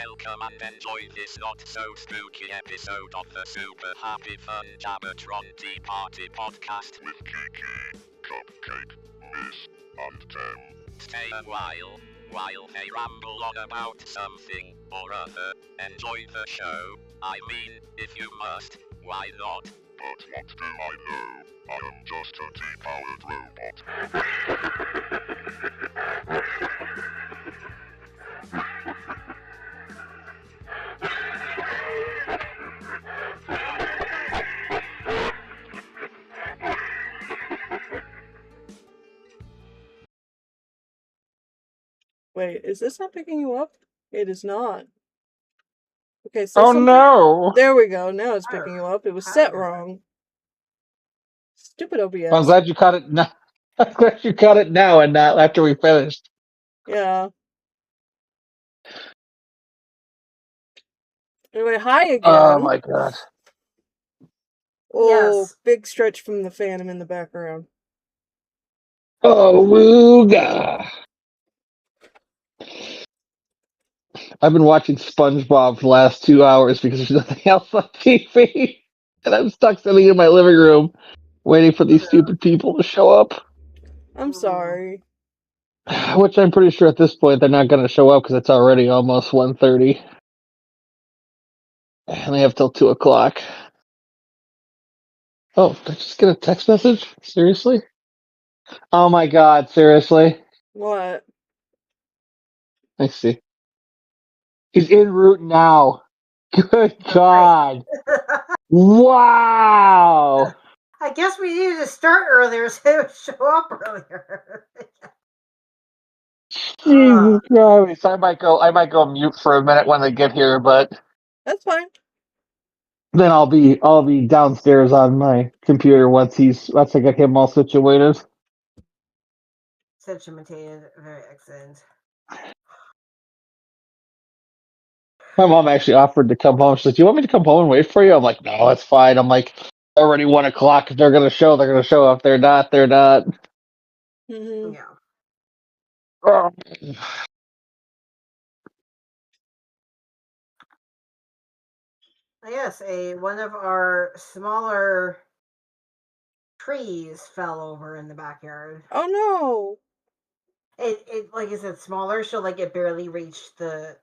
Welcome and enjoy this not-so-spooky episode of the super happy fun Jabbertron Tea Party Podcast with Kiki, Cupcake, Miss, and Tem. Stay a while they ramble on about something or other. Enjoy the show. I mean, if you must, why not? But what do I know? I am just a tea-powered Wait, is this not picking you up? It is not. Okay, Oh no! There we go. Now it's picking you up. It was set wrong. Stupid OBS. I'm glad you caught it now. I'm glad you caught it now and not after we finished. Yeah. Anyway, hi again. Oh my god. Oh, Yes. Big stretch from the Phantom in the background. Oh, wooga. I've been watching SpongeBob for the last 2 hours because there's nothing else on TV. And I'm stuck sitting in my living room waiting for these stupid people to show up. I'm sorry. Which I'm pretty sure at this point they're not going to show up because it's already almost 1:30. And they have till 2 o'clock. Oh, did I just get a text message? Seriously? Oh my god, seriously? What? I see. He's en route now. Good God. Wow. I guess we needed to start earlier so it would show up earlier. Jesus Christ. I might go mute for a minute when they get here, but That's fine. then I'll be downstairs on my computer once I get him all situated. Situated, very excellent. My mom actually offered to come home. She's like, "Do you want me to come home and wait for you?" I'm like, "No, it's fine." I'm like, already 1 o'clock. If they're gonna show, they're gonna show. If they're not, they're not. Mm-hmm. Yeah. Ugh. Yes, one of our smaller trees fell over in the backyard. Oh no. It like I said, smaller, so like it barely reached the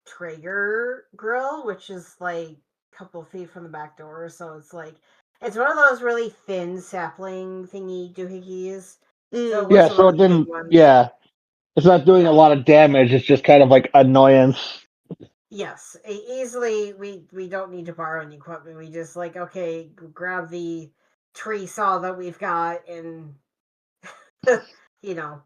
Traeger grill, which is like a couple feet from the back door. So it's like it's one of those really thin sapling thingy doohickeys. So Yeah, so it didn't. Yeah, it's not doing a lot of damage. It's just kind of like annoyance. Yes, easily. We don't need to borrow any equipment. We just like okay, grab the tree saw that we've got, and you know.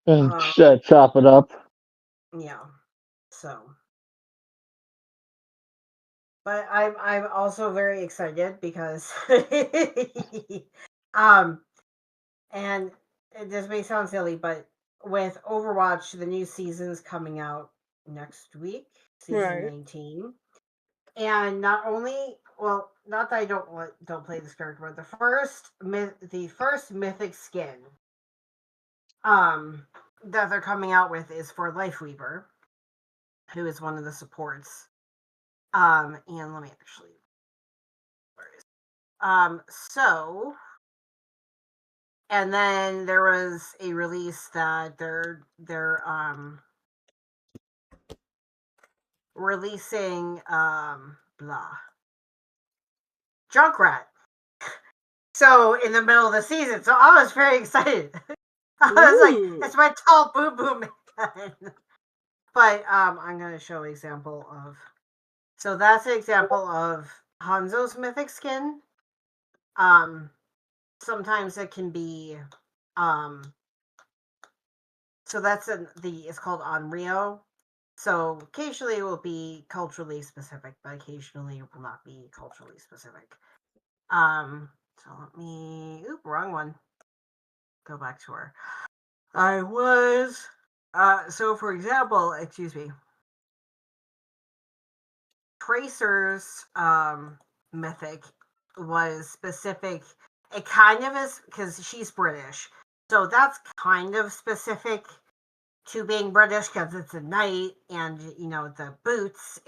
And chop it up. Yeah. So. But I'm also very excited because and this may sound silly, but with Overwatch, the new season's coming out next week, season 19. And not only, well, not that I don't play this character, but the first mythic skin that they're coming out with is for Lifeweaver, who is one of the supports. And let me actually. So, and then there was a release that they're releasing Junkrat. So in the middle of the season, so I was very excited. I was like, it's my tall boom boom man. But I'm gonna show an example of. So that's an example of Hanzo's mythic skin. Sometimes it can be so that's it's called Onryo. So occasionally it will be culturally specific, but occasionally it will not be culturally specific. So let me wrong one. Go back to her. I was so for example, excuse me. Tracer's mythic was specific. It kind of is because she's British, So that's kind of specific to being British because it's a knight and the boots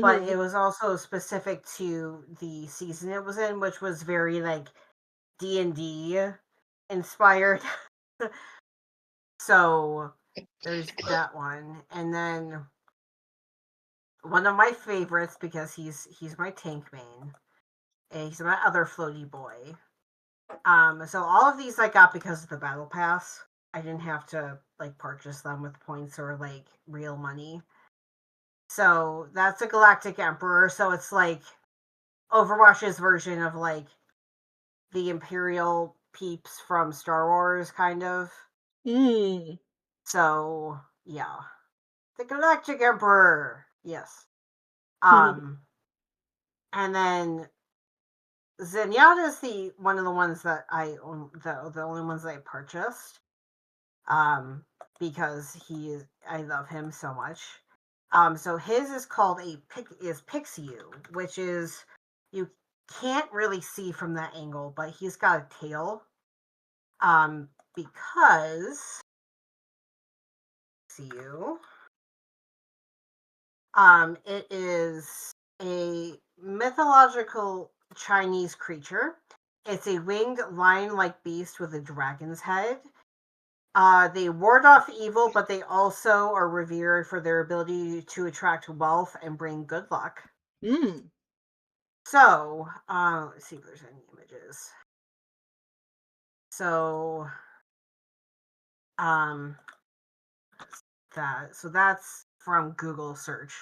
but it was also specific to the season it was in, which was very like D&D inspired. So there's that one, and then one of my favorites because he's my tank main. And he's my other floaty boy. So all of these I got because of the battle pass. I didn't have to like purchase them with points or like real money. So that's a Galactic Emperor. So it's like Overwatch's version of like the Imperial peeps from Star Wars, kind of. So yeah, the Galactic Emperor. Yes. And then Zenyatta is the one of the ones that I own, the only ones that I purchased. Because I love him so much. So his is called Pixiu, which is, you can't really see from that angle, but he's got a tail. Because Pixiu, it is a mythological Chinese creature. It's a winged lion-like beast with a dragon's head. They ward off evil, but they also are revered for their ability to attract wealth and bring good luck. So, let's see if there's any images. So, that's from Google search.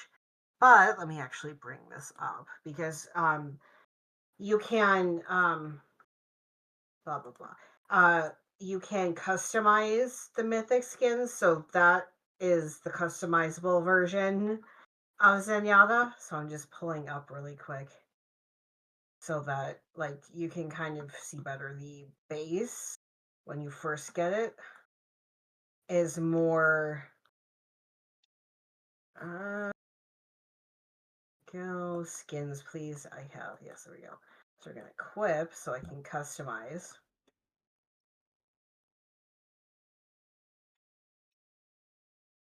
But let me actually bring this up because you can blah blah blah. You can customize the mythic skins, so that is the customizable version of Zenyatta. So I'm just pulling up really quick so that like you can kind of see better. The base when you first get it is more go skins, please. I have, yes, there we go. So we're gonna equip so I can customize.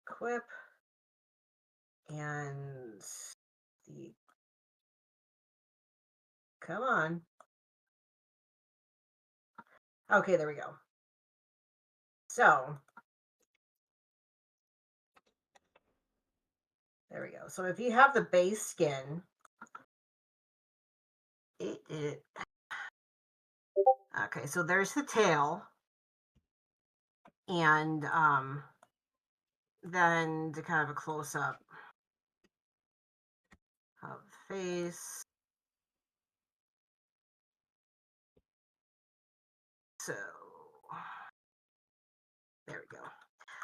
Equip and the come on. Okay, there we go. So there we go. So if you have the base skin, okay, so there's the tail, and then the kind of a close up of the face. So there we go.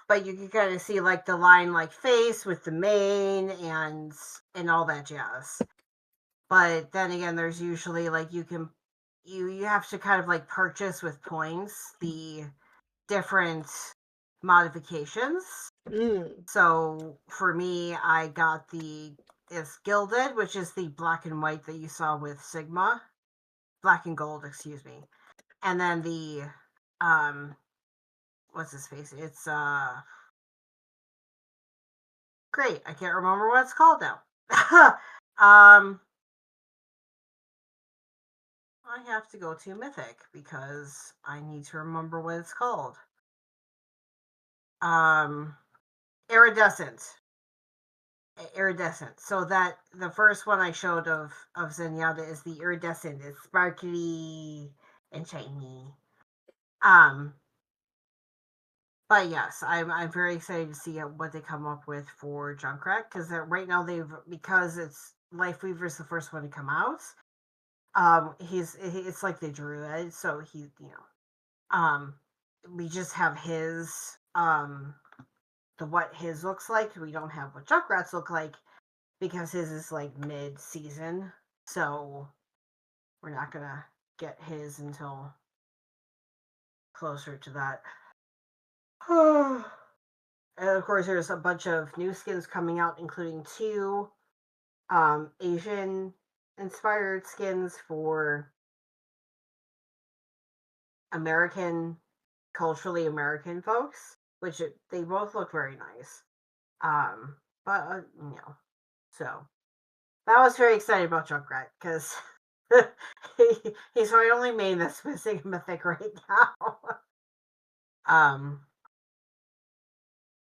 But you can kind of see like the lion-like face with the mane and all that jazz. But then again, there's usually like you have to kind of like purchase with points the different modifications. So for me, I got it's Gilded, which is the black and white that you saw with Sigma. Black and gold, excuse me. And then the what's his face? It's great. I can't remember what it's called now. I have to go to Mythic because I need to remember what it's called. Iridescent. So that the first one I showed of Zenyatta is the iridescent. It's sparkly and shiny. But yes, I'm very excited to see what they come up with for Junkrat because right now because it's Lifeweaver is the first one to come out. It's like the druid, so we just have his what his looks like. We don't have what Junkrat's look like because his is like mid-season, so we're not gonna get his until closer to that. And of course, there's a bunch of new skins coming out, including 2 Asian-inspired skins for American culturally American folks, which they both look very nice. But so that was very excited about Junkrat because he's my only main that's missing mythic right now.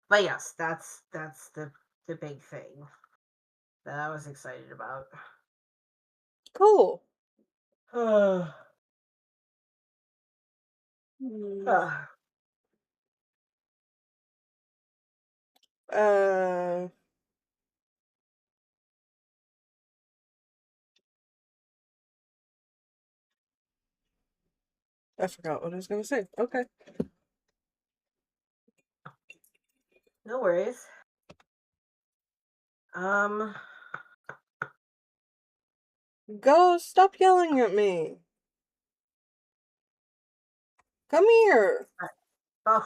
But yes, that's the big thing that I was excited about. Cool. I forgot what I was gonna say. Okay. No worries. Go, stop yelling at me. Come here.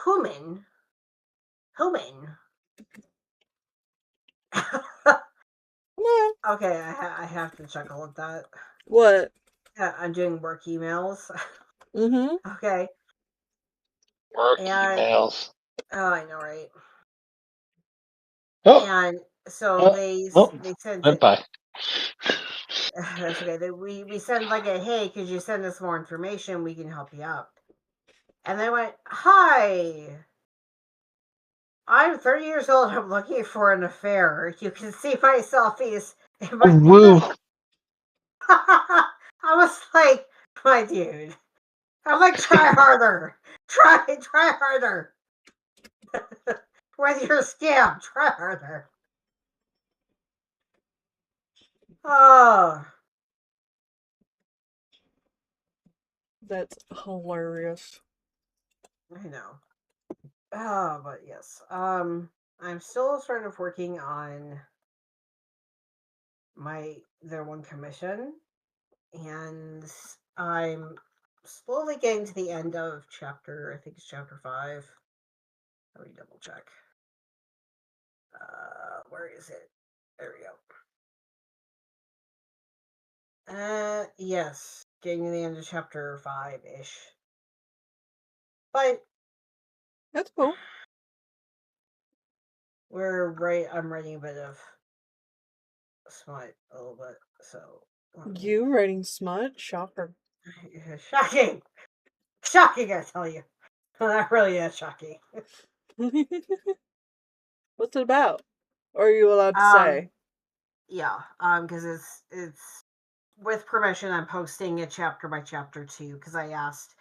Human. Come on. Okay, I have to chuckle at that. What? Yeah, I'm doing work emails. Mm-hmm. Okay. Work emails. Oh, I know, right? Oh, And so they sent went by. that's okay. We send like a hey, could you send us more information? We can help you out. And they went, hi, I'm 30 years old. I'm looking for an affair. You can see my selfies in my Woo. I was like, my dude. I'm like, try harder. Try harder. With your scam, try harder. Oh. That's hilarious. I know. Oh, but yes. I'm still sort of working on their one commission, and I'm slowly getting to the end of chapter. I think it's chapter 5. Let me double check. Where is it? There we go. Yes, getting to the end of chapter 5-ish. But That's cool. I'm writing a bit of smut a little bit, so You writing smut? Shocker. shocking, shocking! I tell you, that really is shocking. What's it about? Or are you allowed to say? Yeah, because it's with permission. I'm posting it chapter by chapter too, because I asked.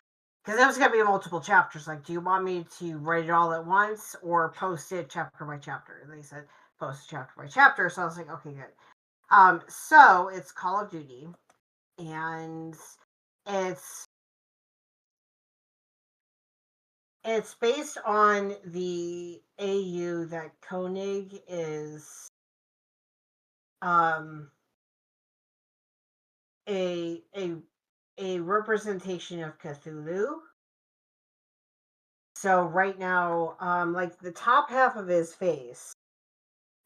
Because it was going to be multiple chapters. Like, do you want me to write it all at once or post it chapter by chapter? And they said post it chapter by chapter. So I was like, okay, good. So it's Call of Duty, and it's based on the AU that Koenig is a representation of Cthulhu. So right now, like the top half of his face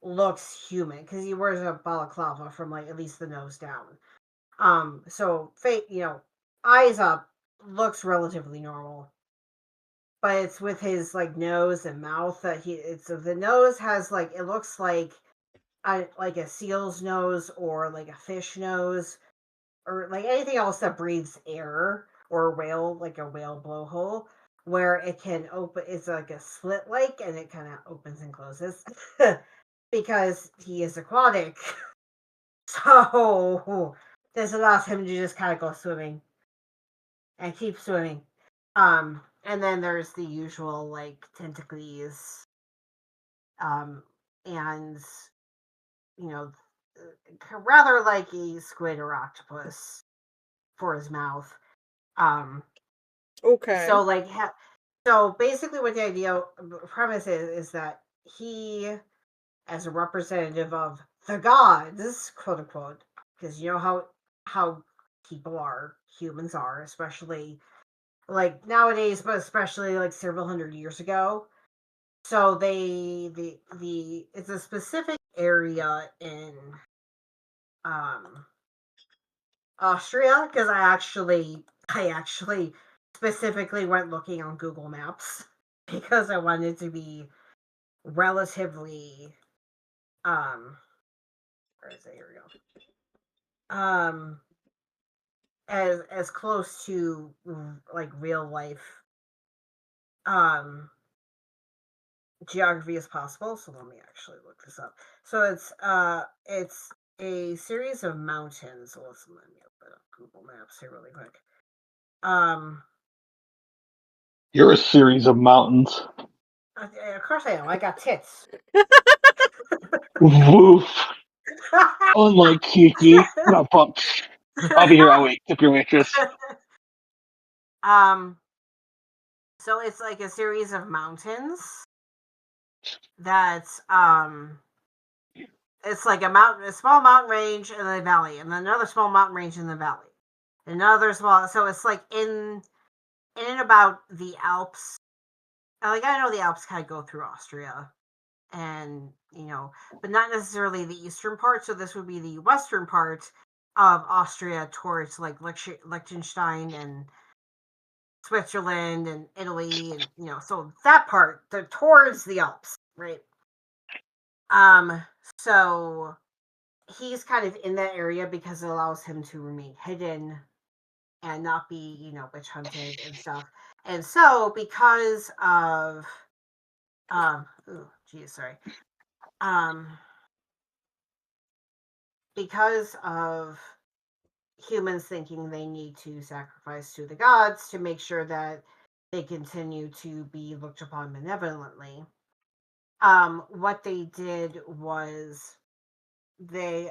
looks human because he wears a balaclava from like at least the nose down. So eyes up looks relatively normal, but it's with his like nose and mouth that the nose has like it looks like a seal's nose or like a fish nose or like anything else that breathes air or a whale blowhole where it can open. It's like a slit like and it kind of opens and closes because he is aquatic. So this allows him to just kind of go swimming and keep swimming. And then there's the usual like tentacles, and rather like a squid or octopus for his mouth. Okay. So like, so basically, what the premise is that he, as a representative of the gods, quote unquote, because you know how humans are, especially like nowadays, but especially like several hundred years ago. So it's a specific area in Austria because I actually specifically went looking on Google Maps because I wanted to be relatively where is it? Here we go. As close to like real life geography as possible. So let me actually look this up. So it's a series of mountains. Listen, let me open up Google Maps here really quick. You're a series of mountains. Of course I am. I got tits. Woof. Unlike Kiki. No, punch. I'll be here. I'll wait. Tip your waitress. So it's like a series of mountains that's it's like a small mountain range and a valley, and then another small mountain range in the valley. Another small, so it's like in and about the Alps. Like, I know the Alps kind of go through Austria, and but not necessarily the eastern part. So this would be the western part of Austria towards like Liechtenstein and Switzerland and Italy, and so that part, towards the Alps, right? So he's kind of in that area because it allows him to remain hidden and not be, witch hunted and stuff. And so because of because of humans thinking they need to sacrifice to the gods to make sure that they continue to be looked upon benevolently, what they did was they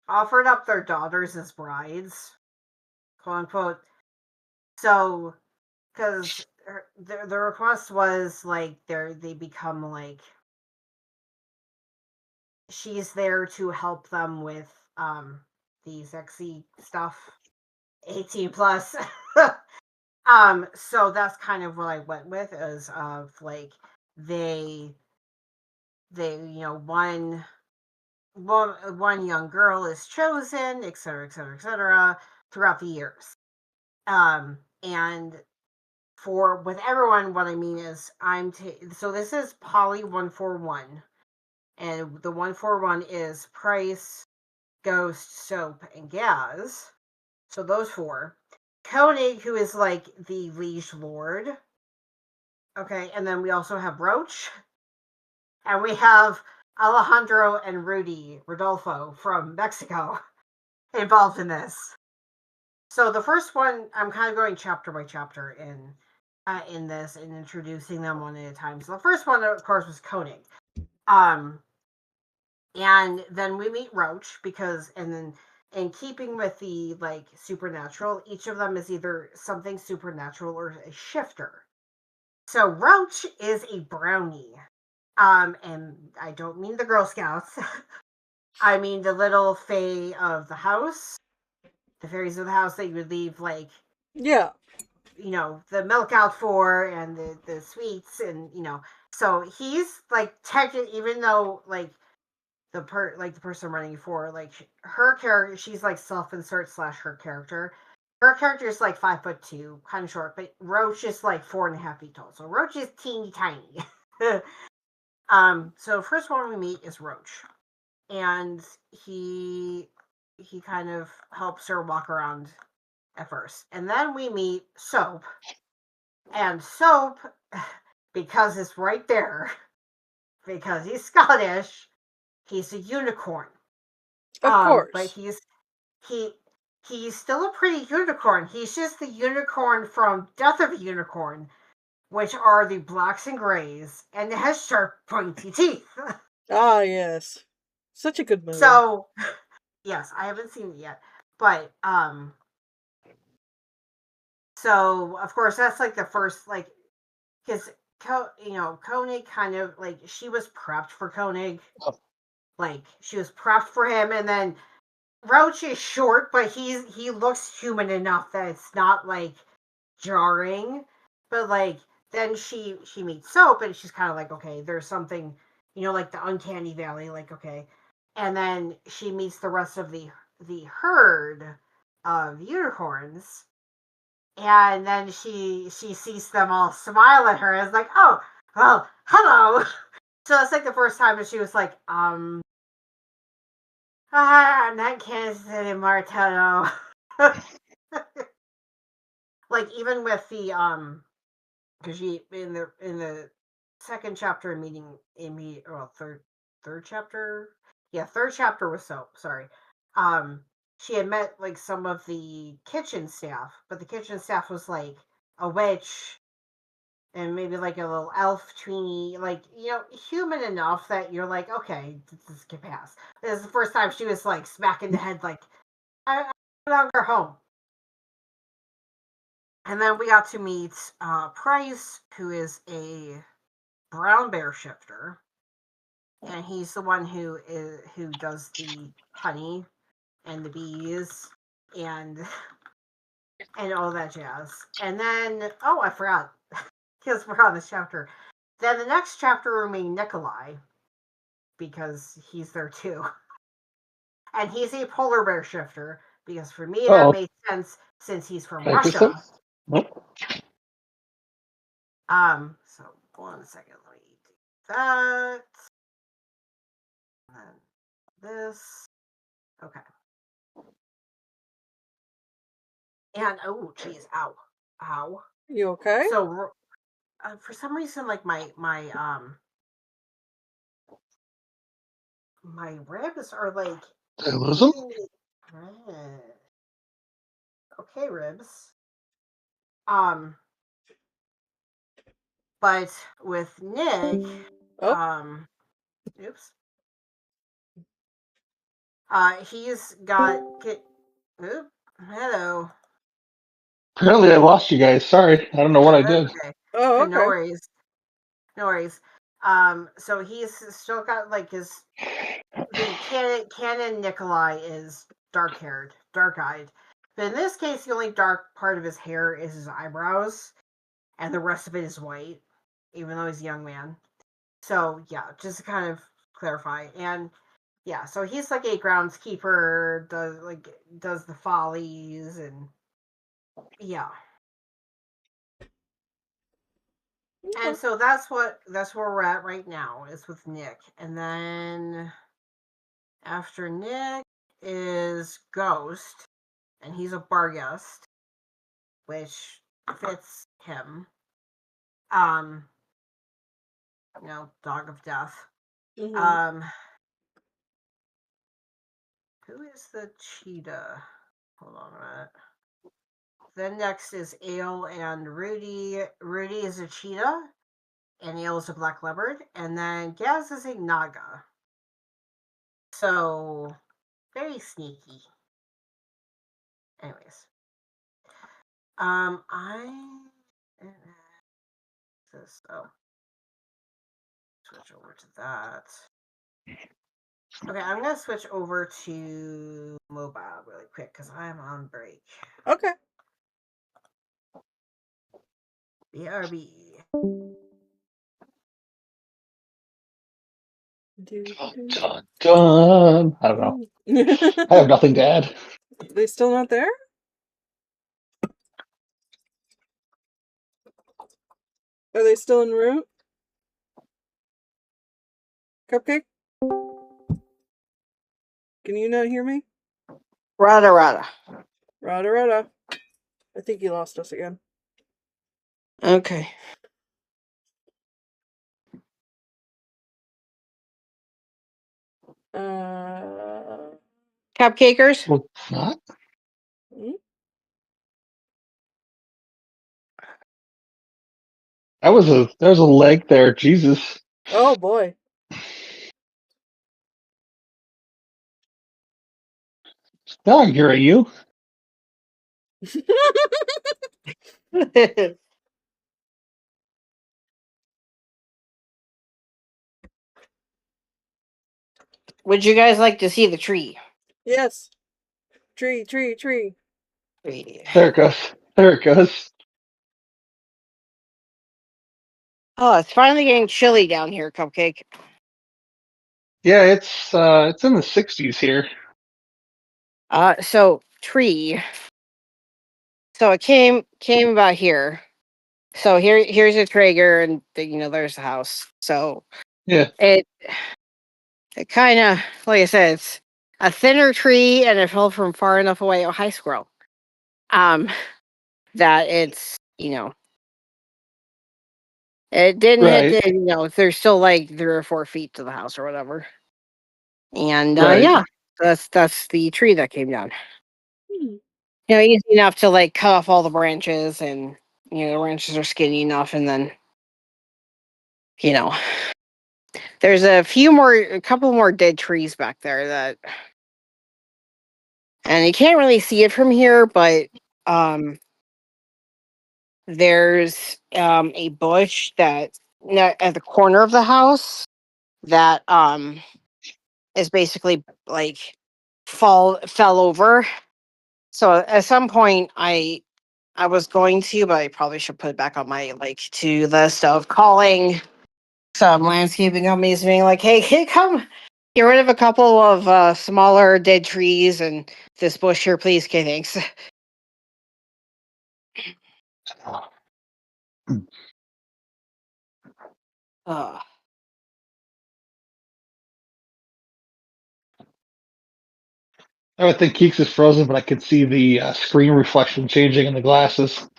offered up their daughters as brides, quote unquote. So, because the request was like they become like, she's there to help them with the sexy stuff, 18 plus. So that's kind of what I went with, is of like they one young girl is chosen, etc., throughout the years. And with everyone, what I mean is so this is Poly 141, and the 141 is Price, Ghost, Soap, and Gaz. So those four. Koenig, who is like the liege lord. Okay, and then we also have Roach. And we have Alejandro and Rodolfo from Mexico involved in this. So the first one, I'm kind of going chapter by chapter in this and introducing them one at a time. So the first one, of course, was Koenig. And then we meet Roach and then in keeping with the like supernatural, each of them is either something supernatural or a shifter. So Roach is a brownie. And I don't mean the Girl Scouts. I mean the little fae of the house. The fairies of the house that you would leave like, yeah, the milk out for, and the sweets, and so he's like technically, even though like the person running for, like, her character, she's like self-insert / her character. Her character is like 5'2", kind of short, but Roach is like 4.5 feet tall. So Roach is teeny tiny. So first one we meet is Roach, and he kind of helps her walk around at first, and then we meet Soap, and Soap, because it's right there, because he's Scottish, he's a unicorn. of course. But he's still a pretty unicorn. He's just the unicorn from Death of a Unicorn, which are the blacks and grays, and it has sharp, pointy teeth. Ah, yes. Such a good movie. So, yes, I haven't seen it yet, but so of course that's like the first, like, because Koenig kind of like, she was prepped for Koenig, like she was prepped for him, and then Roach is short, but he looks human enough that it's not like jarring. But like then she meets Soap, and she's kind of like, okay, there's something, like the uncanny valley, like, okay. And then she meets the rest of the herd of unicorns, And then she sees them all smile at her. It's like, oh, well, hello. So it's like the first time that she was like, I'm not Kansas City Martello. Like even with the because she in the second chapter third chapter, yeah, third chapter was Soap. Sorry, she had met like some of the kitchen staff, but the kitchen staff was like a witch and maybe like a little elf tweenie, like, you know, human enough that you're like, okay, this can pass. This is the first time she was like smacking the head, like, I'm no longer home. And then we got to meet Price, who is a brown bear shifter, and he's the one who does the honey and the bees and all that jazz. And then, oh, I forgot, because we're on this chapter. Then the next chapter will be Nikolai, because he's there too. And he's a polar bear shifter, because for me that made sense since he's from Russia. Nope. So 1 second, let me do that. And this. Okay. And oh, geez, ow. You okay? So for some reason, like my ribs are like. Did I lose them? Okay, ribs. But with Nick, oops. He's got. Hello. Apparently, I lost you guys. Sorry, I don't know what I did. Okay. Oh, okay. No worries. So he's still got like the canon Nikolai is dark-haired, dark-eyed. But in this case, the only dark part of his hair is his eyebrows, and the rest of it is white, even though he's a young man. So yeah, just to kind of clarify. And yeah, so he's like a groundskeeper, does the follies, and yeah. And so that's where we're at right now, is with Nick. And then after Nick is Ghost, and he's a bar guest, which fits him. You know, Dog of Death. Mm-hmm. Who is the cheetah? Hold on a minute. Then next is Ale and Rudy. Rudy is a cheetah, and Ale is a black leopard. And then Gaz is a naga. So, very sneaky. Anyways. Switch over to that. Okay, I'm gonna switch over to mobile really quick because I'm on break. Okay. BRB. Dun, dun. I don't know. I have nothing to add. Are they still not there? Are they still en route? Cupcake? Can you not hear me? Rada. Rada. I think you lost us again. Okay. Cupcakers? Well, not? Hmm? There's a leg there. Jesus. Oh boy. Now I'm hearing you. Would you guys like to see the tree? Yes. Tree. Tree. There it goes. Oh, it's finally getting chilly down here, Cupcake. Yeah, it's in the 60s here. So tree. So it came about here. So here's a Traeger, and there's the house. So Yeah. it kind of, like I said, it's a thinner tree, and it fell from far enough away. Oh, hi, squirrel. That it's it didn't hit Right. there's still like 3 or 4 feet to the house or whatever. And Right. yeah, that's the tree that came down. Hmm. Easy enough to like cut off all the branches, and the branches are skinny enough, and then there's a couple more dead trees back there that, and you can't really see it from here, but there's a bush that at the corner of the house that is basically like fell over. So at some point I was going to, but I probably should put it back on my to list of calling some landscaping companies, being like, hey, can you come get rid of a couple of smaller dead trees and this bush here, please? Okay, thanks. uh, I would think Keeks is frozen, but I could see the screen reflection changing in the glasses.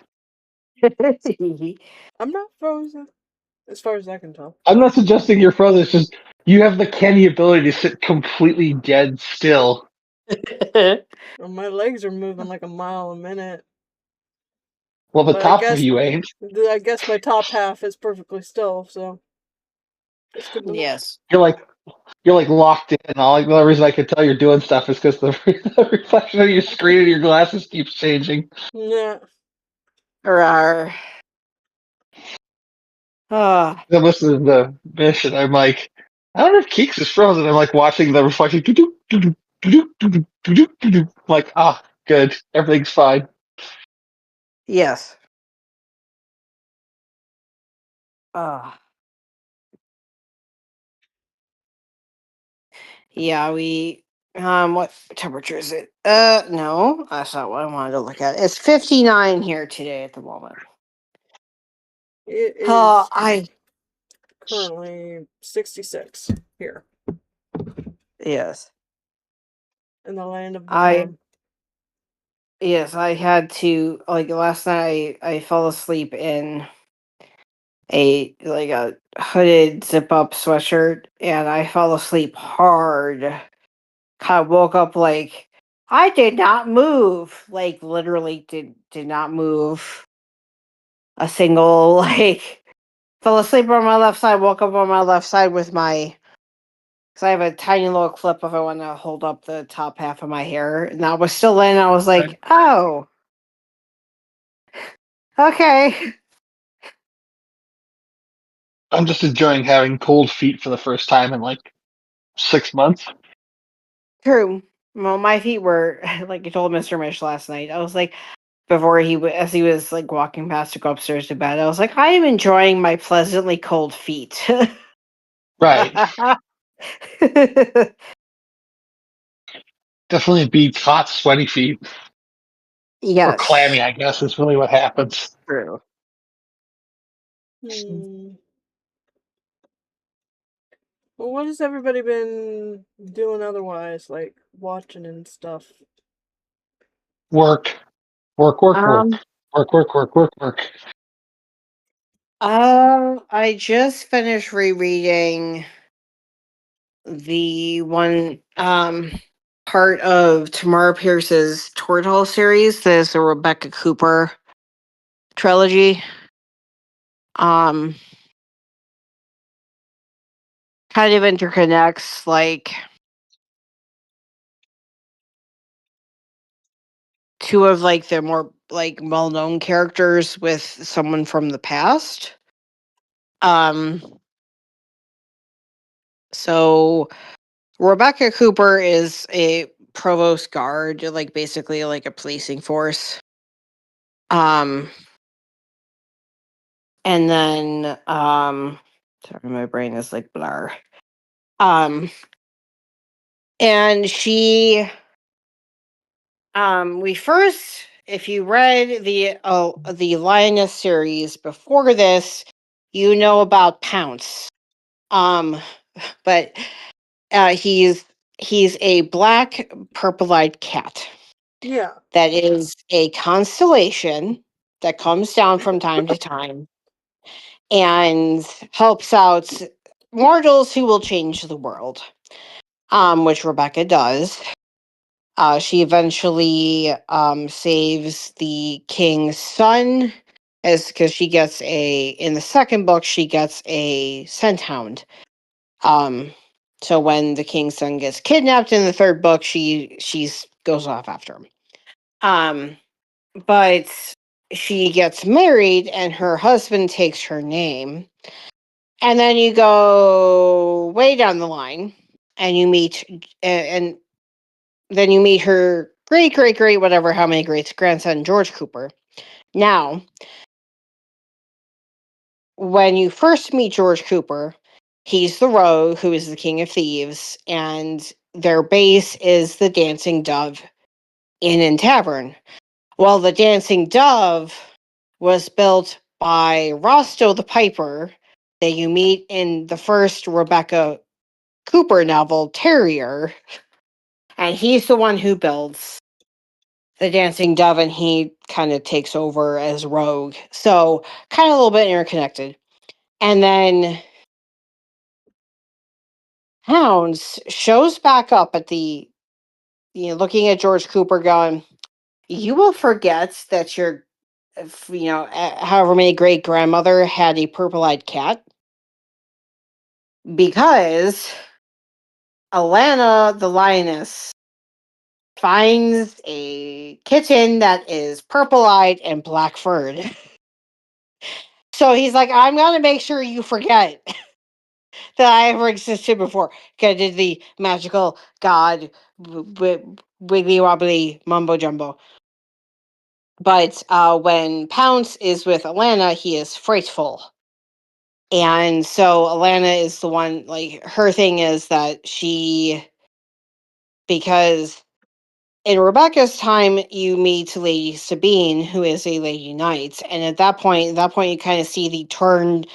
I'm not frozen, as far as I can tell. I'm not suggesting you're frozen. It's just you have the canny ability to sit completely dead still. Well, my legs are moving like a mile a minute. Well, the But top of you ain't. I guess my top half is perfectly still, so it's good to know. yes. You're like locked in. The only reason I can tell you're doing stuff is because the reflection of your screen and your glasses keeps changing. Yeah. Rawr. I'm listening to the mission. I'm like, I don't know if Keeks is frozen. I'm like watching the reflection. Like, good. Everything's fine. Yes. Yeah, we what temperature is it? No, that's not what I wanted to look at. It's 59 here today at the moment. It is I currently 66 here yes. in the land of the I damn. yes, I had to last night I fell asleep in a hooded zip up sweatshirt, and I fell asleep hard. Kind of woke up like I did not move. Like literally did not move a single fell asleep on my left side, woke up on my left side with my because I have a tiny little clip if I want to hold up the top half of my hair, and that was still in. I was like, oh, okay. I'm just enjoying having cold feet for the first time in like 6 months. True. Well, my feet were like I told Mr. Mish last night. I was like, before as he was like walking past to go upstairs to bed, I was like, I am enjoying my pleasantly cold feet. Right. Definitely beats hot, sweaty feet. Or Yes. clammy, I guess, is really what happens. True. Well, what has everybody been doing otherwise, like watching and stuff? Work. Work, work, work. Work, work, work, work, work. I just finished rereading the one part of Tamara Pierce's Tortoise series. There's the Rebecca Cooper trilogy. Kind of interconnects like two of like the more like well-known characters with someone from the past. So Rebecca Cooper is a provost guard, like basically like a policing force. And then sorry, my brain is like blur. And she we first if you read the Lioness series before this, you know about Pounce. But he's a black purple-eyed cat Yeah. that is a constellation that comes down from time to time and helps out mortals who will change the world, which Rebecca does. She eventually saves the king's son, as because she gets in the second book she gets a scent hound. So when the king's son gets kidnapped in the third book, she's goes off after him. But she gets married and her husband takes her name. And then you go way down the line and you meet and then you meet her great whatever how many greats grandson George Cooper. Now, when you first meet George Cooper, he's the rogue who is the king of thieves, and their base is the Dancing Dove Inn and Tavern. Well, the Dancing Dove was built by Rosto the Piper that you meet in the first Rebecca Cooper novel, Terrier, and he's the one who builds the Dancing Dove, and he kind of takes over as rogue. So, kind of a little bit interconnected. And then Hounds shows back up at looking at George Cooper going, you will forget that your, however many great grandmother had a purple-eyed cat, because Alana the lioness finds a kitten that is purple-eyed and black-furred. So he's like, I'm going to make sure you forget that I ever existed before. I did the magical god wiggly wobbly mumbo jumbo. But when Pounce is with Alana, he is frightful. And so Alana is the one, like, her thing is that because in Rebecca's time, you meet Lady Sabine, who is a Lady Knight. And at that point, you kind of see the turn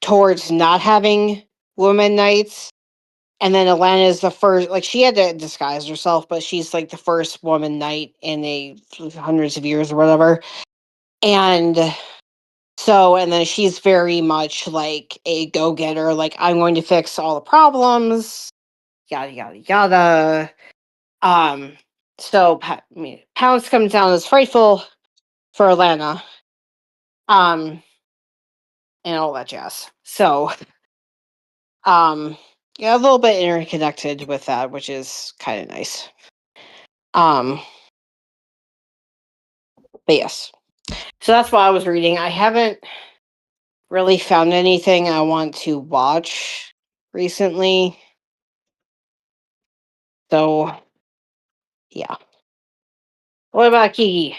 towards not having women knights. And then Alana is the first, like, she had to disguise herself, but she's like the first woman knight in hundreds of years or whatever. And and then she's very much like a go-getter, like, I'm going to fix all the problems, yada, yada, yada. So Pounce comes down as frightful for Alana. And all that jazz. So, yeah, a little bit interconnected with that, which is kind of nice. But yes. So that's what I was reading. I haven't really found anything I want to watch recently. So, yeah. What about Kiki?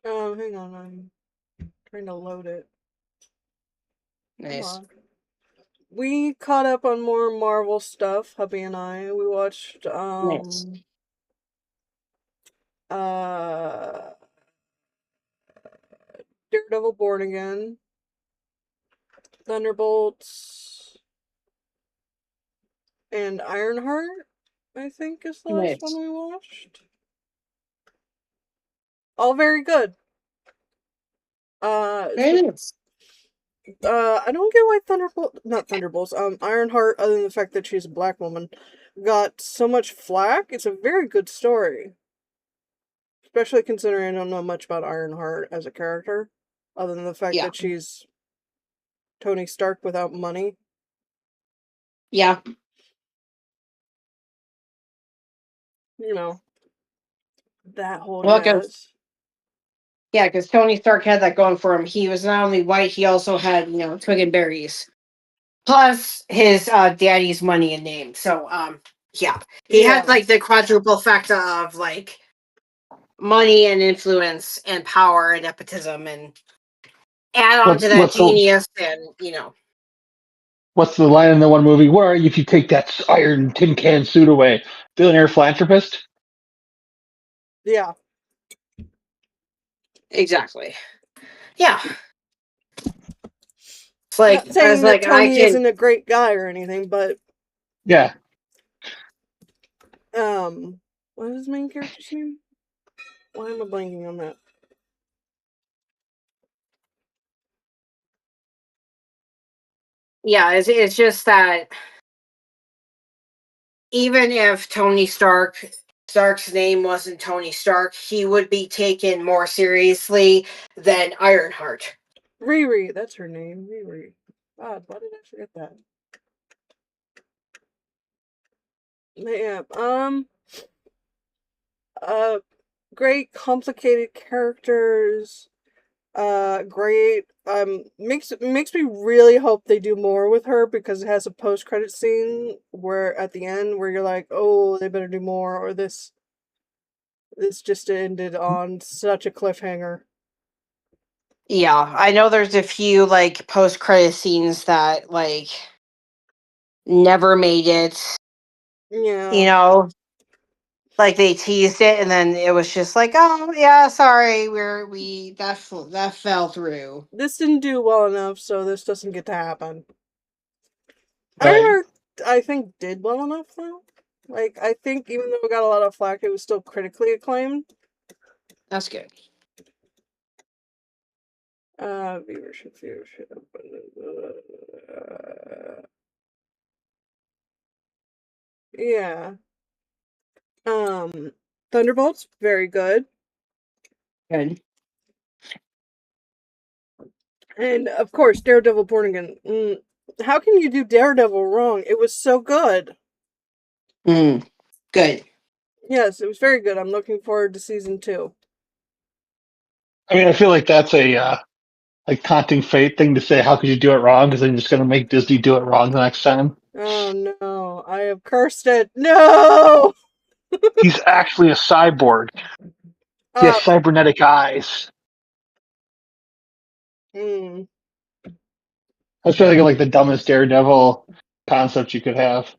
Hang on, I'm trying to load it. Nice. Come on. We caught up on more Marvel stuff, hubby and I. We watched Nice. Daredevil Born Again, Thunderbolts, and Ironheart, I think is the last one we watched. All very good. Nice. I don't get why Ironheart, other than the fact that she's a black woman, got so much flack. It's a very good story. Especially considering I don't know much about Ironheart as a character, other than the fact that she's Tony Stark without money. Yeah. You know, that whole jazz. Yeah, because Tony Stark had that going for him. He was not only white, he also had, twig and berries. Plus his daddy's money and name. So, yeah. He had, like, the quadruple factor of, like, money and influence and power and nepotism, and add on to that genius and, What's the line in the one movie? Where are you if you take that iron tin can suit away? Billionaire philanthropist? Yeah. exactly. Yeah. It's like, Not I was saying that like, I Tony can. isn't a great guy or anything, but Yeah. what is his main character's name? Why am I blanking on that? Yeah, it's just that even if Stark's name wasn't Tony Stark, he would be taken more seriously than Ironheart. Riri, that's her name. Riri. God, why did I forget that? Yeah. Great complicated characters. Great. Makes me really hope they do more with her because it has a post-credit scene where at the end where you're like, oh, they better do more, or this just ended on such a cliffhanger. Yeah, I know there's a few like post-credit scenes that like never made it. Yeah. You know, like they teased it and then it was just like, oh yeah, sorry, that fell through. This didn't do well enough, so this doesn't get to happen. Right. Ironheart, I think, did well enough though. Like, I think even though it got a lot of flack, it was still critically acclaimed. That's good. Viewership. Yeah. Thunderbolts, very good. Good. And of course, Daredevil Born Again. How can you do Daredevil wrong? It was so good. Good. Yes, it was very good. I'm looking forward to season 2. I mean, I feel like that's a like taunting fate thing to say. How could you do it wrong? Because I'm just going to make Disney do it wrong the next time. Oh no, I have cursed it. No! He's actually a cyborg. He has cybernetic eyes. Hmm. I was trying to think of like the dumbest Daredevil concept you could have.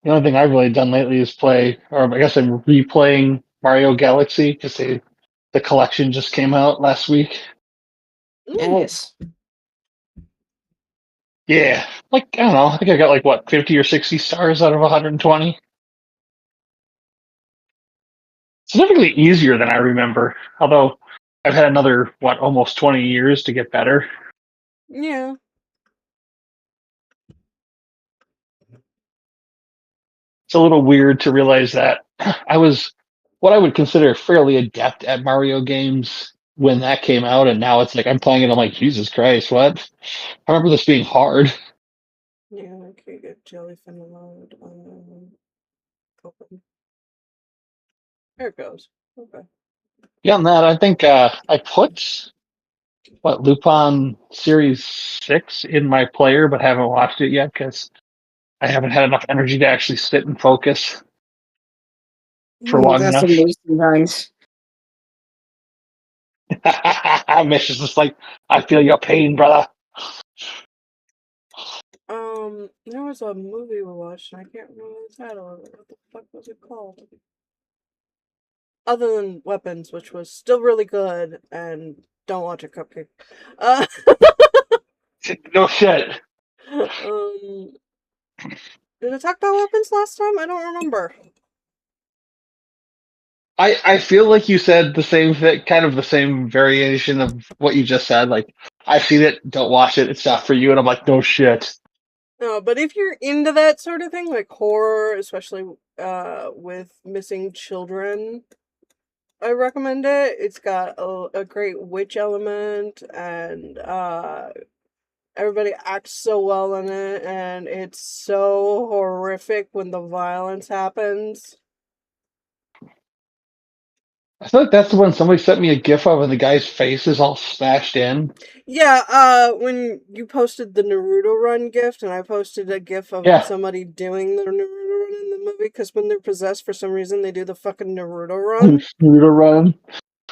The only thing I've really done lately is play, or I guess I'm replaying Mario Galaxy because the collection just came out last week. Nice. Yeah, like I don't know. I think I got like what 50 or 60 stars out of 120. Significantly easier than I remember. Although I've had another almost 20 years to get better. Yeah. It's a little weird to realize that I was what I would consider fairly adept at Mario games when that came out, and now it's like I'm playing it. I'm like, Jesus Christ, what? I remember this being hard. Yeah, I can't get Jellyfin allowed. Open. There it goes. Okay. Beyond that, I think I put Lupin Series 6 in my player, but haven't watched it yet because I haven't had enough energy to actually sit and focus for long That's enough. amazing sometimes. Mish is just like, I feel your pain, brother. There was a movie we watched, and I can't remember the title of it. What the fuck was it called? Other than Weapons, which was still really good, and don't watch it, Cupcake. No shit. Did I talk about Weapons last time? I don't remember. I feel like you said the same thing, kind of the same variation of what you just said. Like, I've seen it, don't watch it, it's not for you. And I'm like, no shit. No, but if you're into that sort of thing, like horror, especially with missing children, I recommend it. It's got a great witch element, and everybody acts so well in it, and it's so horrific when the violence happens. I feel like that's the one somebody sent me a gif of, and the guy's face is all smashed in. Yeah, when you posted the Naruto Run gift, and I posted a gif of somebody doing the Naruto Run in the movie, because when they're possessed, for some reason, they do the fucking Naruto Run. Naruto Run.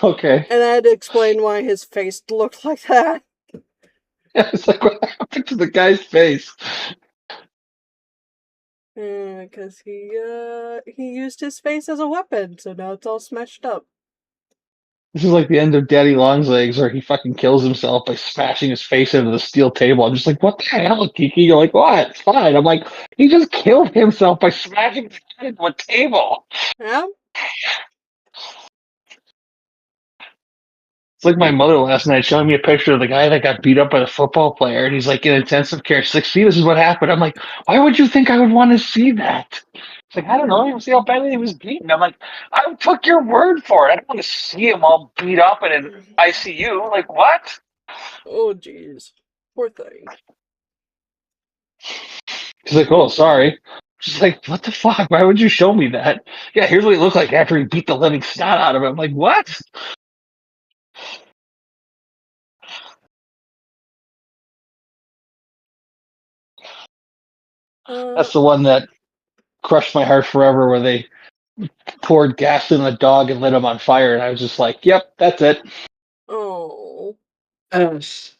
Okay. And I had to explain why his face looked like that. Yeah, it's like, what happened to the guy's face? Because he used his face as a weapon, so now it's all smashed up. This is like the end of Daddy Longlegs, where he fucking kills himself by smashing his face into the steel table. I'm just like, what the hell, Kiki? You're like, what? It's fine. I'm like, he just killed himself by smashing his head into a table. Yeah? It's like my mother last night showing me a picture of the guy that got beat up by the football player, and he's like in intensive care. She's like, see, this is what happened. I'm like, why would you think I would want to see that? It's like, I don't know. You see how badly he was beaten. I'm like, I took your word for it. I don't want to see him all beat up and in ICU. Like, what? Oh, jeez. Poor thing. She's like, oh, sorry. She's like, what the fuck? Why would you show me that? Yeah, here's what he looked like after he beat the living snot out of him. I'm like, what? That's the one that crushed my heart forever, where they poured gas in a dog and lit him on fire, and I was just like, yep, that's it. Oh. Yes.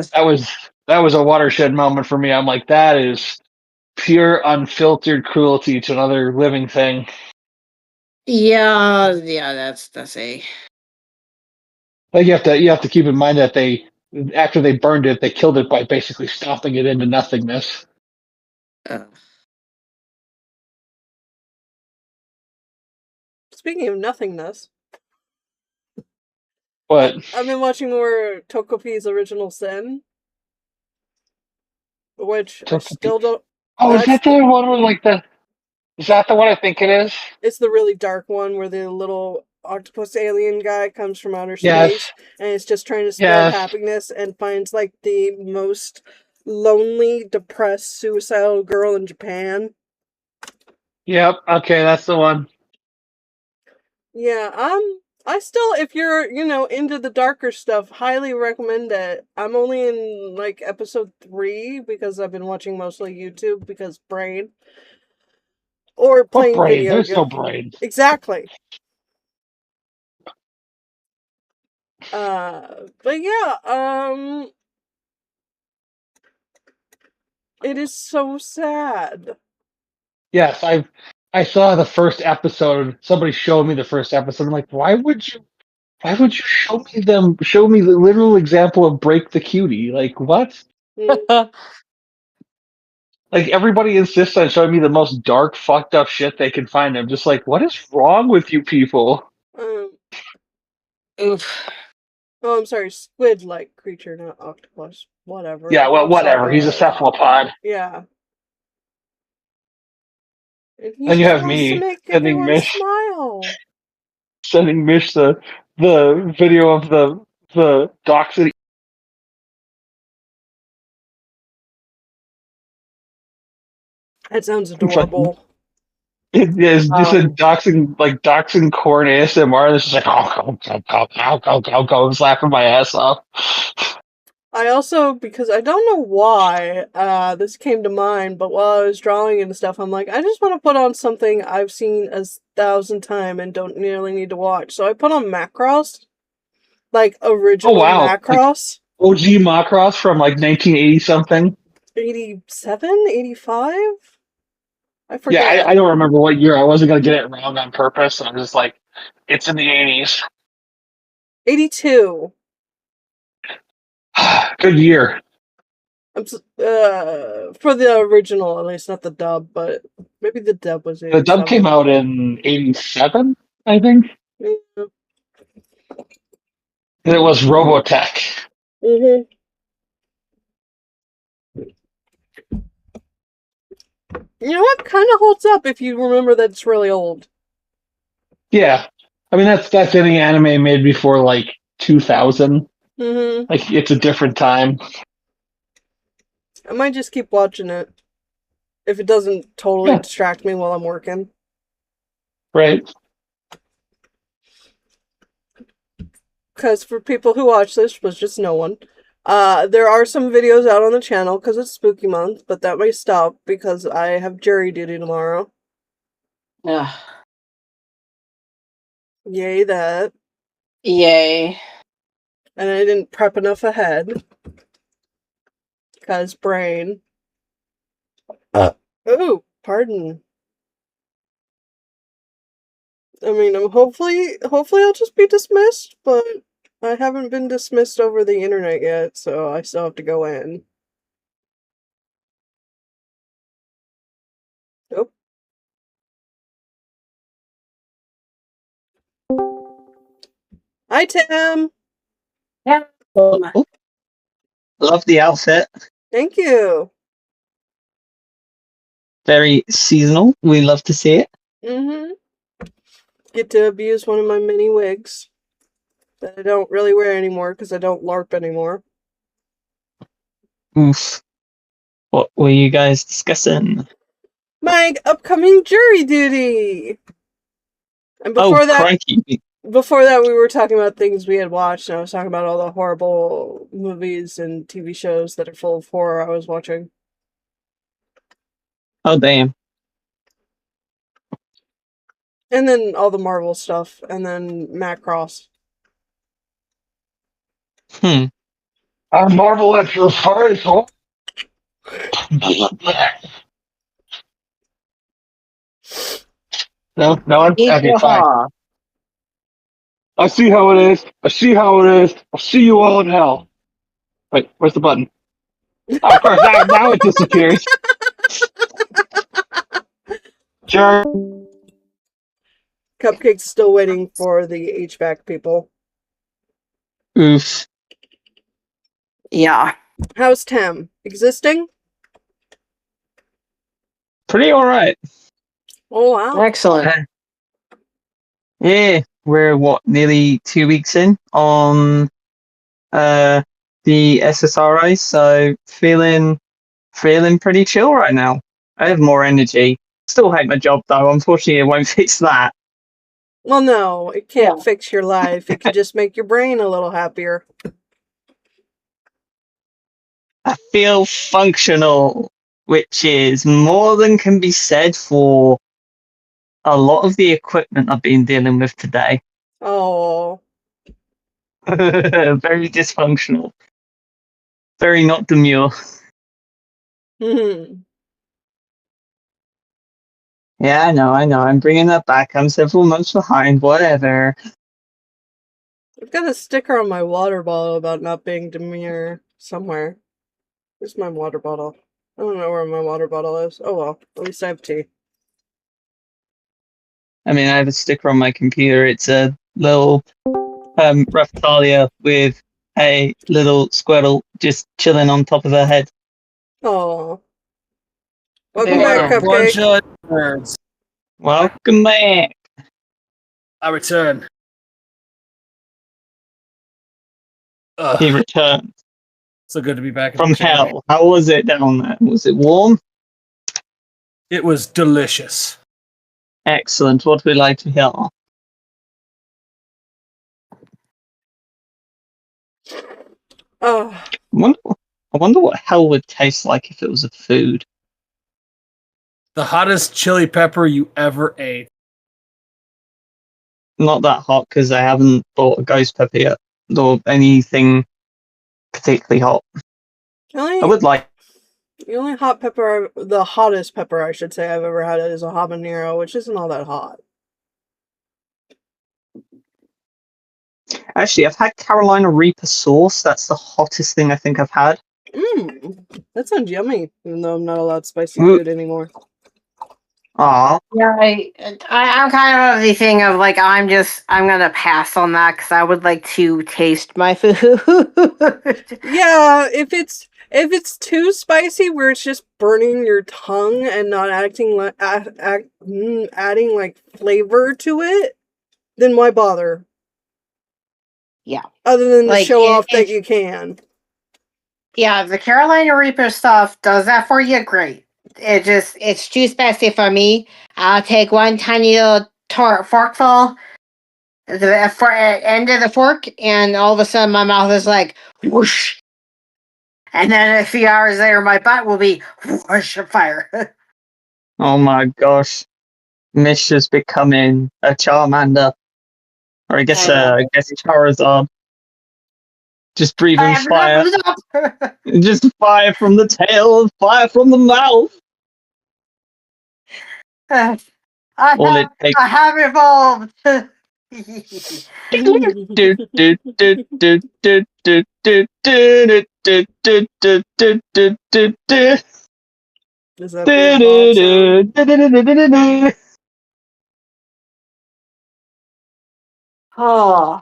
That was a watershed moment for me. I'm like, that is pure unfiltered cruelty to another living thing. Yeah, that's a. Like, you have to keep in mind that they, after they burned it, they killed it by basically stomping it into nothingness. Speaking of nothingness, But I've been watching more Tokopi's Original Sin, which I still don't. oh, is that the one where like the? Is that the one I think it is? It's the really dark one where the little octopus alien guy comes from outer space Yes. and is just trying to spread Yes. happiness and finds like the most lonely, depressed, suicidal girl in Japan. Yep. Okay, that's the one. Yeah, I still, if you're, into the darker stuff, highly recommend it. I'm only in like episode 3 because I've been watching mostly YouTube because brain. Or playing brain? video There's games. no brain. Exactly. But yeah, it is so sad. Yes, I saw the first episode. Somebody showed me the first episode. I'm like, why would you show me the literal example of Break the Cutie? Like, what? Like, everybody insists on showing me the most dark, fucked up shit they can find. I'm just like, what is wrong with you people? Oof. Oh, I'm sorry, squid-like creature, not octopus. Whatever. Yeah, well, I'm whatever. sorry. He's a cephalopod. Yeah. And he And you just have wants me to make sending everyone Mish smile. the video of the dachshund. That sounds adorable. It is just a dachshund corn ASMR. This is like, go. I'm slapping my ass off. I also, because I don't know why this came to mind, but while I was drawing and stuff, I'm like, I just want to put on something I've seen 1,000 times and don't nearly need to watch. So I put on Macross, like original Macross. Like OG Macross from like 1980 something. 87, 85? I forget. Yeah, I don't remember what year. I wasn't going to get it wrong on purpose. I'm just like, it's in the 80s. 82. Good year. For the original, at least, not the dub, but maybe the dub was 87. The dub came out in 87, I think. Yeah. And it was Robotech. Mm-hmm. You know what? Kind of holds up if you remember that it's really old. Yeah. I mean, that's any anime made before, like, 2000. Mm-hmm. Like, it's a different time. I might just keep watching it. If it doesn't totally distract me while I'm working. Right. Because for people who watch this, which is no one, there are some videos out on the channel because it's spooky month, but that may stop because I have jury duty tomorrow. Yeah. Yay that. Yay. And I didn't prep enough ahead. Because brain. Ooh, Pardon. I mean, hopefully I'll just be dismissed, but I haven't been dismissed over the internet yet, so I still have to go in. Oh. Hi, Tim. Yeah. Love the outfit. Thank you. Very seasonal. We love to see it. Mm-hmm. Get to abuse one of my mini wigs that I don't really wear anymore because I don't LARP anymore. Oof. What were you guys discussing? My upcoming jury duty. And before crikey. Before that, we were talking about things we had watched, and I was talking about all the horrible movies and TV shows that are full of horror I was watching. Oh, damn. And then all the Marvel stuff, and then Matt Cross. Hmm. Our Marvel at your heart, huh? No, okay, fine. I see how it is. I'll see you all in hell. Wait, where's the button? Oh, of course, now it disappears. Sure. Cupcake's still waiting for the HVAC people. Oof. Yeah. How's Tim? Existing? Pretty alright. Oh, wow. Excellent. Yeah, we're nearly 2 weeks in on the SSRI, so feeling pretty chill right now. I have more energy. Still hate my job though, unfortunately it won't fix that. Well, no, it can't fix your life. It can just make your brain a little happier. I feel functional, which is more than can be said for a lot of the equipment I've been dealing with today. Oh. Very dysfunctional. Very not demure. Hmm. Yeah, I know. I'm bringing that back. I'm several months behind, whatever. I've got a sticker on my water bottle about not being demure somewhere. Where's my water bottle? I don't know where my water bottle is. Oh well, at least I have tea. I mean, I have a sticker on my computer. It's a little Raphtalia with a little squirrel just chilling on top of her head. Oh. Welcome back, Cupcake. Bunch of nerds. Welcome back. I return. He returned. So good to be back. From hell. How was it down there? Was it warm? It was delicious. Excellent. What we like to hear. Oh. I wonder what hell would taste like if it was a food. The hottest chili pepper you ever ate. Not that hot because I haven't bought a ghost pepper yet, or anything particularly hot. I would like. The only hot pepper, the hottest pepper I should say I've ever had is a habanero, which isn't all that hot. Actually, I've had Carolina Reaper sauce. That's the hottest thing I think I've had. That sounds yummy, even though I'm not allowed spicy food anymore. Aw. Yeah, I'm kind of of the thing of like I'm gonna pass on that because I would like to taste my food. Yeah, if it's too spicy where it's just burning your tongue and not adding like flavor to it, then why bother? Yeah. Other than Like, to show off that you can. Yeah, the Carolina Reaper stuff does that for you, great. It's too spicy for me. I'll take one tiny little forkful, the end of the fork, and all of a sudden my mouth is like whoosh. And then a few hours later, my butt will be whoosh of fire. Oh my gosh. Mish is becoming a Charmander. Or I guess Charizard. Just breathing fire. Just fire from the tail and fire from the mouth. I All have, it takes. I have evolved. Is that the evolve sound? Oh,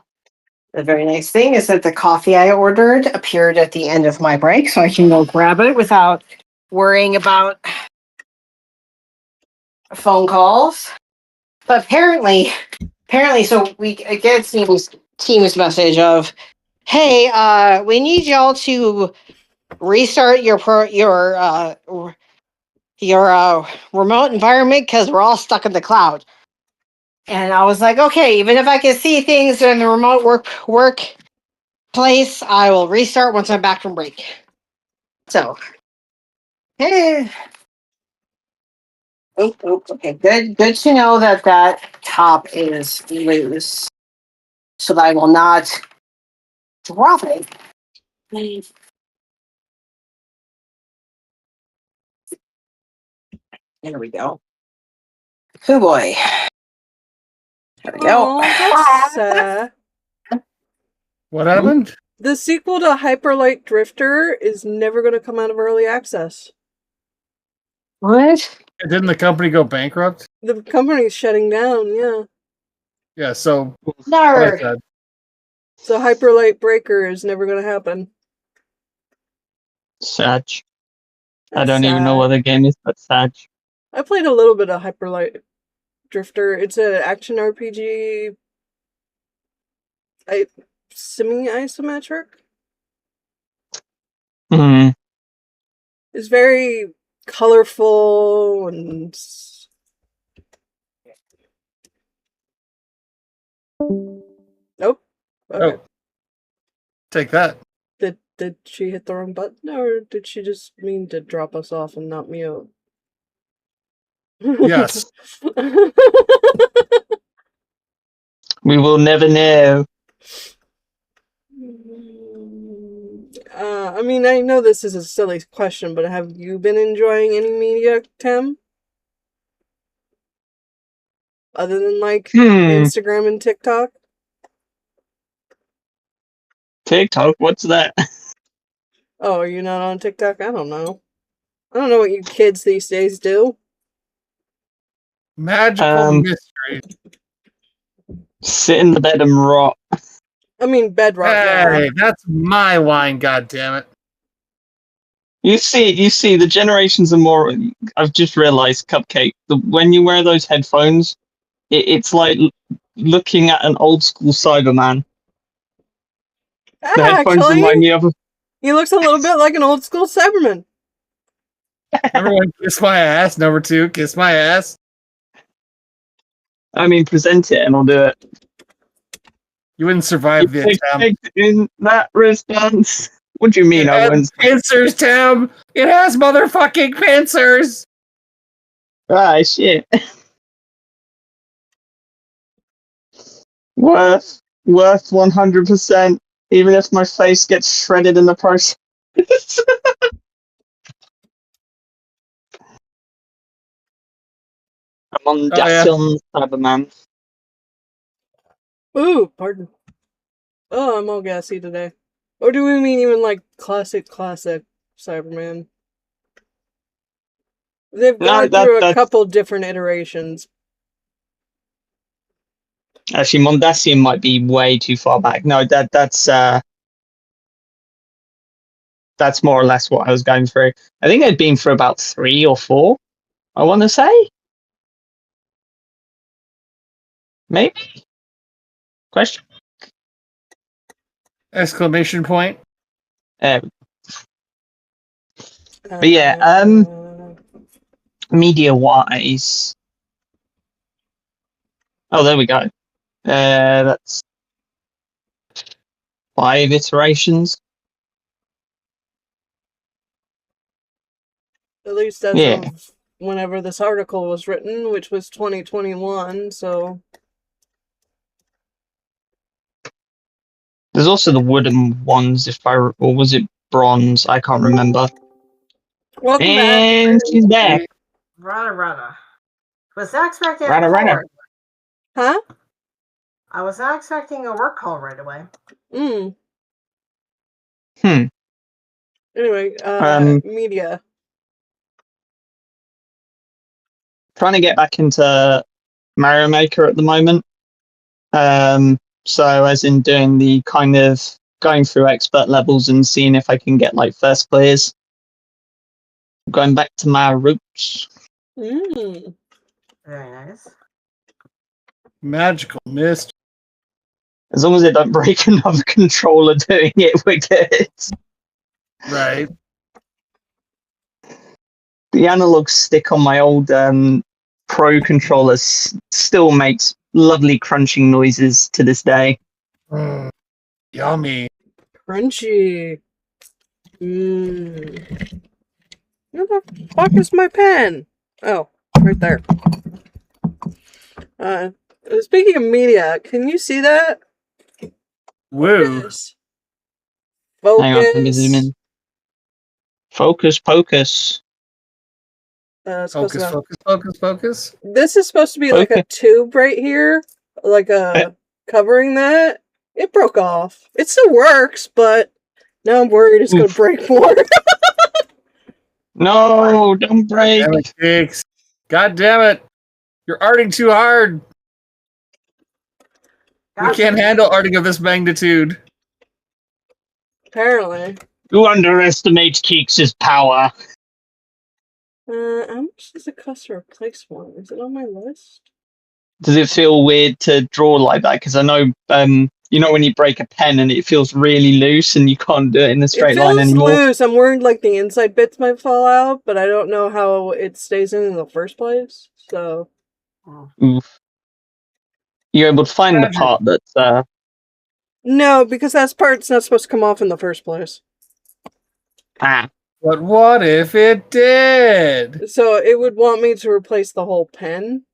the very nice thing is that the coffee I ordered appeared at the end of my break, so I can go grab it without worrying about phone calls. But apparently, so we get Teams message of, "Hey, we need y'all to restart your remote environment because we're all stuck in the cloud." And I was like, okay, even if I can see things in the remote work place, I will restart once I'm back from break. So, okay, good to know that top is loose, so that I will not drop it. There we go. Oh boy. There we go. Oh, that's sad. What happened? The sequel to Hyperlight Drifter is never going to come out of early access. What? Didn't the company go bankrupt? The company's shutting down, yeah. Yeah, so No. So Hyperlight Breaker is never going to happen. Sad. I That's don't even know sad. what the game is, but sad. I played a little bit of Hyperlight Drifter. It's an action RPG, semi-isometric. Hmm. It's very colorful and... Nope. Okay. Oh. Take that. Did she hit the wrong button, or did she just mean to drop us off and not mute? Yes. We will never know. I mean, I know this is a silly question, but have you been enjoying any media, Tim? Other than, like, Instagram and TikTok? TikTok? What's that? Oh, are you not on TikTok? I don't know. I don't know what you kids these days do. Magical mystery. Sit in the bed and rot. I mean, bedrock. Hey, that's my line, goddammit. You see, the generations are more. I've just realised, Cupcake. When you wear those headphones, it's like looking at an old school Cyberman. The headphones remind me of. He looks a little bit like an old school Cyberman. Number one, kiss my ass. Number two, kiss my ass. I mean, present it and I'll do it. You wouldn't survive the attempt. In that response. What do you mean? I wouldn't? Pincers, Tim. It has motherfucking pincers. Ah, shit. Worth 100%. Even if my face gets shredded in the process. I'm on Dashion Cyberman. Ooh, pardon. Oh, I'm all gassy today. Or do we mean even like classic Cyberman? They've gone through a couple different iterations. Actually, Mondasian might be way too far back. No, that's more or less what I was going through. I think I'd been through about 3 or 4, I want to say. Maybe? Question? Exclamation point. But yeah, media-wise... Oh, there we go. That's 5 iterations. At least as of whenever this article was written, which was 2021, so... There's also the wooden ones, or was it bronze? I can't remember. Welcome and back. she's back. Rada. Was not expecting Runner, a call runner. right Huh? I was not expecting a work call right away. Anyway, media. Trying to get back into Mario Maker at the moment. So as in doing the kind of going through expert levels and seeing if I can get like first clears. Going back to my roots. Very nice. Magical mist. As long as it don't break another controller doing it, we're good. Right. The analog stick on my old Pro controller still makes lovely crunching noises to this day. Yummy. Crunchy. Where the fuck is my pen? Oh, right there. Speaking of media, can you see that? Woo. Focus. Hang on, let me zoom in. Focus, focus. Focus. This is supposed to be like a tube right here, like covering that. It broke off. It still works, but now I'm worried it's going to break more. No, don't break. Damn it, Kicks. God damn it. You're arting too hard. We can't handle arting of this magnitude. Apparently. You underestimate Keeks' power. How much does it cost to replace one? Is it on my list? Does it feel weird to draw like that? Because I know, you know when you break a pen and it feels really loose and you can't do it in a straight line anymore? It feels loose. I'm worried like the inside bits might fall out, but I don't know how it stays in the first place. So. Oof. You're able to find the part that's... No, because that part's not supposed to come off in the first place. But what if it did? So it would want me to replace the whole pen.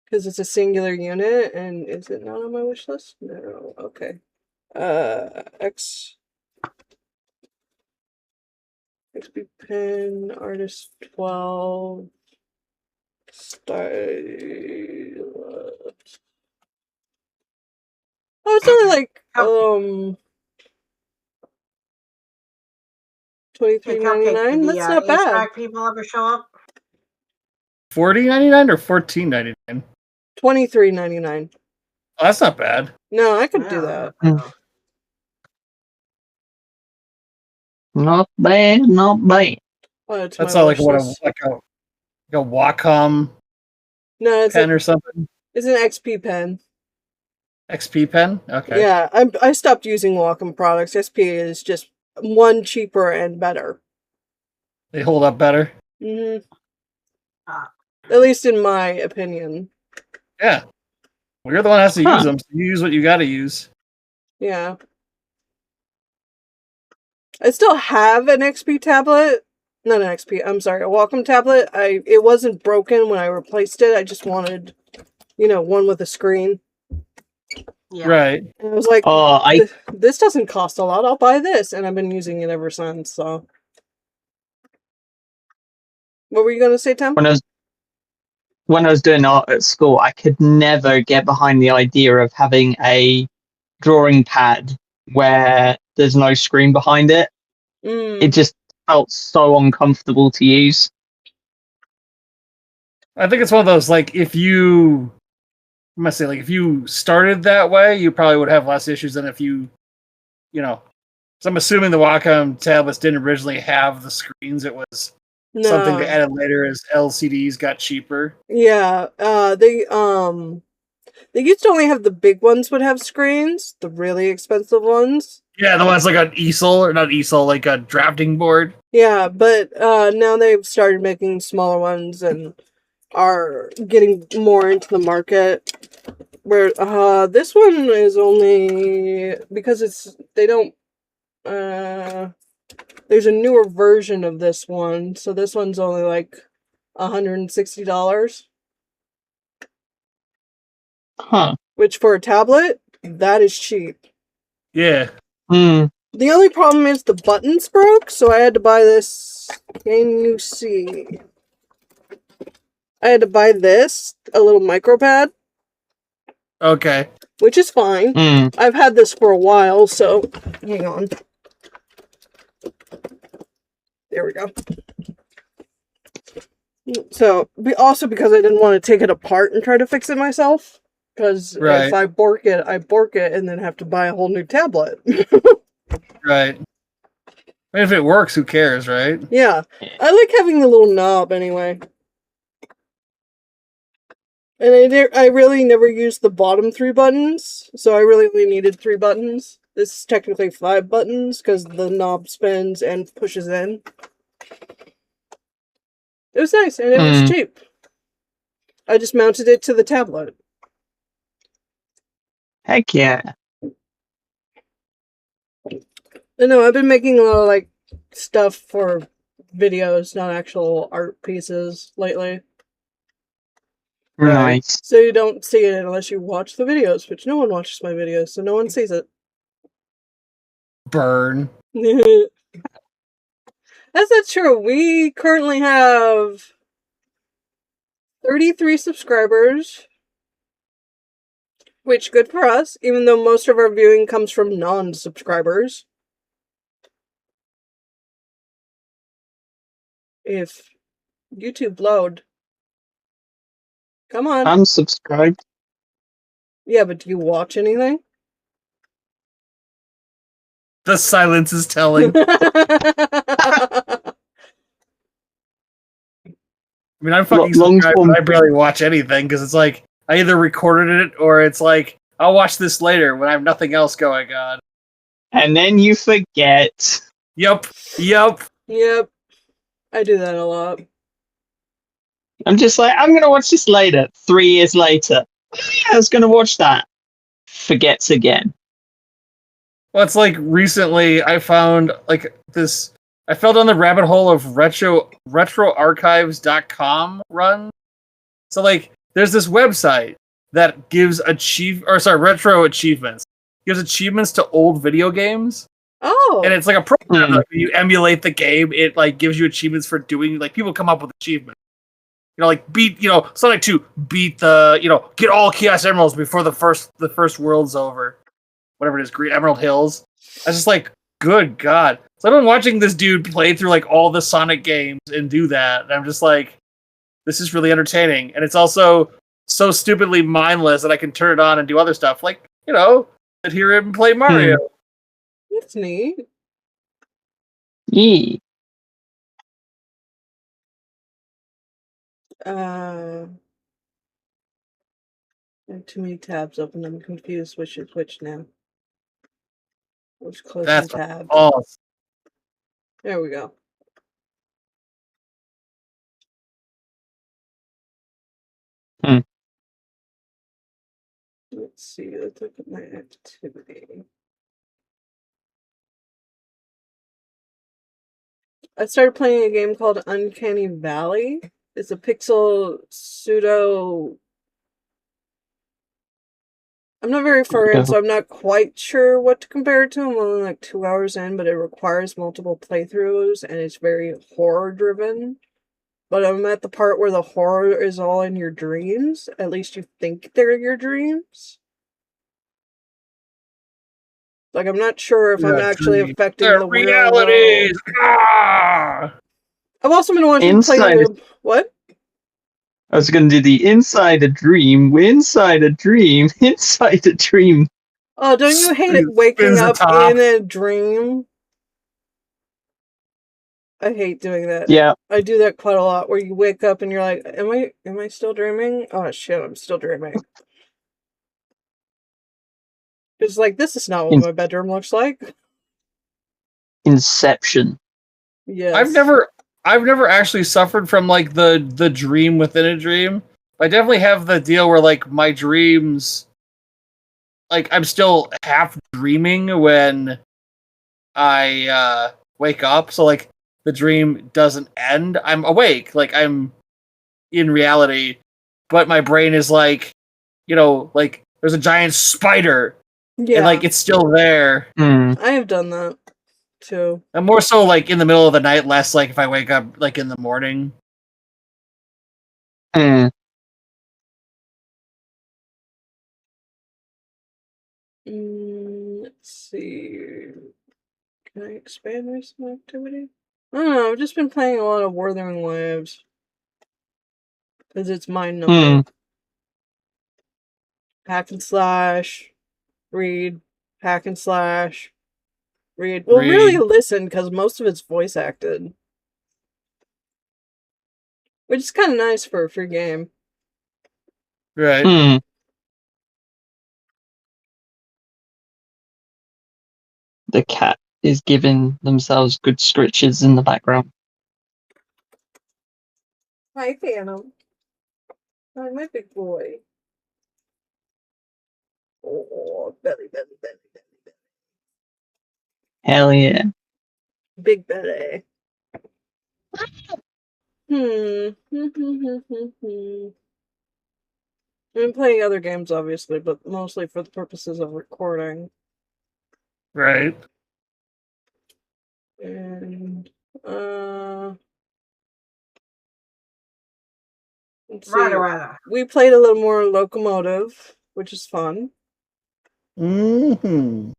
Because it's a singular unit, and is it not on my wish list? No, okay. XP pen, artist 12, style. Oh, it's only like $23.99. That's not bad. People ever show up? $40.99 or $14.99? $23.99. Oh, that's not bad. No, I could do that. Not bad, not bad. Oh, that's all like a Wacom pen or something. It's an XP pen. XP pen? Okay. Yeah, I stopped using Wacom products. XP is just one cheaper and better. They hold up better. Mm-hmm. At least in my opinion. Yeah. Well, you're the one that has to use them, so you use what you gotta use. Yeah. I still have an XP tablet. Not an XP, I'm sorry, a Wacom tablet. It wasn't broken when I replaced it. I just wanted, one with a screen. Yeah. Right. And I was like, this doesn't cost a lot. I'll buy this. And I've been using it ever since, so. What were you going to say, Tom? When I was doing art at school, I could never get behind the idea of having a drawing pad where there's no screen behind it. It just felt so uncomfortable to use. I think it's one of those, like, if you started that way, you probably would have less issues than if you so I'm assuming the Wacom tablets didn't originally have the screens. It was something they added later as LCDs got cheaper. Yeah, they used to only have the big ones would have screens, the really expensive ones. Yeah, the ones like an easel, or not easel, like a drafting board. Yeah, but now they've started making smaller ones and are getting more into the market. Where this one is only because there's a newer version of this one, so this one's only like $160. Which for a tablet, that is cheap. Yeah. The only problem is the buttons broke, so I had to buy this. Can you see? I had to buy this, a little micro pad, Okay. which is fine. I've had this for a while, so hang on. There we go. So, also because I didn't want to take it apart and try to fix it myself. Because if I bork it and then have to buy a whole new tablet. Right. I mean, if it works, who cares, right? Yeah. I like having the little knob anyway. And I really never used the bottom 3 buttons, so I really only needed 3 buttons. This is technically 5 buttons, because the knob spins and pushes in. It was nice, and it was cheap. I just mounted it to the tablet. Heck yeah. No, I've been making a lot of, like, stuff for videos, not actual art pieces lately. Nice. So you don't see it unless you watch the videos, which no one watches my videos, so no one sees it. Burn. That's not true. We currently have 33 subscribers, which good for us, even though most of our viewing comes from non-subscribers. If YouTube load. Come on. I'm subscribed. Yeah, but do you watch anything? The silence is telling. I mean, I'm fucking subscribed, but I barely watch anything because it's like I either recorded it or it's like I'll watch this later when I have nothing else going on. And then you forget. Yep. I do that a lot. I'm just like, I'm going to watch this later. 3 years later. I was going to watch that. Forgets again. Well, it's like recently I found like this. I fell down the rabbit hole of retroarchives.com run. So like, there's this website that gives retro achievements. Gives achievements to old video games. Oh. And it's like a program that when you emulate the game, it like gives you achievements for doing, like, people come up with achievements. You know, like beat, Sonic 2, beat the, get all Chaos Emeralds before the first world's over. Whatever it is, Green Emerald Hills. I was just like, good God. So I've been watching this dude play through like all the Sonic games and do that. And I'm just like, this is really entertaining. And it's also so stupidly mindless that I can turn it on and do other stuff. Like, sit here and play Mario. That's neat. Yeah. I have too many tabs open. I'm confused which is which now. Let's close the tab. Awesome. There we go. Let's see. Let's look at my activity. I started playing a game called Uncanny Valley. It's a pixel pseudo. I'm not very far in, so I'm not quite sure what to compare it to. I'm only like 2 hours in, but it requires multiple playthroughs, and it's very horror-driven. But I'm at the part where the horror is all in your dreams. At least you think they're your dreams. Like, I'm not sure if I'm actually affecting the realities. I've also been wanting to play what? I was going to do the inside a dream, inside a dream, inside a dream. Oh, don't you hate it waking up in a dream? I hate doing that. Yeah. I do that quite a lot, where you wake up and you're like, am I still dreaming? Oh shit, I'm still dreaming. It's like, this is not what my bedroom looks like. Inception. Yes. I've never actually suffered from like the dream within a dream. I definitely have the deal where like my dreams, like I'm still half dreaming when I wake up. So like the dream doesn't end. I'm awake, like I'm in reality, but my brain is like, like there's a giant spider. Yeah. And like it's still there. I have done that too. I'm more so like in the middle of the night, less like if I wake up like in the morning. Let's see. Can I expand recent activity? I don't know. I've just been playing a lot of Wuthering Waves. Because it's mind numbing. Hack and slash. Read. Hack and slash. Read. Well, really listen, because most of it's voice acted. Which is kind of nice for a free game. Right. The cat is giving themselves good scritches in the background. Hi, Phantom. Hi, my big boy. Oh, belly, belly, belly, belly, belly. Hell yeah. Big belly. I'm playing other games, obviously, but mostly for the purposes of recording. Right. And, let's see. Right. We played a little more Locomotive, which is fun. Mm-hmm.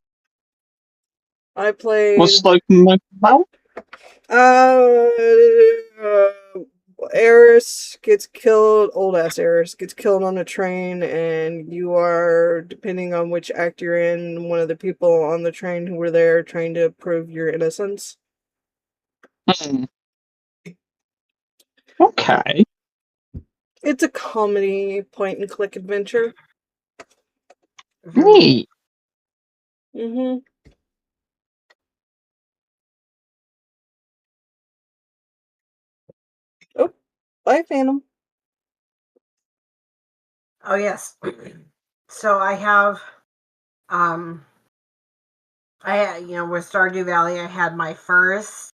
I played... What's Locomotive about? Eris gets killed, old-ass Eris gets killed on a train, and you are, depending on which act you're in, one of the people on the train who were there trying to prove your innocence. Okay. It's a comedy point-and-click adventure. Neat. Mm-hmm. Oh, bye, Phantom. Oh, yes. So I have, with Stardew Valley, I had my first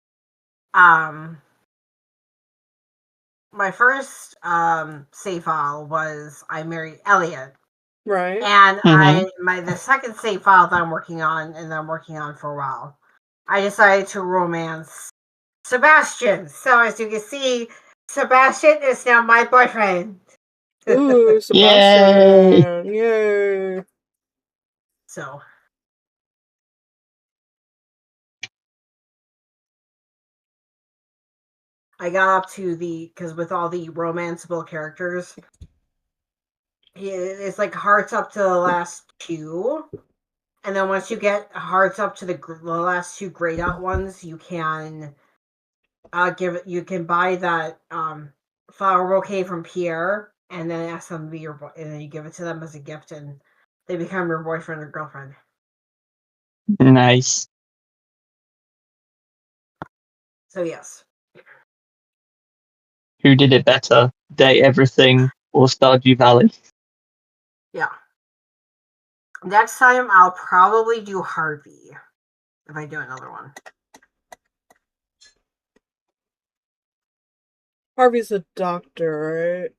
save file was I married Elliot. Right. And the second save file that I'm working on, and that I'm working on for a while, I decided to romance Sebastian. So as you can see, Sebastian is now my boyfriend. Ooh, Sebastian. Yay. So. I got up to because with all the romanceable characters, it's like hearts up to the last two. And then once you get hearts up to the last two grayed out ones, you can you can buy that flower bouquet from Pierre, and then ask them to be your and then you give it to them as a gift, and they become your boyfriend or girlfriend. Nice. So yes. Who did it better, Date Everything or Stardew Valley? Yeah. Next time I'll probably do Harvey if I do another one. Harvey's a doctor,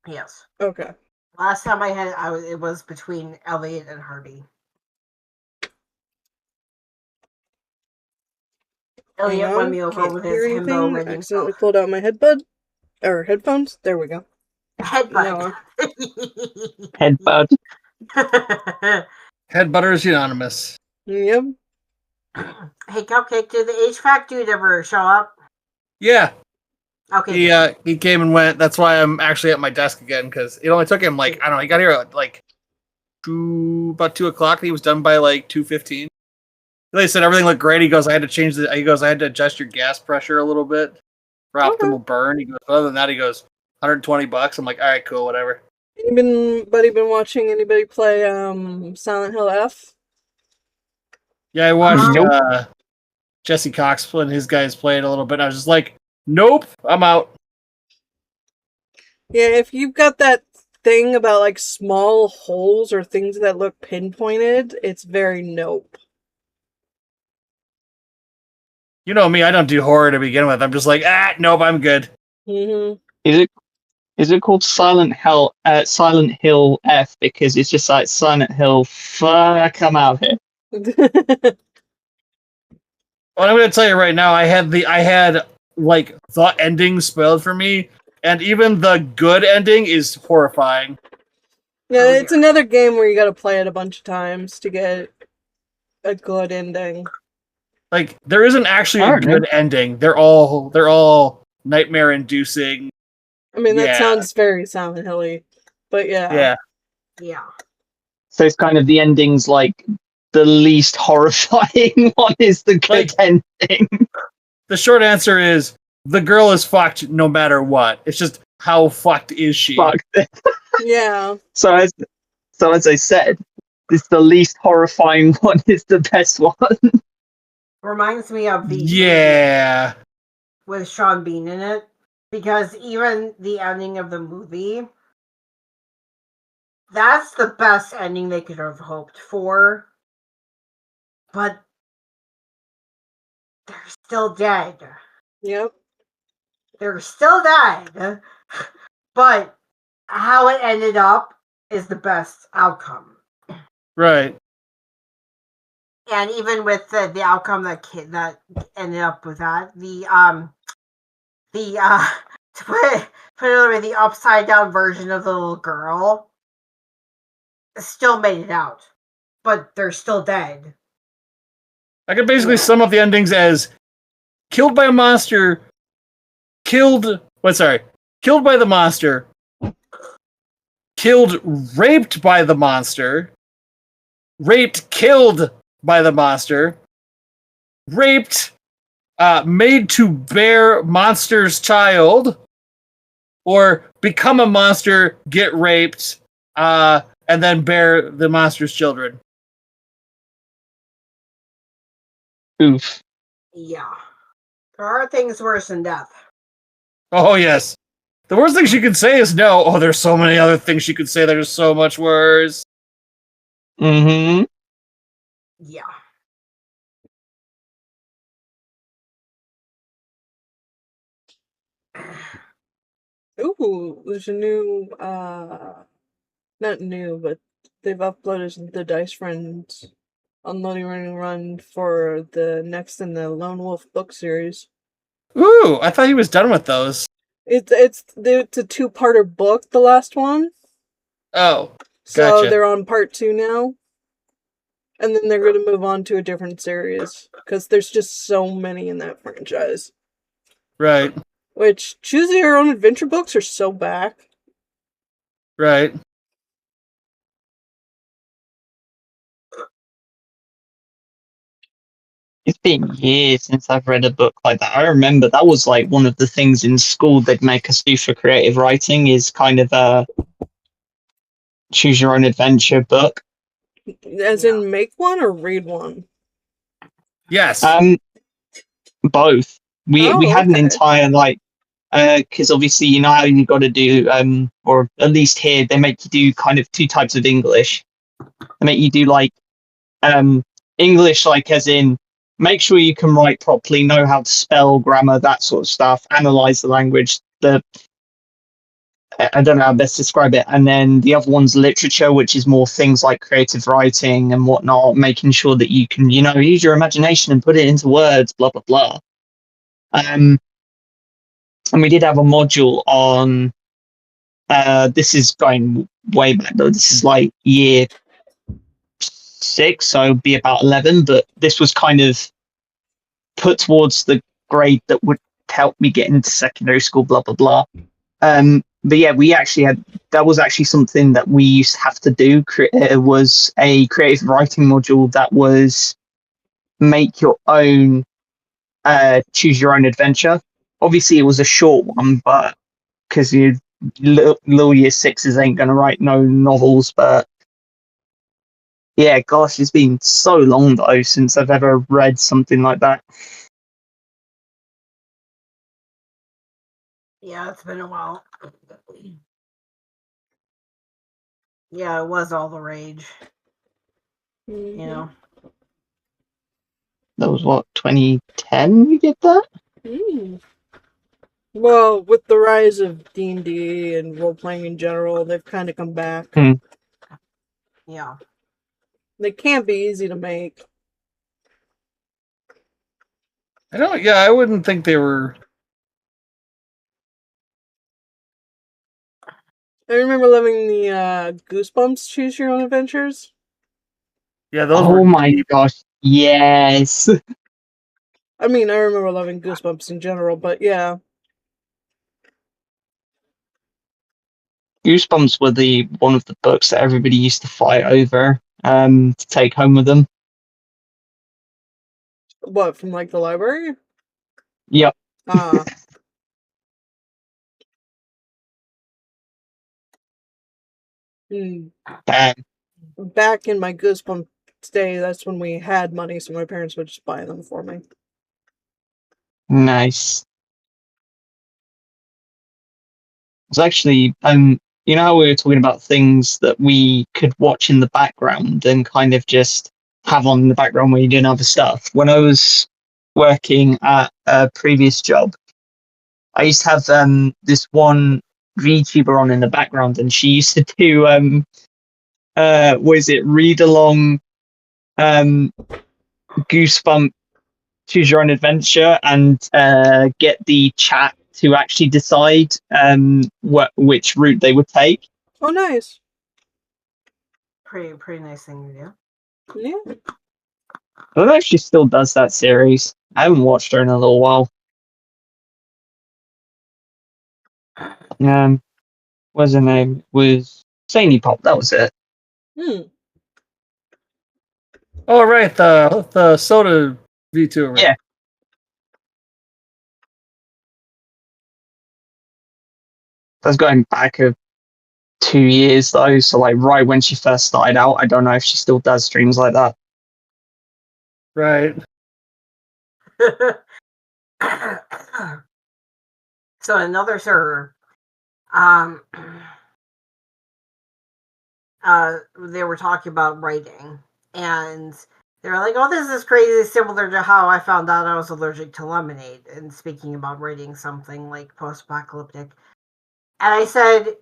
right? Yes. Okay. Last time I had it was between Elliot and Harvey. Elliot won me over with his himbo ready. Accidentally pulled out my headphones. There we go. Headbutt. Headbutt. Headbutter is unanimous. Yep. Hey, Cupcake, did the HVAC dude ever show up? Yeah. Okay. He came and went. That's why I'm actually at my desk again, because it only took him he got here at about 2:00, and he was done by 2:15. They said everything looked great. He goes, I had to adjust your gas pressure a little bit for optimal burn. He goes, other than that, he goes, $120. I'm like, all right, cool, whatever. Been watching anybody play Silent Hill F? Yeah, I watched Jesse Cox and his guys play it a little bit. And I was just like, nope, I'm out. Yeah, if you've got that thing about small holes or things that look pinpointed, it's very nope. You know me, I don't do horror to begin with. I'm just like, nope, I'm good. Mm-hmm. Is it called Silent Hill F because it's just like Silent Hill? Fuck, I'm out here. Well, I'm going to tell you right now, I had the ending spoiled for me And even the good ending is horrifying. Yeah, it's another game where you got to play it a bunch of times to get a good ending. Like, there isn't actually a good ending. They're all nightmare-inducing. I mean, that sounds very Silent Hill-y, but yeah. Yeah. So it's kind of the ending's like the least horrifying one is the good ending. The short answer is the girl is fucked no matter what. It's just how fucked is she? Fucked. Yeah. So as I said, it's the least horrifying one is the best one. Reminds me of the Yeah. with Sean Bean in it, because even the ending of the movie, that's the best ending they could have hoped for, but they're still dead. Yep. They're still dead, but how it ended up is the best outcome. Right. And even with the outcome that ended up with that, to put it another way, the upside down version of the little girl still made it out, but they're still dead. I could basically sum up the endings as killed by a monster, killed by the monster, killed, raped by the monster, raped, killed by the monster, raped, made to bear monster's child, or become a monster, get raped, and then bear the monster's children. Oof. Yeah. There are things worse than death. Oh, yes. The worst thing she could say is no. Oh, there's so many other things she could say that are so much worse. Mm-hmm. Yeah. Ooh, there's a new, not new, but they've uploaded the Dice Friends Unloading Running Run for the next in the Lone Wolf book series. Ooh, I thought he was done with those. It's a two-parter book, the last one. Oh, so gotcha. they're on part 2 now, and then they're going to move on to a different series because there's just so many in that franchise. Right. Which Choose Your Own Adventure books are so back. Right. It's been years since I've read a book like that. I remember that was like one of the things in school they'd make us do for creative writing is kind of a choose your own adventure book. As in make one or read one? Yes. Both. We had an entire because obviously you know how you got to do or at least here they make you do kind of two types of English. They make you do like English like as in make sure you can write properly, know how to spell, grammar, that sort of stuff, analyze the language, I don't know how best to describe it. And then the other one's literature, which is more things like creative writing and whatnot, making sure that you can, you know, use your imagination and put it into words, blah, blah, blah. And we did have a module on, this is going way back though, this is like year 6, so it'd be about 11, but this was kind of put towards the grade that would help me get into secondary school, blah, blah, blah. But yeah, we actually had, that was actually something that we used to have to do. It was a creative writing module that was make your own, choose your own adventure. Obviously it was a short one, but because you little year 6s ain't going to write no novels, but yeah, gosh, it's been so long though since I've ever read something like that. Yeah, it's been a while. Yeah, it was all the rage. Mm-hmm. You know. That was what, 2010 you did that? Well, with the rise of D&D and role-playing in general, they've kind of come back. Yeah. They can't be easy to make. I wouldn't think they were I remember loving the Goosebumps Choose Your Own Adventures. Yeah, those Oh were my deep. gosh, yes. I mean, I remember loving Goosebumps in general, but yeah. Goosebumps were the one of the books that everybody used to fight over to take home with them. What, from like the library? Yep. Ah. Damn. Back in my Goosebumps day, that's when we had money, so my parents would just buy them for me. Nice. It's actually, you know how we were talking about things that we could watch in the background and kind of just have on in the background when you're doing other stuff. When I was working at a previous job, I used to have this one VTuber on in the background, and she used to do was it read along Goosebump Choose Your Own Adventure and get the chat to actually decide which route they would take. Oh, nice. Pretty nice thing to do. Yeah. I don't know if she still does that series. I haven't watched her in a little while. What's her name? It was Zany Pop. That was it. Oh, right, the soda VTuber. Yeah. That's going back 2 years though, so like right when she first started out. I don't know if she still does streams like that. Right. So another server, they were talking about writing, and they were like, "Oh, this is crazy, similar to how I found out I was allergic to lemonade." And speaking about writing something like post-apocalyptic, and I said,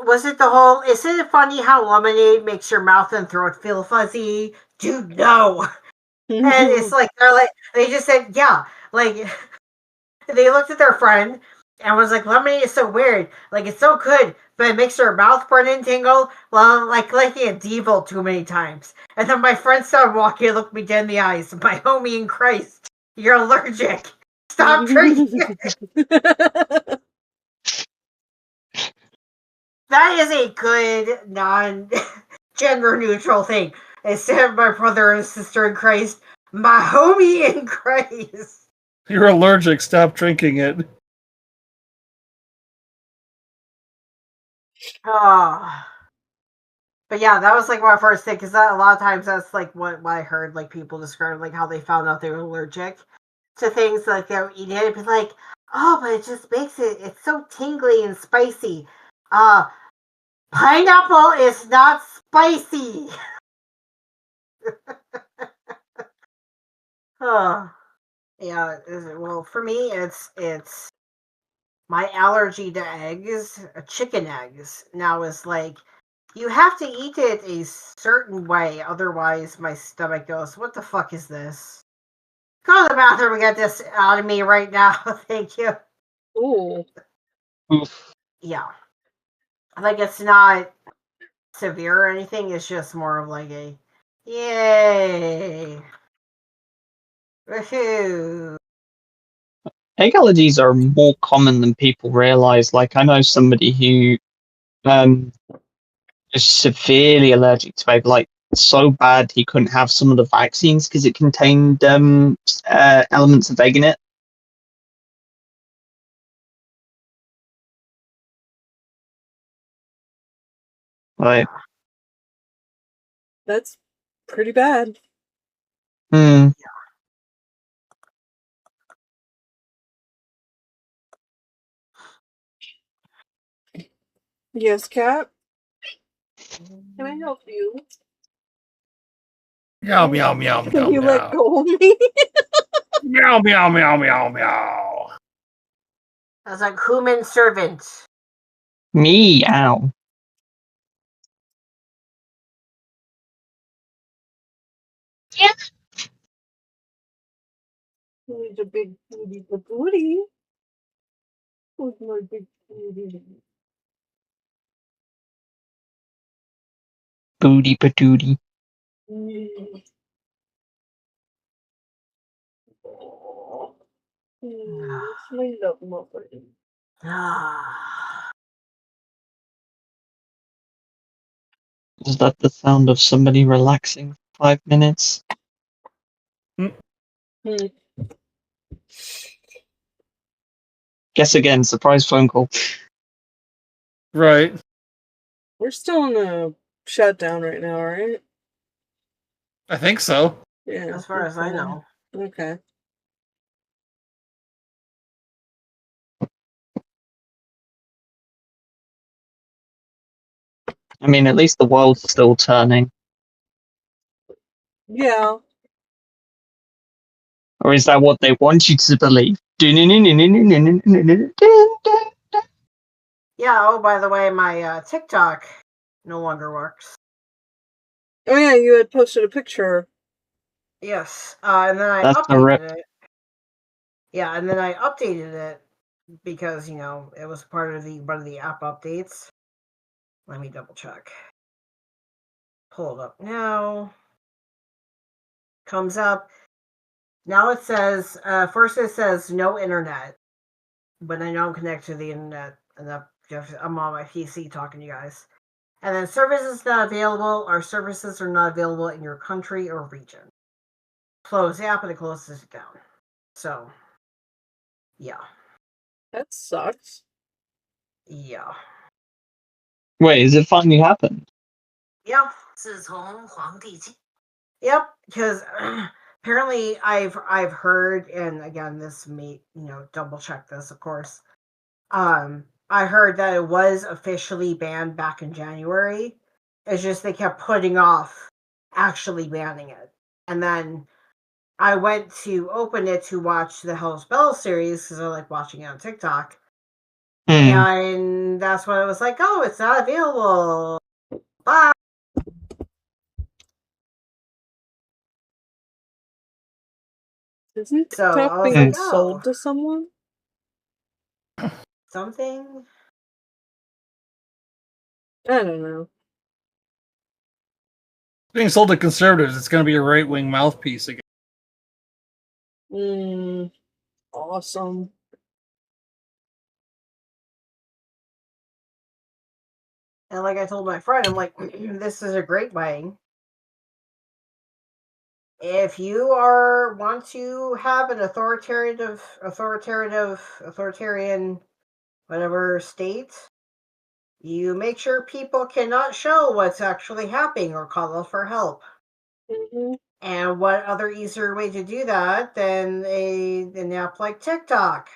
"Was it the whole? Isn't it funny how lemonade makes your mouth and throat feel fuzzy?" Dude, no. And it's like they just said, yeah, like they looked at their friend and was like, lemonade is so weird, like it's so good, but it makes your mouth burn and tingle, well, like liking a devil too many times. And then my friend started walking and looked me dead in the eyes. My homie in Christ, you're allergic. Stop drinking it. That is a good non-gender neutral thing. Instead of my brother and sister in Christ, my homie in Christ. You're allergic. Stop drinking it. Oh. But yeah, that was like my first thing, because a lot of times that's like what I heard like people describe, like how they found out they were allergic to things, like they were eating it. It'd be like, oh, but it just makes it's so tingly and spicy. Pineapple is not spicy. Oh. Yeah, well, for me, it's my allergy to eggs, chicken eggs. Now is like, you have to eat it a certain way, otherwise my stomach goes, what the fuck is this? Go to the bathroom and get this out of me right now. Thank you. Ooh. Oof. Yeah. Like, it's not severe or anything, it's just more of like a, yay. Woohoo. Egg allergies are more common than people realize. Like I know somebody who is severely allergic to egg, like so bad he couldn't have some of the vaccines because it contained elements of egg in it. Like, That's pretty bad. Yes, Cat? Can I help you? Meow, meow, meow, Can meow, you let meow. go of me? Meow, meow, meow, meow, meow. I was like, human servant. meow. He's a big booty. With my big booty. Booty patooty. Sling up, motherfucker. Is that the sound of somebody relaxing for 5 minutes? Guess again, surprise phone call. Right. We're still in a shutdown right now, right? I think so. Yeah. As far as I know. Okay. I mean, at least the world's still turning. Yeah. Or is that what they want you to believe? Yeah, oh, by the way, my TikTok no longer works. Oh, yeah, you had posted a picture. Yes, and then I That's a rip. updated it. Yeah, and then I updated it because, you know, it was part of one of the app updates. Let me double check. Pull it up now. Comes up. Now it says, first it says no internet. But I know I'm connected to the internet, and I'm on my PC talking to you guys. And then services not available. Our services are not available in your country or region. Close the app and it closes it down. So, yeah. That sucks. Yeah. Wait, is it finally happened? Yep. Yep, because apparently I've heard, and again, this may, you know, double check this, of course. I heard that it was officially banned back in January. It's just they kept putting off actually banning it. And then I went to open it to watch the Hell's Bells series because I like watching it on TikTok. And that's when it was like, oh, it's not available. Bye. Isn't So TikTok I was being like, oh, sold to someone? something? I don't know. Being sold to conservatives, it's going to be a right wing mouthpiece again. Awesome. And like I told my friend, I'm like, this is a great way. If you want to have an authoritarian, whatever state, you make sure people cannot show what's actually happening or call for help. Mm-hmm. And what other easier way to do that than an app like TikTok?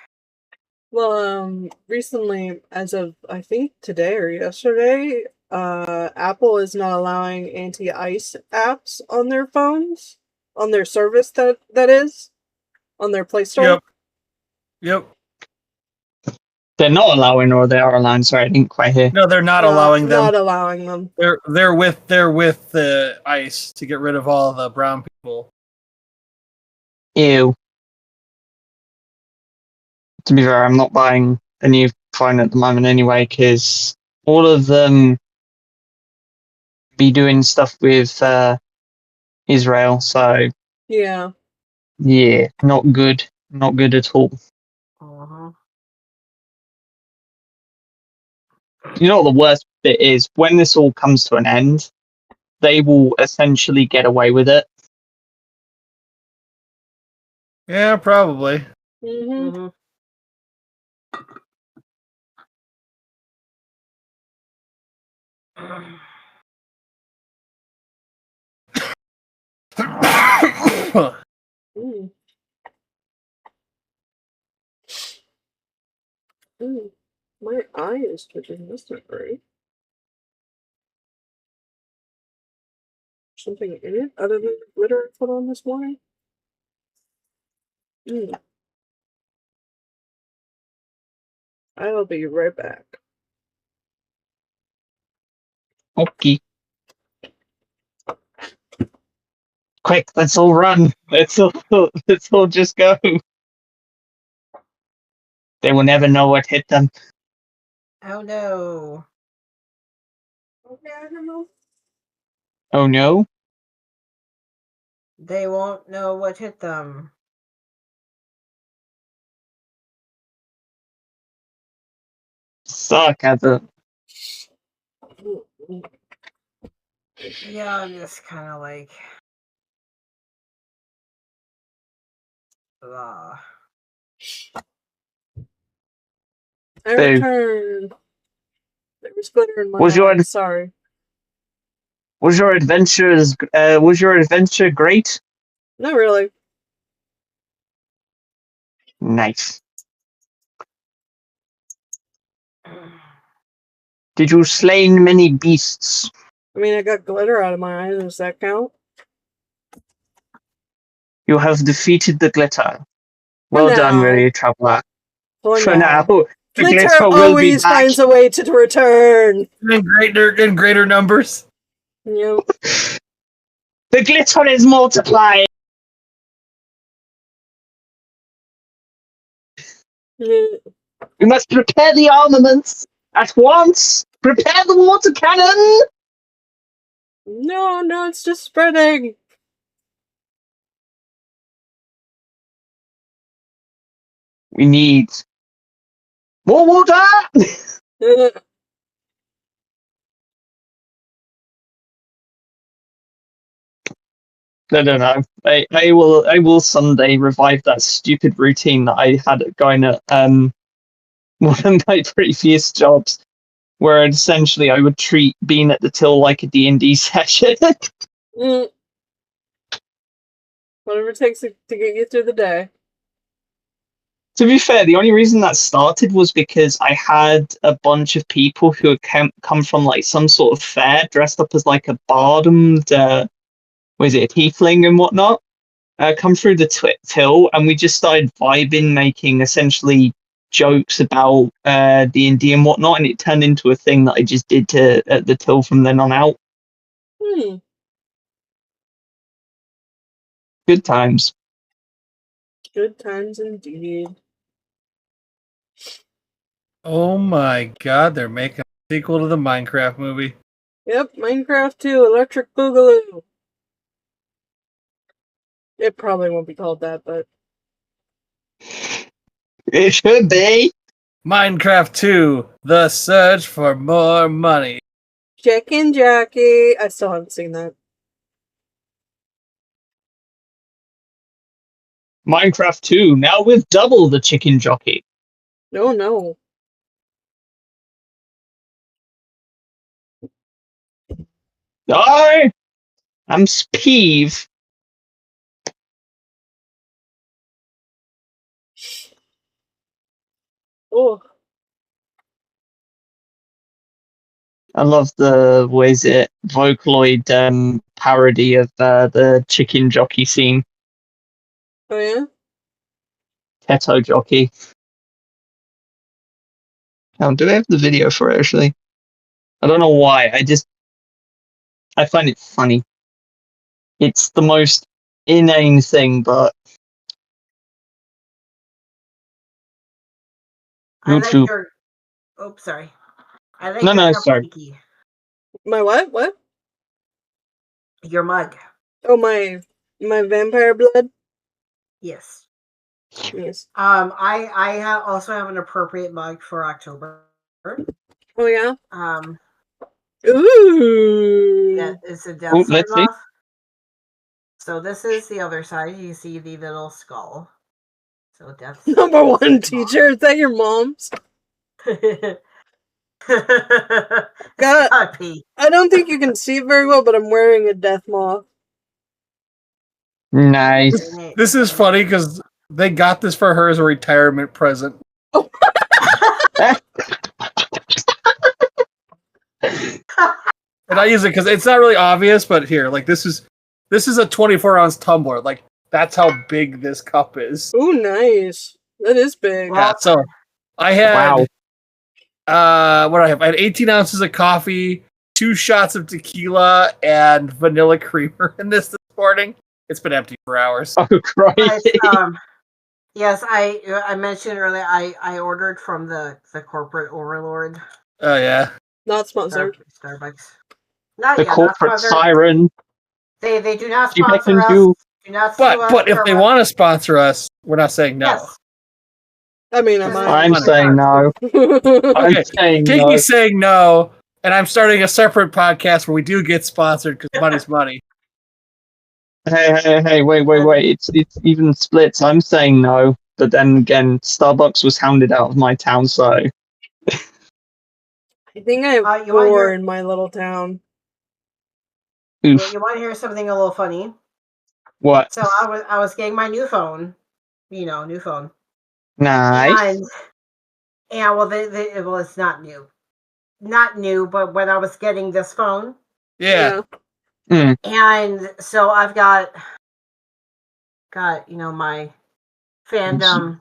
Well, recently, as of I think today or yesterday, Apple is not allowing anti-ice apps on their phones, on their service that is, on their Play Store. Yep. They're not allowing, or they are allowing. Sorry, I didn't quite hear. No, they're not allowing them. Not allowing them. They're with the ICE to get rid of all the brown people. Ew. To be fair, I'm not buying a new phone at the moment anyway, because all of them be doing stuff with Israel. So Yeah. yeah, not good. Not good at all. Uh-huh. You know what the worst bit is? When this all comes to an end, they will essentially get away with it. Yeah, probably. Mm-hmm. Mm. My eye is twitching. That's not right. Something in it other than the glitter I put on this morning? I will be right back. Okay. Quick, let's all run. Let's all just go. They will never know what hit them. Oh no. Okay, I don't know. Oh no? They won't know what hit them. Sarcasm. Yeah, I'm just kind of like. Ugh. I So- returned. There was glitter in my Was your- eyes. Sorry. Was your adventure great? Not really. Nice. Did you slay many beasts? I mean, I got glitter out of my eyes. Does that count? You have defeated the glitter. Well For done, now. weary traveler. For For now. now, the Glitter glitter will be always back. finds a way to return. In greater numbers. Yep. The glitter is multiplying. Yeah. We must prepare the armaments at once. Prepare the water cannon. No, it's just spreading. We need more water. No. I will someday revive that stupid routine that I had going at one of my previous jobs, where essentially I would treat being at the till like a D&D session. Mm. Whatever it takes to get you through the day. To be fair, the only reason that started was because I had a bunch of people who had come from like some sort of fair, dressed up as like a bard and was it a tiefling and whatnot, come through the till, and we just started vibing, making essentially jokes about D&D and whatnot, and it turned into a thing that I just did at the till from then on out. Good times. Good times indeed. Oh my god, they're making a sequel to the Minecraft movie. Yep, Minecraft 2, Electric Boogaloo. It probably won't be called that, but... It should be. Minecraft 2, The Search for More Money. Jack and Jackie. I still haven't seen that. Minecraft 2, now with double the chicken jockey. No. I'm Speeve. Oh. I love the Vocaloid parody of the chicken jockey scene. Oh, yeah? Keto jockey. Do I have the video for it, actually? I don't know why. I find it funny. It's the most inane thing, but I like YouTube. your. Oh, sorry. I like No, your cup sorry. Mickey. My what? What? Your mug. Oh, my vampire blood? Yes. Yes. I also have an appropriate mug for October. Oh, yeah? That Ooh. is a death let's see. off. So this is the other side. You see the little skull. So death. Number one teacher. Is that your mom's? God, I don't think you can see it very well, but I'm wearing a death moth. Nice. This is funny because they got this for her as a retirement present. Oh. And I use it because it's not really obvious, but here, like this is a 24-ounce tumbler. Like that's how big this cup is. Ooh, nice. That is big. Yeah, so I had Wow. what do I have? I had 18 ounces of coffee, 2 shots of tequila, and vanilla creamer in this morning. It's been empty for hours. Oh, crikey. Yes, I mentioned earlier I ordered from the corporate overlord. Oh yeah. Not sponsored. Starbucks. Not The yet, not corporate sponsored. siren. They do not She sponsor beckons us. you. Do not sue us. But if they want to sponsor us, we're not saying no. Yes. I mean, I Just might. I'm money. saying no. I'm Okay, saying no. Kiki's saying no, and I'm starting a separate podcast where we do get sponsored because money's money. Hey, wait. It's even splits. I'm saying no. But then again, Starbucks was hounded out of my town, so. I think I have You wanna 4 hear- in my little town. Oof. You want to hear something a little funny? What? So I was getting my new phone. New phone. Nice. And well, well, it's not new, but when I was getting this phone, Yeah. and so I've got my fandom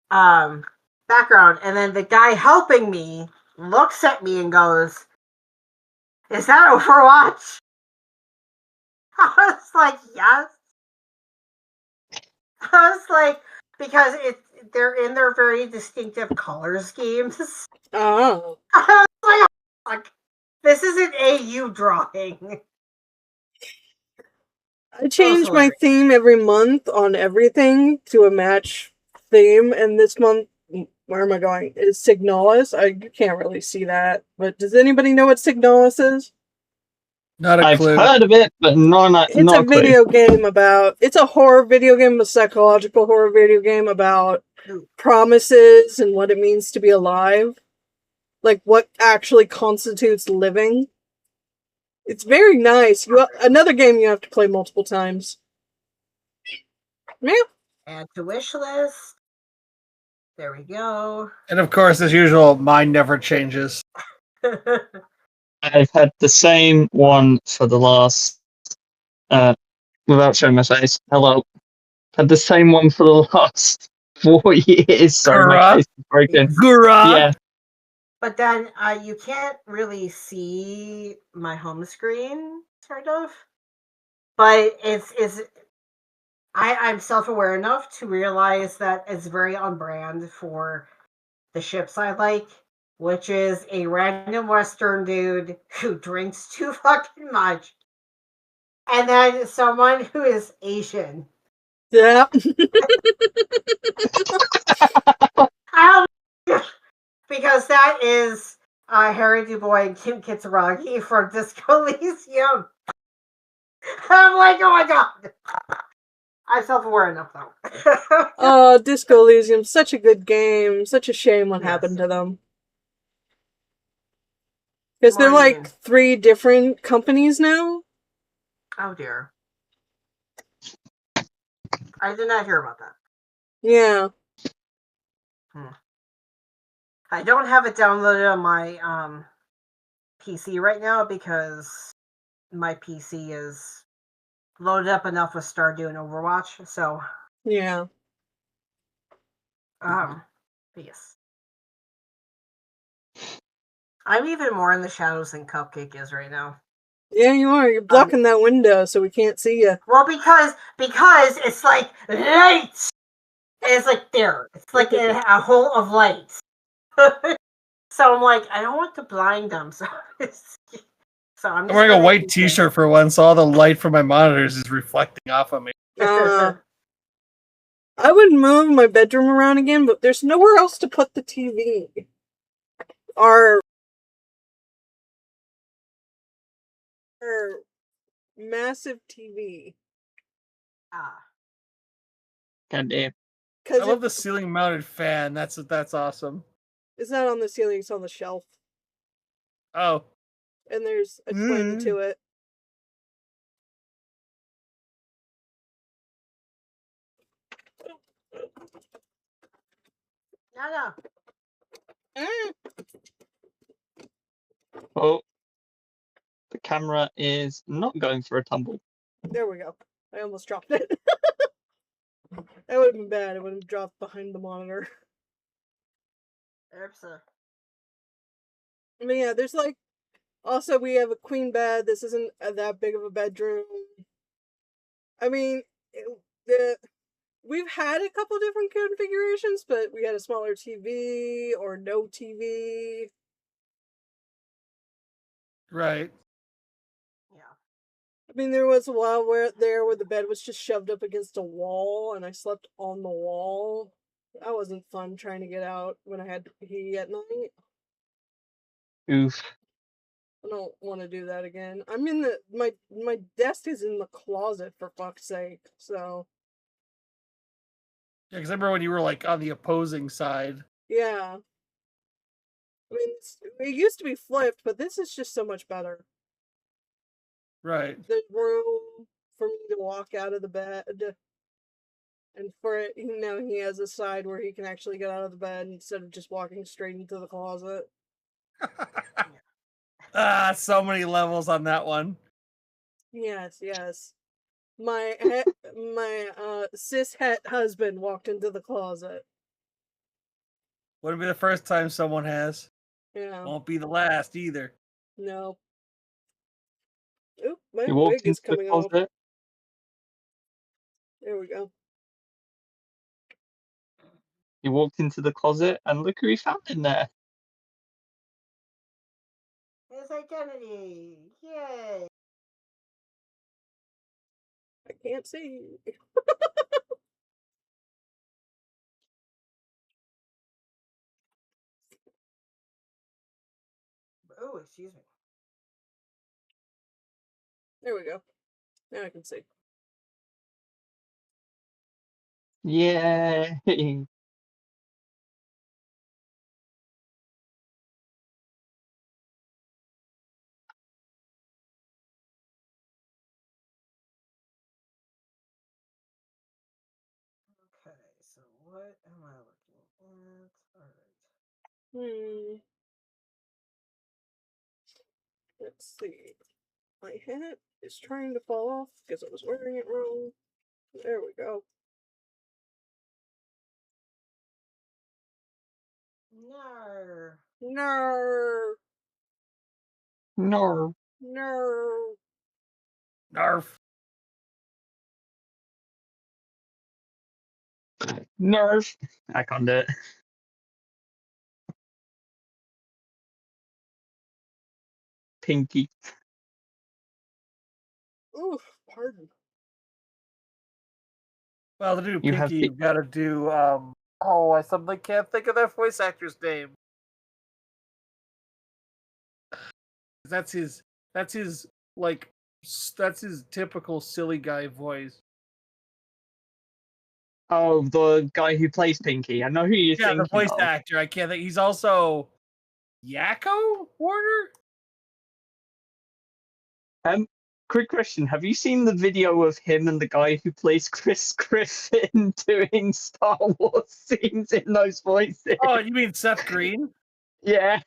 background, and then the guy helping me looks at me and goes, "Is that Overwatch?" I was like, "Yes." I was like, because they're in their very distinctive color schemes. Oh. I was like, this is an AU drawing. I change my theme every month on everything to a match theme, and this month, where am I going? Is Signalis. You can't really see that, but does anybody know what Signalis is? Not a I've clue. heard of it, but not It's a video game about. It's a horror video game, a psychological horror video game about promises and what it means to be alive. Like what actually constitutes living. It's very nice. Another game you have to play multiple times. Yeah. Add to wish list. There we go. And of course, as usual, mine never changes. I've had the same one for the last, without showing my face, hello. Had the same one for the last 4 years. Sorry, my face is broken. Gura! Yeah. But then you can't really see my home screen, sort of. But I'm self-aware enough to realize that it's very on brand for the ships I like, which is a random Western dude who drinks too fucking much, and then someone who is Asian. Yeah. Because that is Harry Dubois and Kim Kitsuragi from Disco Elysium. I'm like, oh my god. I'm self-aware enough, though. Oh, Disco Elysium, such a good game. Such a shame what happened to them. Because they're like 3 different companies now. Oh dear. I did not hear about that. Yeah. I don't have it downloaded on my PC right now because my PC is loaded up enough with Stardew and Overwatch, so Yeah. yes. I'm even more in the shadows than Cupcake is right now. Yeah, you are. You're blocking that window so we can't see you. Well, because it's like light. It's like there. It's like a hole of light. So I'm like, I don't want to blind them. So I'm wearing a white T-shirt for once, so all the light from my monitors is reflecting off of me. I would move my bedroom around again, but there's nowhere else to put the TV. Our massive TV. God damn. I love the ceiling mounted fan. That's awesome. It's not on the ceiling, it's on the shelf. Oh. And there's a twin to it. No. Oh. The camera is not going for a tumble. There we go. I almost dropped it. That would have been bad. It would have dropped behind the monitor. Oops. I mean, yeah, there's like... Also, we have a queen bed. This isn't that big of a bedroom. I mean, we've had a couple different configurations, but we had a smaller TV or no TV. Right. Yeah. I mean, there was a while where the bed was just shoved up against a wall, and I slept on the wall. That wasn't fun trying to get out when I had to pee at night. Oof. I don't want to do that again. I'm in my desk is in the closet, for fuck's sake. So Yeah, because I remember when you were like on the opposing side. yeah. I mean, it used to be flipped, but this is just so much better. Right. There's room for me to walk out of the bed, and for it, he has a side where he can actually get out of the bed instead of just walking straight into the closet. So many levels on that one. Yes. My cis het husband walked into the closet. Wouldn't be the first time someone has. Yeah. Won't be the last either. No. Oop, my You walked wig is into the coming off. closet. There we go. You walked into the closet, and look who he found in there. His identity. Yay. I can't see. Oh, excuse me. There we go. Now I can see. Yeah. Okay, so what am I looking at? Alright. Let's see. My hat is trying to fall off because I was wearing it wrong. There we go. No. No. No. No. Narf. Nerf. I can't do it. Pinky. Oof, pardon. Well, to do You have Pinky, you've got to do. I suddenly can't think of that voice actor's name. That's his typical silly guy voice. Oh, the guy who plays Pinky. I know who you're Yeah, thinking the voice of. actor. I can't think. He's also Yakko Warner. Quick question: have you seen the video of him and the guy who plays Chris Griffin doing Star Wars scenes in those voices? Oh, you mean Seth Green? Yeah.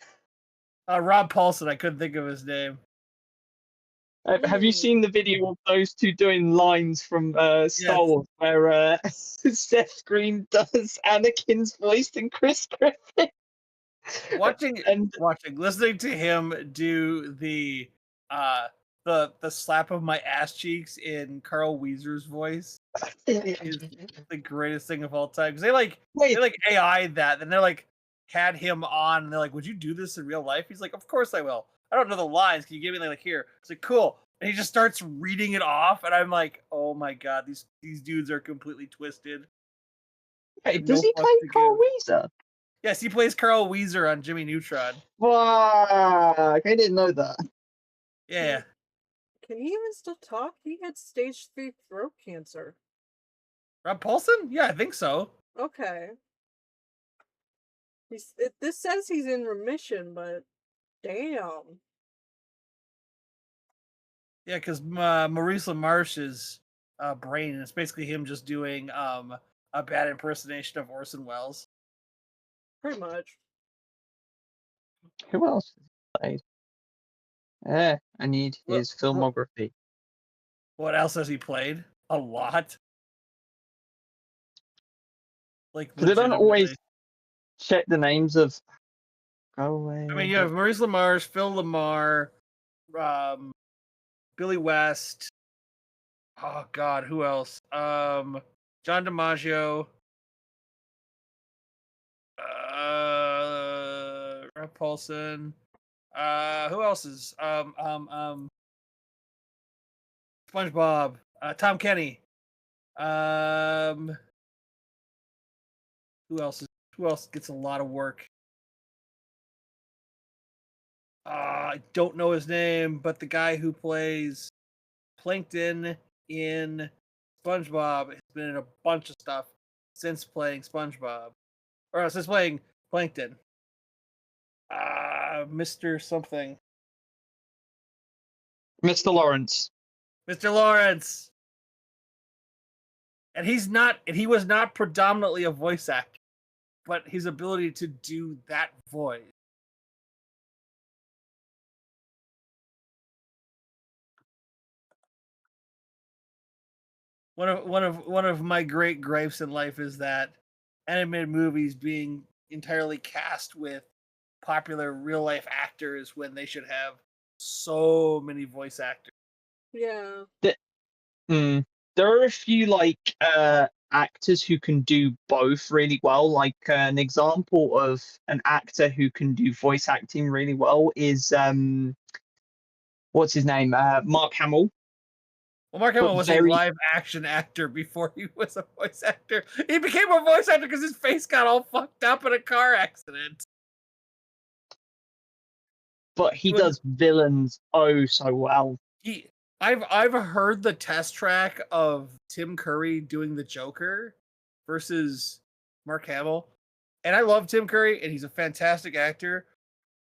Rob Paulson. I couldn't think of his name. Have you seen the video of those two doing lines from Star Wars where Seth Green does Anakin's voice and Chris Griffin? Listening to him do the slap of my ass cheeks in Carl Weezer's voice is the greatest thing of all time. Because they AI'd that, and they're like had him on, and they're like, "Would you do this in real life?" He's like, "Of course I will. I don't know the lines. Can you give me like here?" It's like, "Cool." And he just starts reading it off, and I'm like, "Oh my god, these dudes are completely twisted." Hey, does he play Carl Weezer? Yes, he plays Carl Weezer on Jimmy Neutron. Fuck, I didn't know that. Yeah. Can he even still talk? He had stage 3 throat cancer. Rob Paulson? Yeah, I think so. Okay. This says he's in remission, but damn. Yeah, because Maurice LaMarche's brain, and it's basically him just doing a bad impersonation of Orson Welles. Pretty much. Who else has played? I need his filmography. What else has he played? A lot. Like, because they don't always check the names of. Go away. I mean, you have Maurice LaMarche, Phil LaMarr, Billy West. Oh God, who else? John DiMaggio. Rob Paulson. Who else is SpongeBob? Tom Kenny. Who else gets a lot of work? I don't know his name, but the guy who plays Plankton in SpongeBob has been in a bunch of stuff since playing SpongeBob, or since playing Plankton. Mr. something. Mr. Lawrence. Mr. Lawrence. And he was not predominantly a voice actor, but his ability to do that voice. One of my great gripes in life is that animated movies being entirely cast with popular real life actors when they should have so many voice actors. Yeah. There are a few actors who can do both really well. Like an example of an actor who can do voice acting really well is what's his name? Mark Hamill. Well, Mark Hamill was a live action actor before he was a voice actor. He became a voice actor because his face got all fucked up in a car accident. But he does villains oh so well. I've heard the test track of Tim Curry doing the Joker versus Mark Hamill, and I love Tim Curry, and he's a fantastic actor.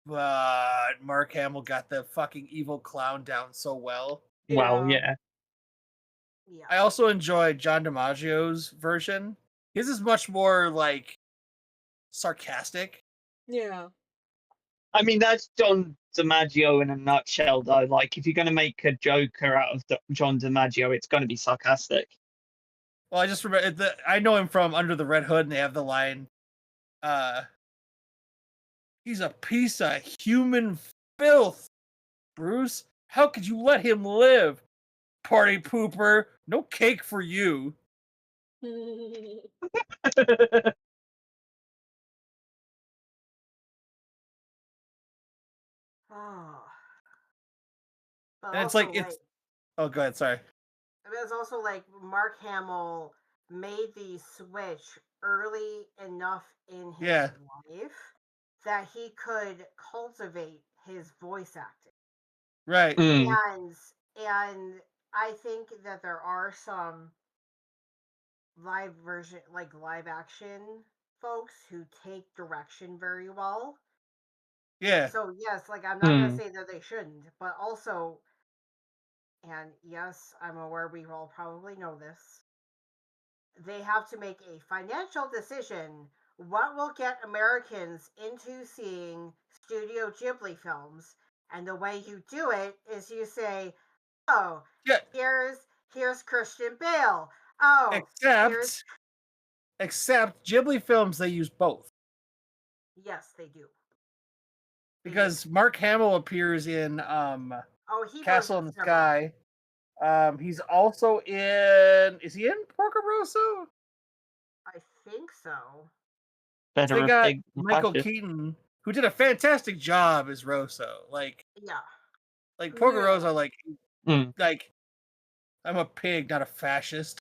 But Mark Hamill got the fucking evil clown down so well. Well, yeah. I also enjoyed John DiMaggio's version. His is much more sarcastic. Yeah. I mean, that's John DiMaggio in a nutshell, though. Like, if you're going to make a Joker out of John DiMaggio, it's going to be sarcastic. Well, I just remember I know him from Under the Red Hood, and they have the line, "He's a piece of human filth, Bruce. How could you let him live? Party pooper, no cake for you." Oh. And it's oh, go ahead. Sorry. I mean, it's also like Mark Hamill made the switch early enough in his life that he could cultivate his voice acting. Right. And I think that there are some live action folks who take direction very well. Yeah. So yes, I'm not gonna say that they shouldn't, but also, and yes, I'm aware we all probably know this, they have to make a financial decision. What will get Americans into seeing Studio Ghibli films? And the way you do it is you say, "Oh, here's Christian Bale. Oh, except Ghibli films, they use both." Yes, they do. Because Mark Hamill appears in Castle in the Sky. He's also in. Is he in Porco Rosso? I think so. They got Michael Keaton, who did a fantastic job as Rosso. Porco Rosso, I'm a pig, not a fascist.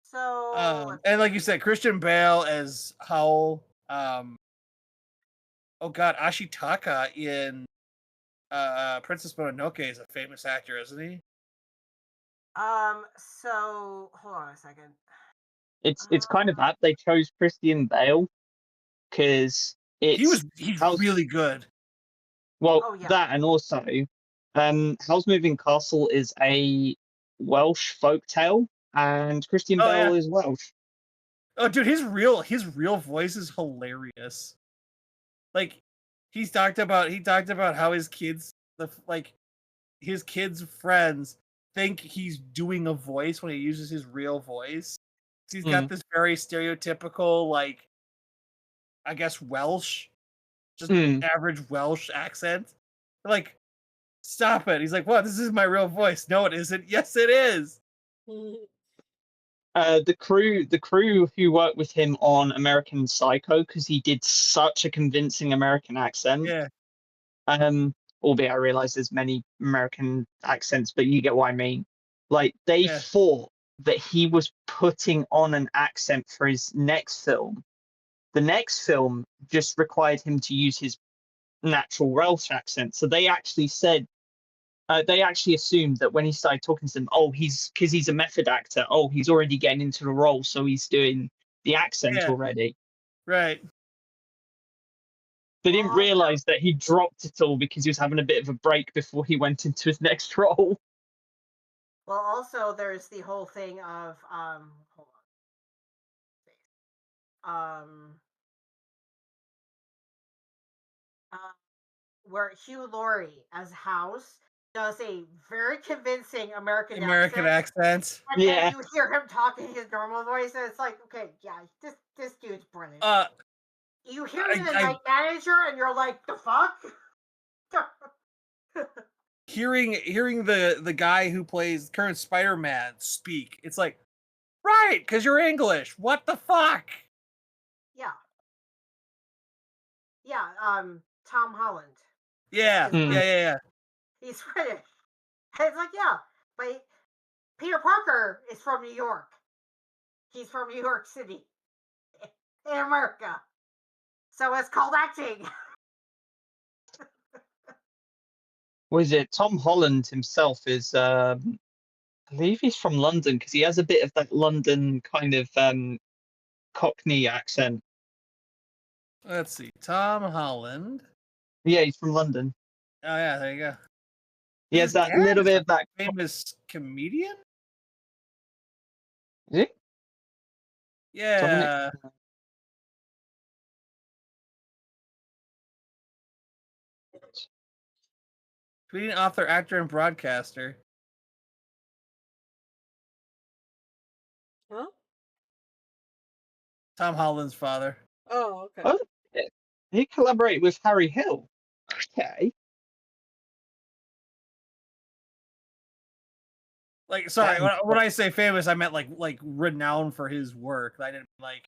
So, and like you said, Christian Bale as Howl. Oh God, Ashitaka in Princess Mononoke is a famous actor, isn't he? So hold on a second. It's kind of that they chose Christian Bale because he's really good. Well, that and also, Howl's Moving Castle is a Welsh folktale, and Christian Bale is Welsh. Oh, dude, his real voice is hilarious. He talked about how his kids, his kids' friends think he's doing a voice when he uses his real voice. He's got this very stereotypical, I guess Welsh, just average Welsh accent. Stop it. He's like, "What? This is my real voice." "No, it isn't." "Yes, it is." the crew who worked with him on American Psycho, because he did such a convincing American accent. Yeah. Albeit I realize there's many American accents, but you get what I mean. Like, they thought that he was putting on an accent for his next film. The next film just required him to use his natural Welsh accent. So they actually said, they actually assumed that when he started talking to them, because he's a method actor, he's already getting into the role, so he's doing the accent already. Right. They didn't realize that he dropped it all because he was having a bit of a break before he went into his next role. Well, also there's the whole thing of hold on. Where Hugh Laurie as House does a very convincing American accent. And then you hear him talking his normal voice, and it's like, okay, yeah, this dude's brilliant. You hear him in Night Manager, and you're like, the fuck? Hearing the guy who plays current Spider-Man speak, it's like, right, because you're English. What the fuck? Yeah. Yeah, Tom Holland. Yeah. He's British. And it's like, yeah, but Peter Parker is from New York. He's from New York City. In America. So it's called acting. What is it? Tom Holland himself is, I believe he's from London, because he has a bit of that London kind of Cockney accent. Let's see. Tom Holland. Yeah, he's from London. Oh, yeah, there you go. He has that little bit of that famous comedian? Is it? Yeah. Comedian, author, actor, and broadcaster. Huh? Tom Holland's father. Oh, okay. Oh, he collaborated with Harry Hill. Okay. Like, sorry, when I say famous, I meant like renowned for his work. I didn't like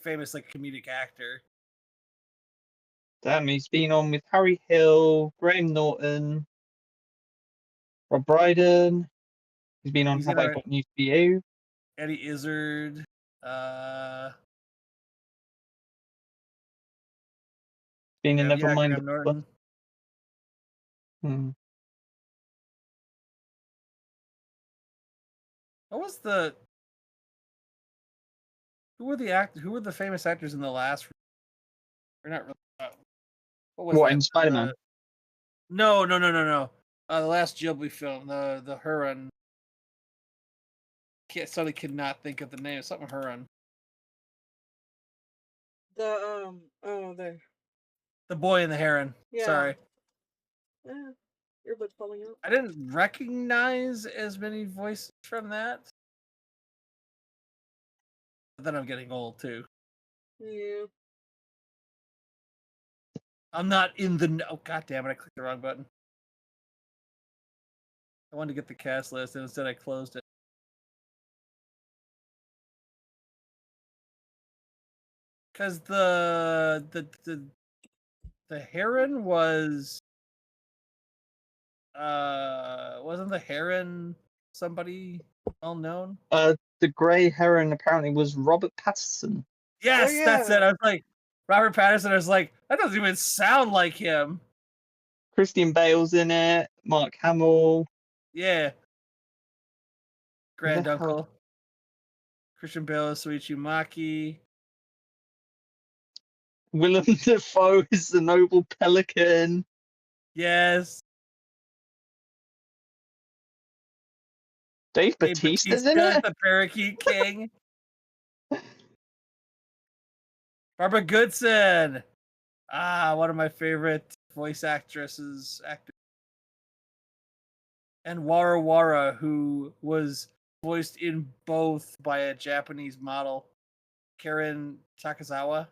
famous like comedic actor. Damn, he's been on with Harry Hill, Graham Norton, Rob Brydon. He's been on Have I Got News for You? Eddie Izzard. Been in Nevermind. Graham Norton. What was the? Who were the famous actors in the last? We're not really. What was in Spider-Man? No. The last Ghibli film, the Huron. Suddenly could not think of the name. Something Huron. The there. The Boy and the Heron. Yeah. Sorry. Earbuds falling out. I didn't recognize as many voices from that. But then I'm getting old too. Yeah. I'm not in the. Oh, god damn it! I clicked the wrong button. I wanted to get the cast list, and instead I closed it. Because the Heron was. Wasn't the Heron somebody well known? The Grey Heron apparently was Robert Pattinson. Yes, that's it. I was like, Robert Pattinson. I was like, that doesn't even sound like him. Christian Bale's in it. Mark Hamill. Yeah. Grand Uncle. Christian Bale, Soichi Maki. Willem Dafoe is the Noble Pelican. Yes. Dave Bautista's in it? The Parakeet King. Barbara Goodson. One of my favorite voice actresses. And Wara Wara, who was voiced in both by a Japanese model, Karen Takizawa.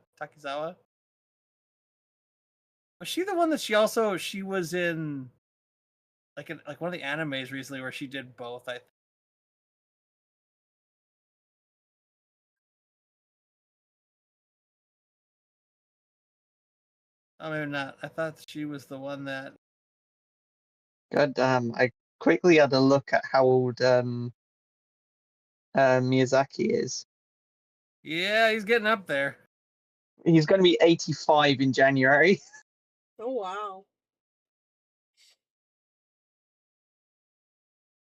Was she the one that she was in like one of the animes recently where she did both, I think. Oh, maybe not. I thought she was the one that. God damn! I quickly had a look at how old Miyazaki is. Yeah, he's getting up there. He's going to be 85 in January. Oh wow.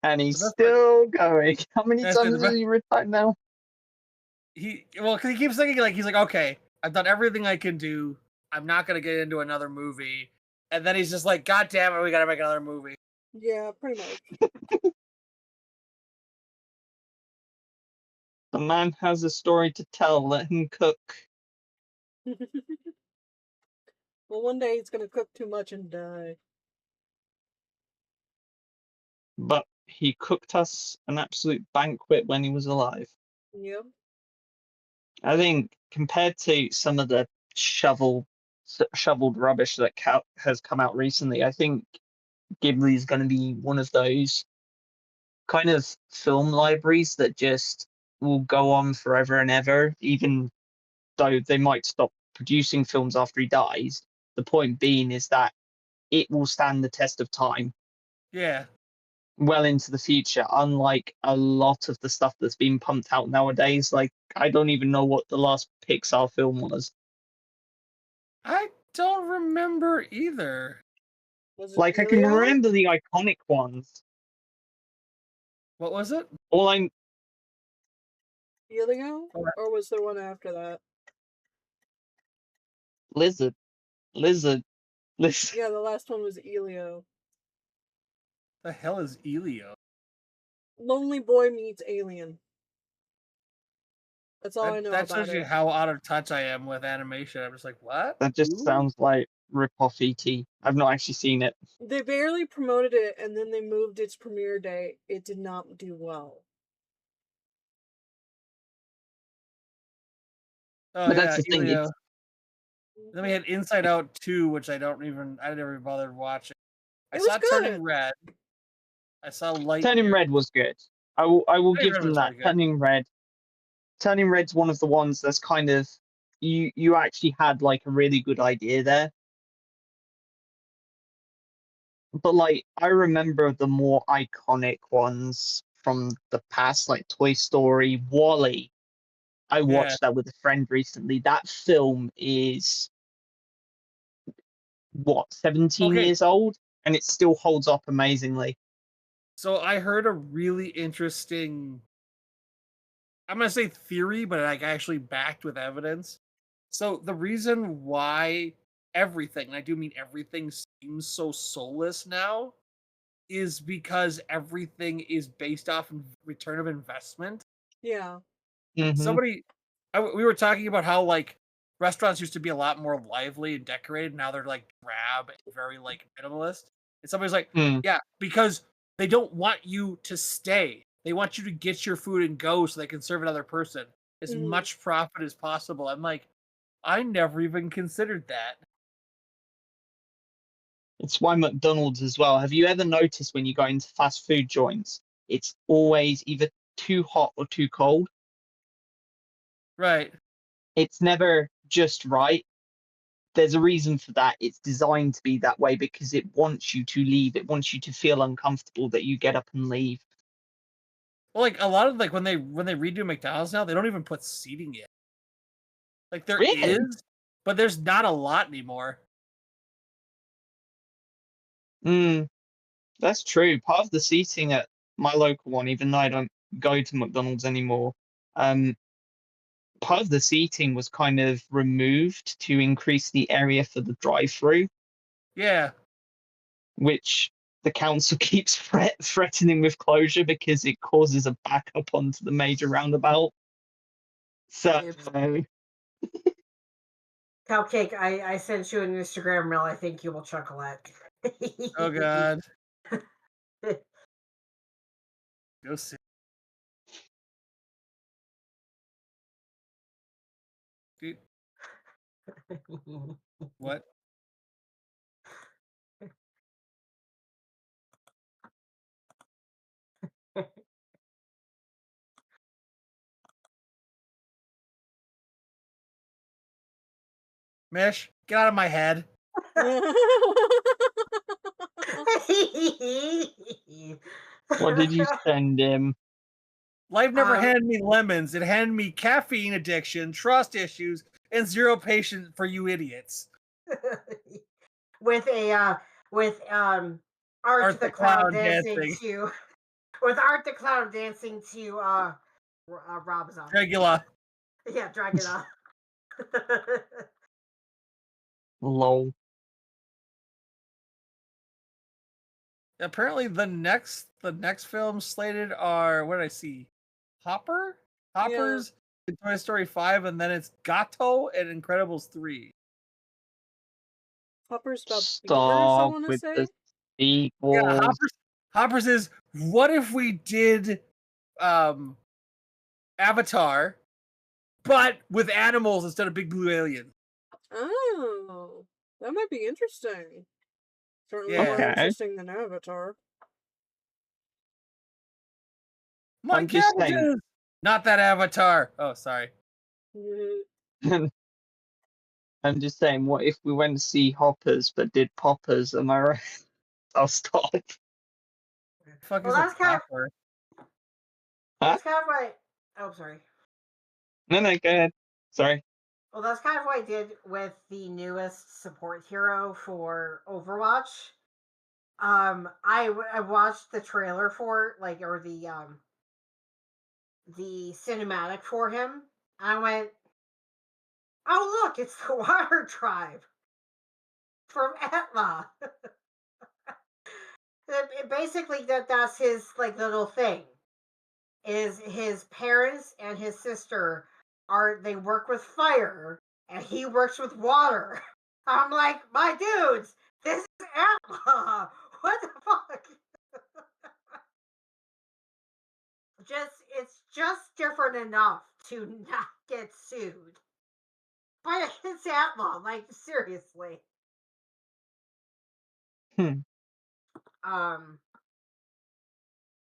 And he's The best part- still going. How many That's it, times the has best- he retired now? Because he keeps thinking like he's like, okay, I've done everything I can do. I'm not gonna get into another movie, and then he's just like, God damn it, we gotta make another movie. Yeah, pretty much. The man has a story to tell. Let him cook. Well, one day he's gonna cook too much and die. But he cooked us an absolute banquet when he was alive. Yep. I think compared to some of the shoveled rubbish that has come out recently, I think Ghibli is going to be one of those kind of film libraries that just will go on forever and ever, even though they might stop producing films after he dies. The point being is that it will stand the test of time Yeah. well into the future, unlike a lot of the stuff that's being pumped out nowadays. Like, I don't even know what the last Pixar film was. I don't remember either. Was it Like, I can Elio? remember the iconic ones. What was it? All I'm Elio? Oh, Or was there one after that? Lizard. Yeah, the last one was Elio. The hell is Elio? Lonely Boy meets Alien. That's all I know That about shows you it. how out of touch I am with animation. I'm just like, what? That just Who? sounds like rip-off ET. I've not actually seen it. They barely promoted it, and then they moved its premiere date. It did not do well. Oh But yeah, that's the thing. Elio. It's Then we had Inside Out 2, which I never even bothered watching. I It saw was Turning good. Red. I saw Lightyear. Turning Red was good. I will Turning give Red them was that. really good. Turning Red's one of the ones that's kind of you actually had like a really good idea there. But like I remember the more iconic ones from the past, like Toy Story, Wall-E. I watched that with a friend recently. That film is what, 17 Okay. years old, and it still holds up amazingly. So I heard a really interesting, I'm gonna say theory, but like actually backed with evidence. So the reason why everything, and I do mean everything, seems so soulless now is because everything is based off return of investment. Yeah. Mhm. We were talking about how like restaurants used to be a lot more lively and decorated. Now they're like drab and very like minimalist. And somebody's like, Mm. yeah, because they don't want you to stay. They want you to get your food and go so they can serve another person as much profit as possible. I'm like, I never even considered that. It's why McDonald's as well. Have you ever noticed when you go into fast food joints, it's always either too hot or too cold? Right. It's never just right. There's a reason for that. It's designed to be that way because it wants you to leave. It wants you to feel uncomfortable that you get up and leave. Well, like a lot of like when they redo McDonald's now, they don't even put seating in. Like there Really? is, but there's not a lot anymore. That's true. Part of the seating at my local one, even though I don't go to McDonald's anymore, part of the seating was kind of removed to increase the area for the drive-through, Yeah. which the council keeps threatening with closure because it causes a backup onto the major roundabout. So, Cupcake, I sent you an Instagram reel. I think you will chuckle at. Oh God. Go see. Dude, what? Mish, get out of my head. What did you send him? Life never handed me lemons. It handed me caffeine addiction, trust issues, and zero patience for you idiots. With Art the Clown dancing to with Art the Clown dancing to Rob Zombie. Dragula. Yeah, Dragula. Lol. Apparently the next film slated are, what did I see? Hopper's in Toy Story 5, and then it's Gato and Incredibles 3. Hopper's about beavers, I Stop want to with say. the sequels. Yeah, Hopper's is, what if we did Avatar, but with animals instead of big blue aliens? Oh, that might be interesting. Certainly Yeah. more interesting than Avatar. My cabbages! Not that Avatar. Oh, sorry. I'm just saying, what if we went to see Hoppers but did Poppers? Am I right? I'll stop. Fuck Well, is that's a kind popper? That's kind of what. Oh, sorry. No, go ahead. Sorry. Well, that's kind of what I did with the newest support hero for Overwatch. I watched the trailer for the cinematic for him. And I went, oh look, it's the Water Tribe from Etla. Basically, that's his little thing. Is his parents and his sister they work with fire and he works with water. I'm like, my dudes, this is Atla. What the fuck? It's just different enough to not get sued. But it's Atla, like, seriously.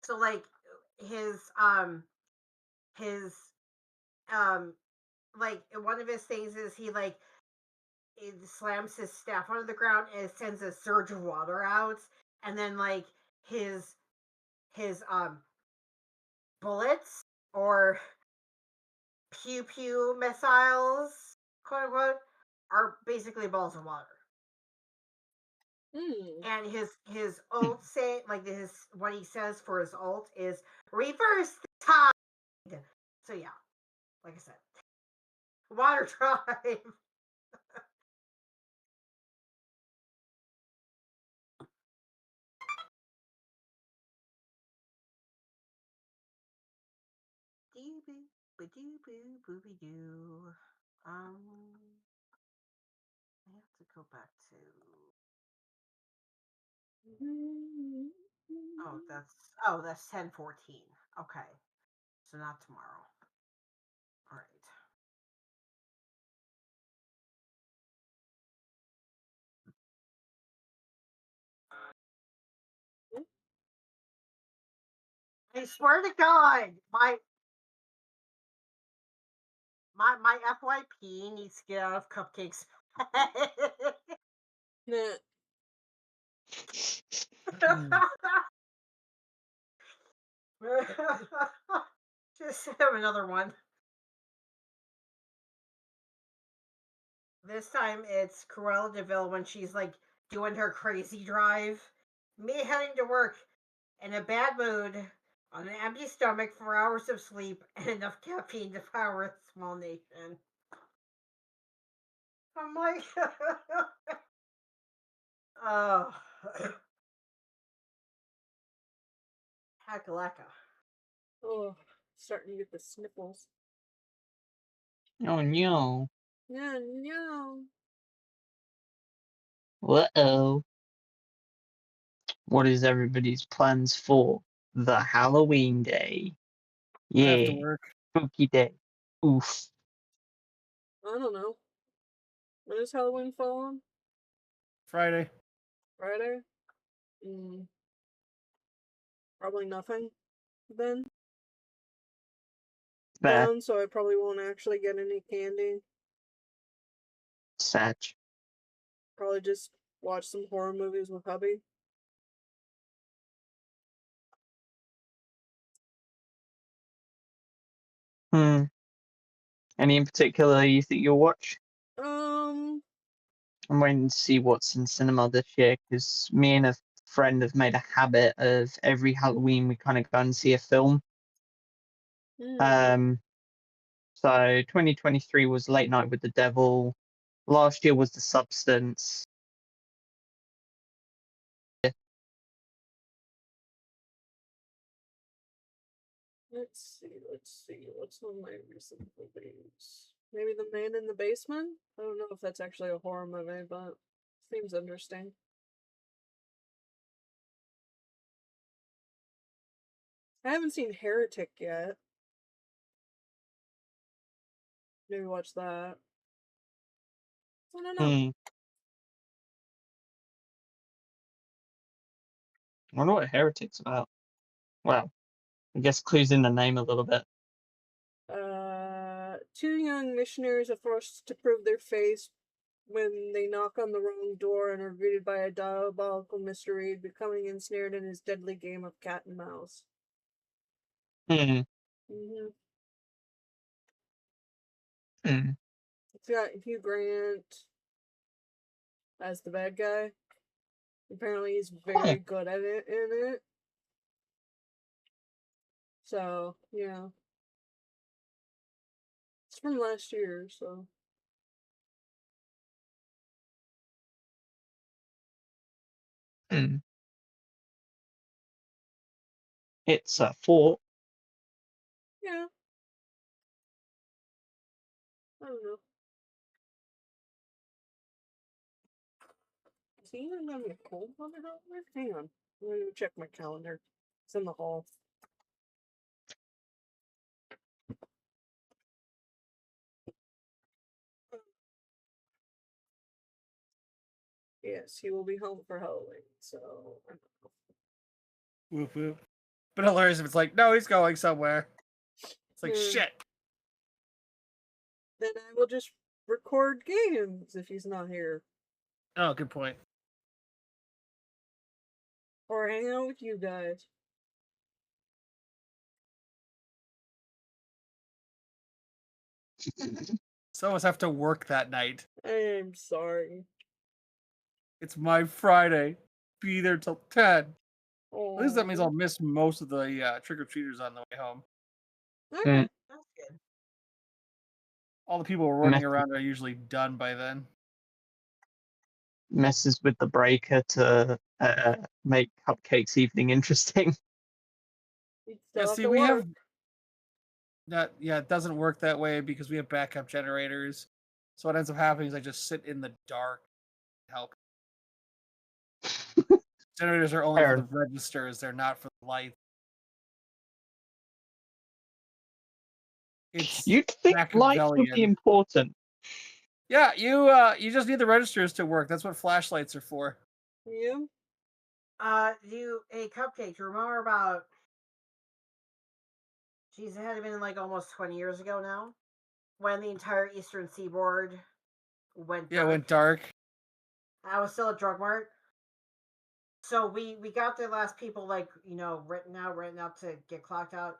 So like his like one of his things is he it slams his staff onto the ground and it sends a surge of water out, and then like his bullets or pew pew missiles, quote unquote, are basically balls of water. And his ult say what he says for his ult is reverse the tide. So yeah, like I said, Water Tribe. I have to go back to. That's 10:14. Okay, so not tomorrow. All right. I swear to God, my FYP needs to get out of Cupcake's. Just have another one. This time it's Cruella de Vil when she's like doing her crazy drive. Me heading to work in a bad mood on an empty stomach, 4 hours of sleep, and enough caffeine to power a small nation. I'm like, oh, hackalacka. Oh, starting to get the sniffles. Oh no. Yeah, no. Uh-oh. What is everybody's plans for the Halloween day? I have to Yeah. work. Spooky day. Oof. I don't know. When does Halloween fall on? Friday. Friday? Probably nothing then. Fair. Down, so I probably won't actually get any candy. Satch. Probably just watch some horror movies with hubby. Any in particular you think you'll watch? Um, I'm waiting to see what's in cinema this year because me and a friend have made a habit of every Halloween we kind of go and see a film. hmm. So 2023 was Late Night with the Devil. Last year was The Substance. Let's see. What's on my recent movies? Maybe The Man in the Basement? I don't know if that's actually a horror movie, but seems interesting. I haven't seen Heretic yet. Maybe watch that. I don't know. I wonder what Heretic's about. Well, I guess clues in the name a little bit. Two young missionaries are forced to prove their faith when they knock on the wrong door and are greeted by a diabolical mystery, becoming ensnared in his deadly game of cat and mouse. Hmm. Mm-hmm. Hmm. It's got Hugh Grant as the bad guy. Apparently he's very good at it in it. So, yeah. It's from last year, so. Hmm. It's a 4. Yeah. I don't know. Is he even gonna be a cold weather out there? Hang on. I'm gonna check my calendar. It's in the hall. Yes, he will be home for Halloween, so I don't know. Whoop whoop. But hilarious if it's like, no, he's going somewhere. It's like, shit. Then I will just record games if he's not here. Oh, good point. Or hang out with you guys. Some of us have to work that night. I'm sorry. It's my Friday. Be there till 10. Aww. At least that means I'll miss most of the trick-or-treaters on the way home. Okay. That's good. All the people running around are usually done by then. Messes with the breaker to make Cupcake's evening interesting. Yeah, see, we have that. Yeah, it doesn't work that way because we have backup generators. So what ends up happening is I just sit in the dark and help. Generators are only for the registers; they're not for the lights. You'd think lights would be important. Yeah, you just need the registers to work. That's what flashlights are for. Yeah. Hey, Cupcake, remember about, geez, it had been like almost 20 years ago now, when the entire Eastern Seaboard went dark. Yeah, it went dark. I was still at Drug Mart. So we got the last people, like, written out to get clocked out.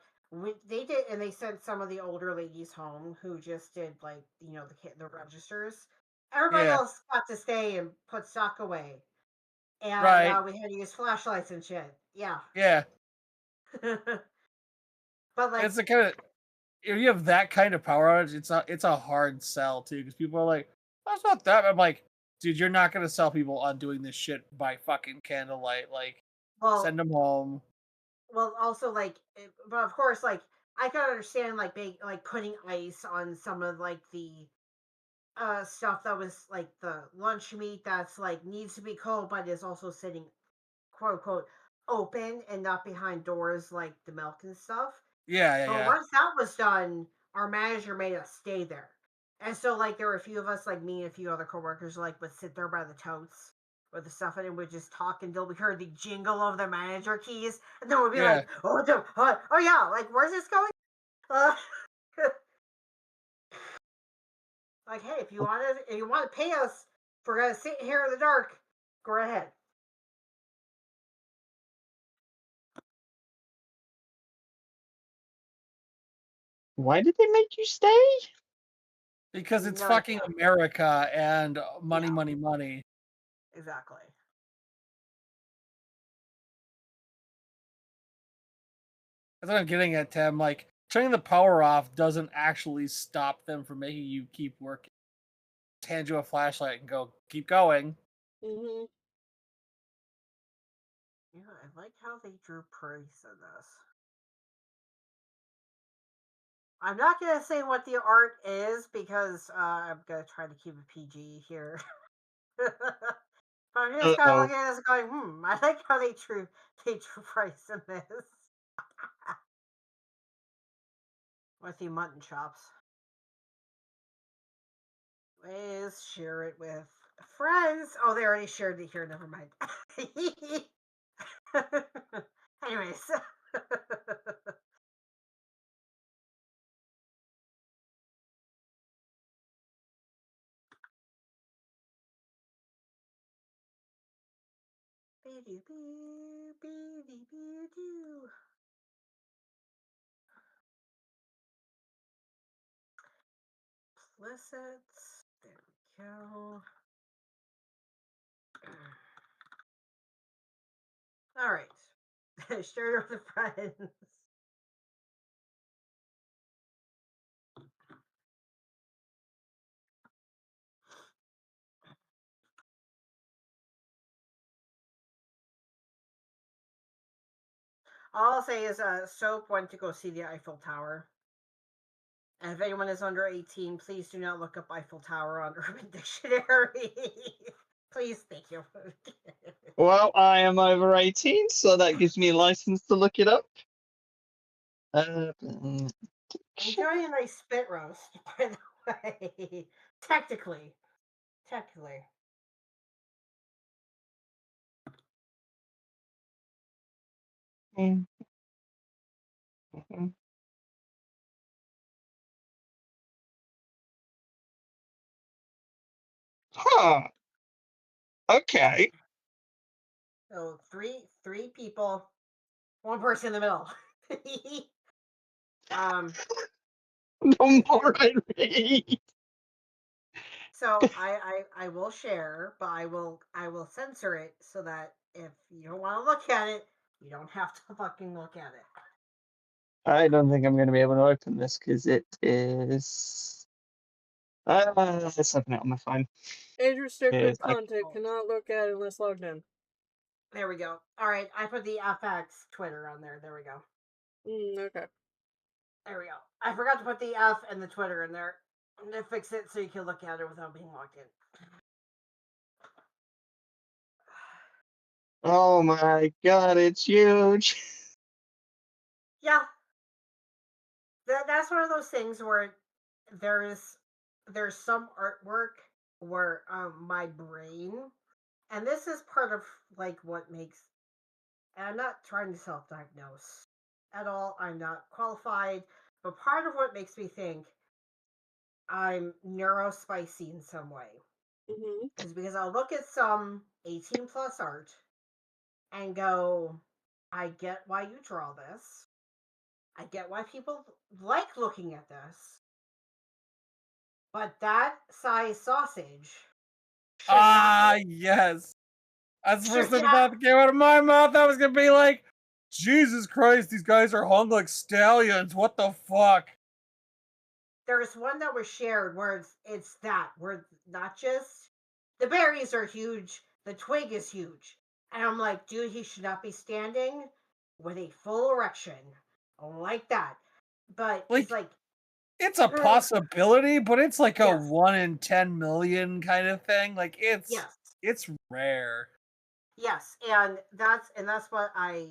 They did, and they sent some of the older ladies home who just did, like, the registers. Everybody else got to stay and put stock away. And we had to use flashlights and shit. Yeah. Yeah. But like, it's the kind of, if you have that kind of power outage, it's a hard sell too, because people are like, that's not that. I'm like, dude, you're not gonna sell people on doing this shit by fucking candlelight. Like, send them home. Well, also, like, but of course, like, I can understand, like, putting ice on some of, like, the stuff that was, like, the lunch meat that's, like, needs to be cold, but is also sitting, quote unquote, open and not behind doors, like the milk and stuff. But once that was done, our manager made us stay there. And so, like, there were a few of us, like me and a few other coworkers, like, would sit there by the totes with the stuff in it, and we'd just talk until we heard the jingle of the manager keys, and then we'd be like, oh yeah, like, where's this going? Like, hey, if you want to pay us we're gonna sit here in the dark, go right ahead. Why did they make you stay? Because it's No fucking idea. America and money, Yeah. money, money. Exactly. That's what I'm getting at, Tim. Like, turning the power off doesn't actually stop them from making you keep working. Just hand you a flashlight and go, keep going. Mm-hmm. Yeah, I like how they drew price in this. I'm not gonna say what the art is because I'm gonna try to keep it PG here. But I'm just kind of looking at this going, I like how they drew price in this. With the mutton chops. Please share it with friends. Oh, they already shared it here. Never mind. Anyways. Implicits. There we go. All right. Share it with friends. All I'll say is Soap went to go see the Eiffel Tower. And if anyone is under 18, please do not look up Eiffel Tower on Urban Dictionary. Please, thank you. Well, I am over 18, so that gives me a license to look it up. Enjoy a nice spit roast, by the way. Technically. Huh. Okay. So three people, one person in the middle. The more I read. So I will share, but I will censor it so that if you don't want to look at it, you don't have to fucking look at it. I don't think I'm going to be able to open this because it is. Let's open it on my phone. Age restricted Yes, content cannot look at unless logged in. There we go. All right, I put the FX Twitter on there. There we go. Okay. There we go. I forgot to put the F and the Twitter in there. I'm gonna fix it so you can look at it without being logged in. Oh my god, it's huge. Yeah, that's one of those things where there's some artwork where my brain, and this is part of like what makes. And I'm not trying to self-diagnose at all. I'm not qualified, but part of what makes me think I'm neurospicy in some way is because I'll look at some 18 plus art and go, I get why you draw this. I get why people like looking at this. But that size sausage. Yes. That's the first thing that came out of my mouth. I was going to be like, Jesus Christ, these guys are hung like stallions. What the fuck? There's one that was shared where it's that, where not just the berries are huge, the twig is huge. And I'm like, dude, he should not be standing with a full erection like that. But it's like, it's a possibility, but it's like a yes. 1 in 10 million kind of thing. Like it's rare. Yes, and that's what I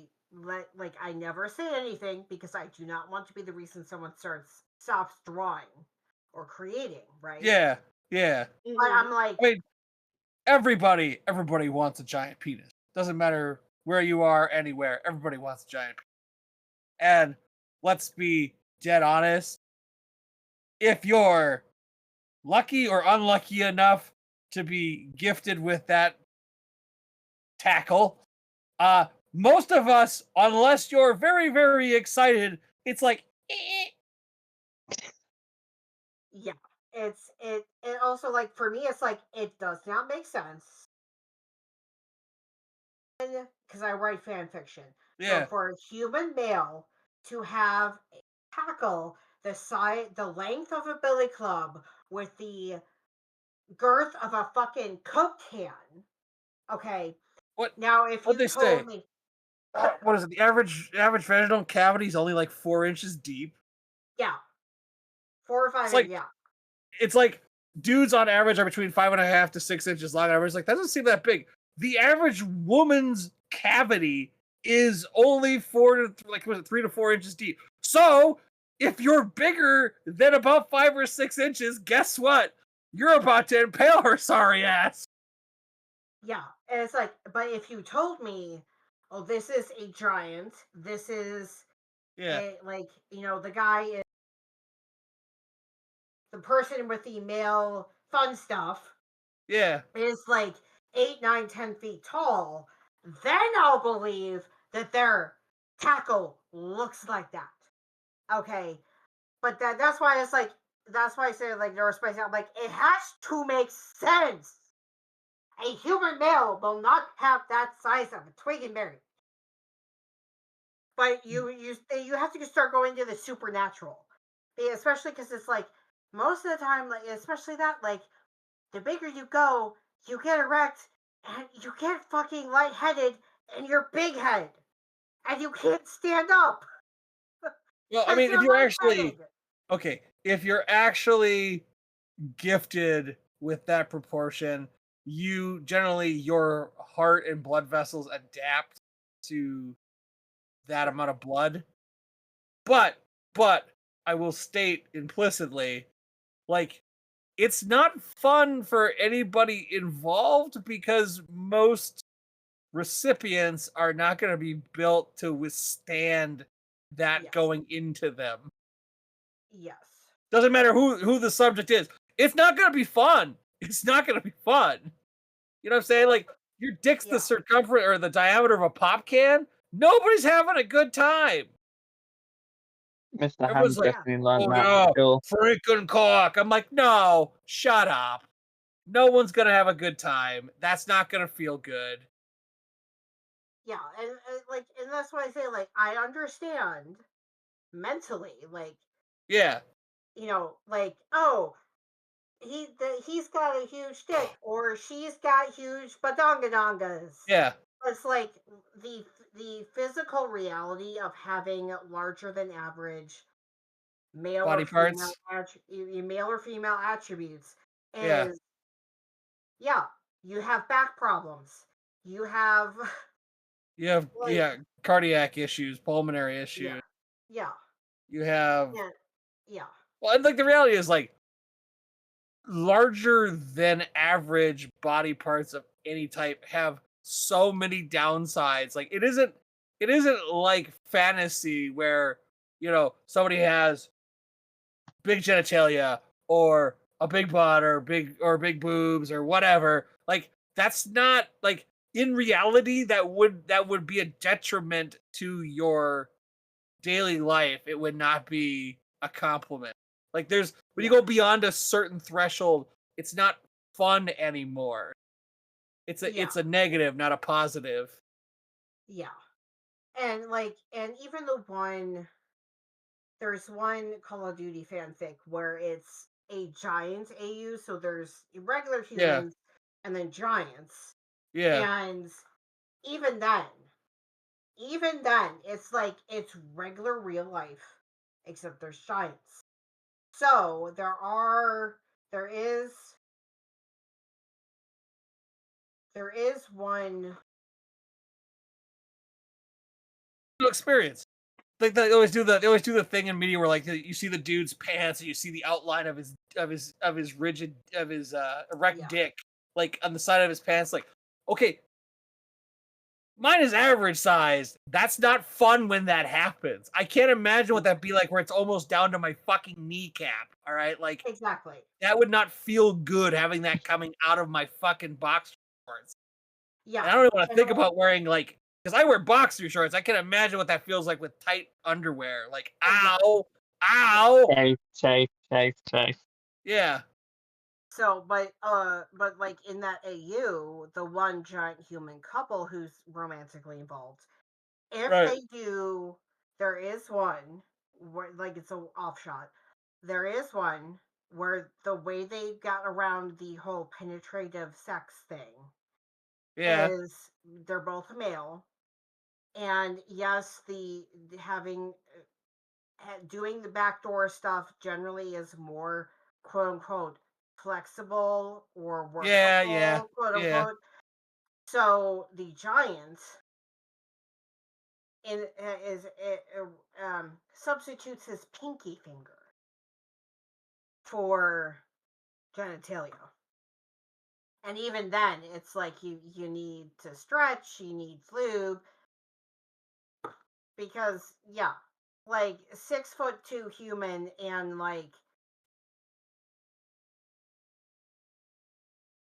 I never say anything because I do not want to be the reason someone stops drawing or creating, right? Yeah. But I'm like, I mean, everybody wants a giant penis. Doesn't matter where you are, anywhere. Everybody wants a giant penis. And let's be dead honest. If you're lucky or unlucky enough to be gifted with that tackle. Most of us, unless you're very, very excited, it's like, Yeah, it also, like, for me, it's like, it does not make sense because I write fan fiction. So yeah. for a human male to have a tackle the length of a billy club with the girth of a fucking Coke can. Okay. What? Now, if What'd you they say? told me, What is it? The average vaginal cavity is only like 4 inches deep. yeah, 4 or 5, It's like yeah, it's like dudes on average are between 5.5 to 6 inches long. I was like, that doesn't seem that big. The average woman's cavity is only 3 to 4 inches deep. So if you're bigger than about 5 or 6 inches, guess what? You're about to impale her sorry ass. yeah. And it's like, but if you told me, oh, this is a giant, this is Yeah. like, the guy is the person with the male fun stuff Yeah. is like 8, 9, 10 feet tall, then I'll believe that their tackle looks like that. Okay. But that's why it's like, that's why I say, like, neurospicy. I'm like, it has to make sense. A human male will not have that size of a twig and berry. But you have to start going to the supernatural, especially because it's like most of the time, like, especially that, like, the bigger you go, you get erect and you get fucking lightheaded in your big head, and you can't stand up. Well, I mean, if you're actually gifted with that proportion, you generally, your heart and blood vessels adapt to that amount of blood. But I will state implicitly, like, it's not fun for anybody involved because most recipients are not going to be built to withstand that Yes. going into them. Yes. Doesn't matter who the subject is. It's not going to be fun. It's not going to be fun. You know what I'm saying? Like, your dick's the circumference or the diameter of a pop can. Nobody's having a good time. Mr. Everyone's Ham's like, definitely learned oh that. no, Sure. freaking cock. I'm like, no, shut up. No one's going to have a good time. That's not going to feel good. Yeah, and that's why I say, like, I understand mentally, like, Yeah. Like, oh, he's got a huge dick, or she's got huge badongadongas. Yeah. It's like the physical reality of having larger than average male Body or female parts. male or female attributes Yeah. is, yeah, you have back problems. You have You have like, cardiac issues, pulmonary issues. yeah. You have Yeah. well, and like the reality is, like, larger than average body parts of any type have so many downsides. Like, it isn't like fantasy where, somebody has big genitalia or a big butt or big boobs or whatever. Like, that's not, like, in reality that would be a detriment to your daily life. It would not be a compliment. Like, when you go beyond a certain threshold, it's not fun anymore. It's a negative, not a positive. Yeah. And even there's one Call of Duty fanfic where it's a giant AU, so there's regular humans and then giants. Yeah. And even then, it's like, it's regular real life, except there's giants. So there is one Experience. Like, they always do the thing in media where, like, you see the dude's pants and you see the outline of his erect dick, like, on the side of his pants. Like, okay, Mine is average size. That's not fun when that happens. I can't imagine what that'd be like where it's almost down to my fucking kneecap. All right. Like, Exactly. that would not feel good having that coming out of my fucking boxer shorts. Yeah. And I don't even want to think about wearing, like, because I wear boxer shorts. I can imagine what that feels like with tight underwear. Like, ow, ow. Safe. Yeah. So, but like in that AU, the one giant human couple who's romantically involved, if they do, there is one where, like, it's an offshot. There is one where the way they got around the whole penetrative sex thing is they're both male, and yes, the having doing the backdoor stuff generally is more quote unquote flexible or workable, quote unquote. So the giant substitutes his pinky finger for genitalia. And even then, it's like you need to stretch, you need lube, because like 6'2" human and like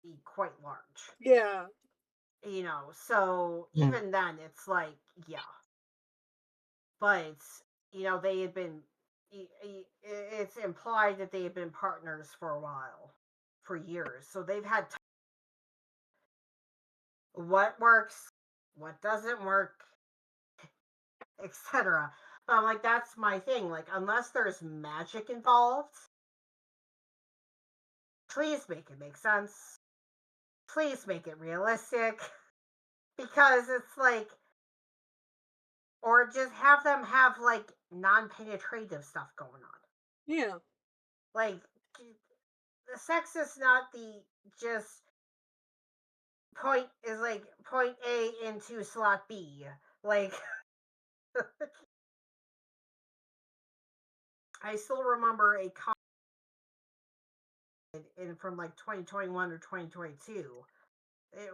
be quite large. Yeah. So even then, it's like but they had been. It's implied that they had been partners for a while, for years. So they've had what works, what doesn't work, etc. But I'm like, that's my thing. Like, unless there's magic involved, please make it make sense. Please make it realistic. Because it's like, or just have them have like non-penetrative stuff going on. Yeah. Like, the sex is not the just point A into slot B. Like, I still remember a comment from like 2021 or 2022.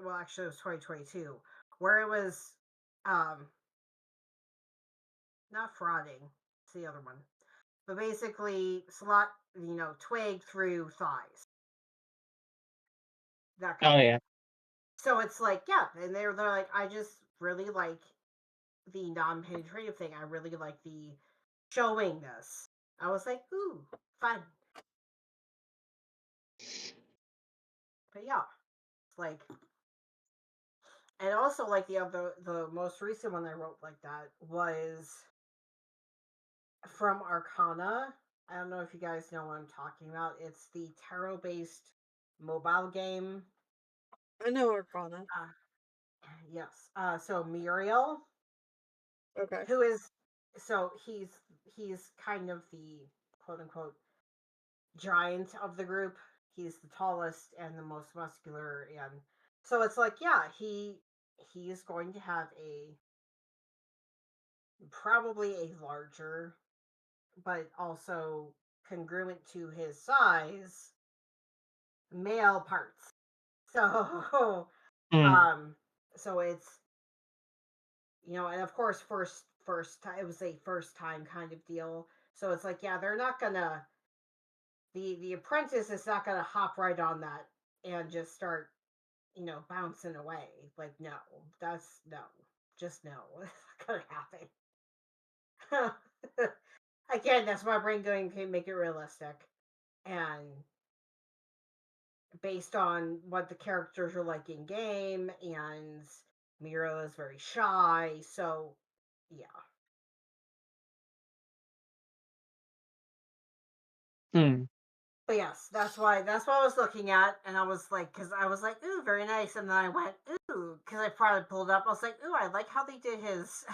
Well, actually, it was 2022, where it was not frauding. It's the other one, but basically slot twig through thighs. That kind of thing. So it's like, and they're like, I just really like the non-penetrative thing. I really like the showing this. I was like, ooh, fun. But it's like, and also like the most recent one I wrote like that was from Arcana. I don't know if you guys know what I'm talking about. It's the tarot-based mobile game. I know Arcana. Yes. So Muriel. Okay. Who is he's kind of the quote unquote giant of the group. He's the tallest and the most muscular, and so it's like, he is going to have probably a larger, but also congruent to his size male parts. So so it's and of course first time, it was a first time kind of deal. So it's like, they're not gonna the apprentice is not gonna hop right on that and just start bouncing away. Like, no, just no. It's not gonna happen. Again, that's my brain going to make it realistic and based on what the characters are like in game, and Mira is very shy, so But yes, that's what I was looking at, and I was like, because I was like, ooh, very nice, and then I went, ooh, because I probably pulled up. I was like, ooh, I like how they did his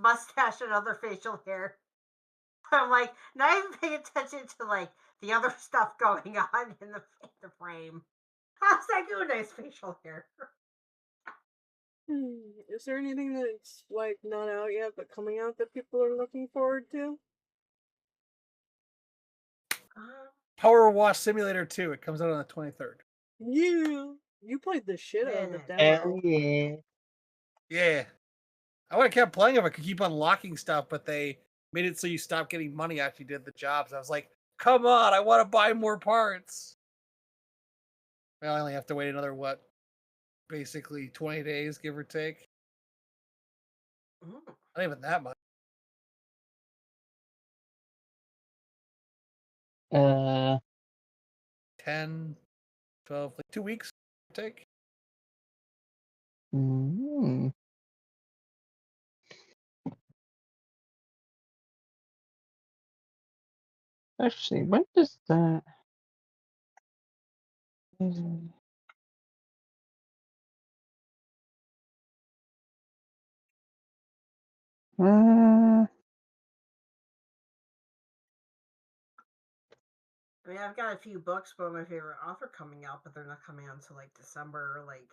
mustache and other facial hair. I'm like, not even paying attention to like the other stuff going on in the frame. I was like, ooh, nice facial hair. Is there anything that's like not out yet but coming out that people are looking forward to? Power Wash Simulator 2. It comes out on the 23rd. Yeah, you played the shit out of the demo. Yeah. Yeah. I would have kept playing if I could keep unlocking stuff, but they made it so you stop getting money after you did the jobs. I was like, come on, I want to buy more parts. Well, I only have to wait another, basically 20 days, give or take. Mm. Not even that much. 10, 12, like 2 weeks, give or take. Actually, when does that? I mean, I've got a few books by my favorite author coming out, but they're not coming out until like December or like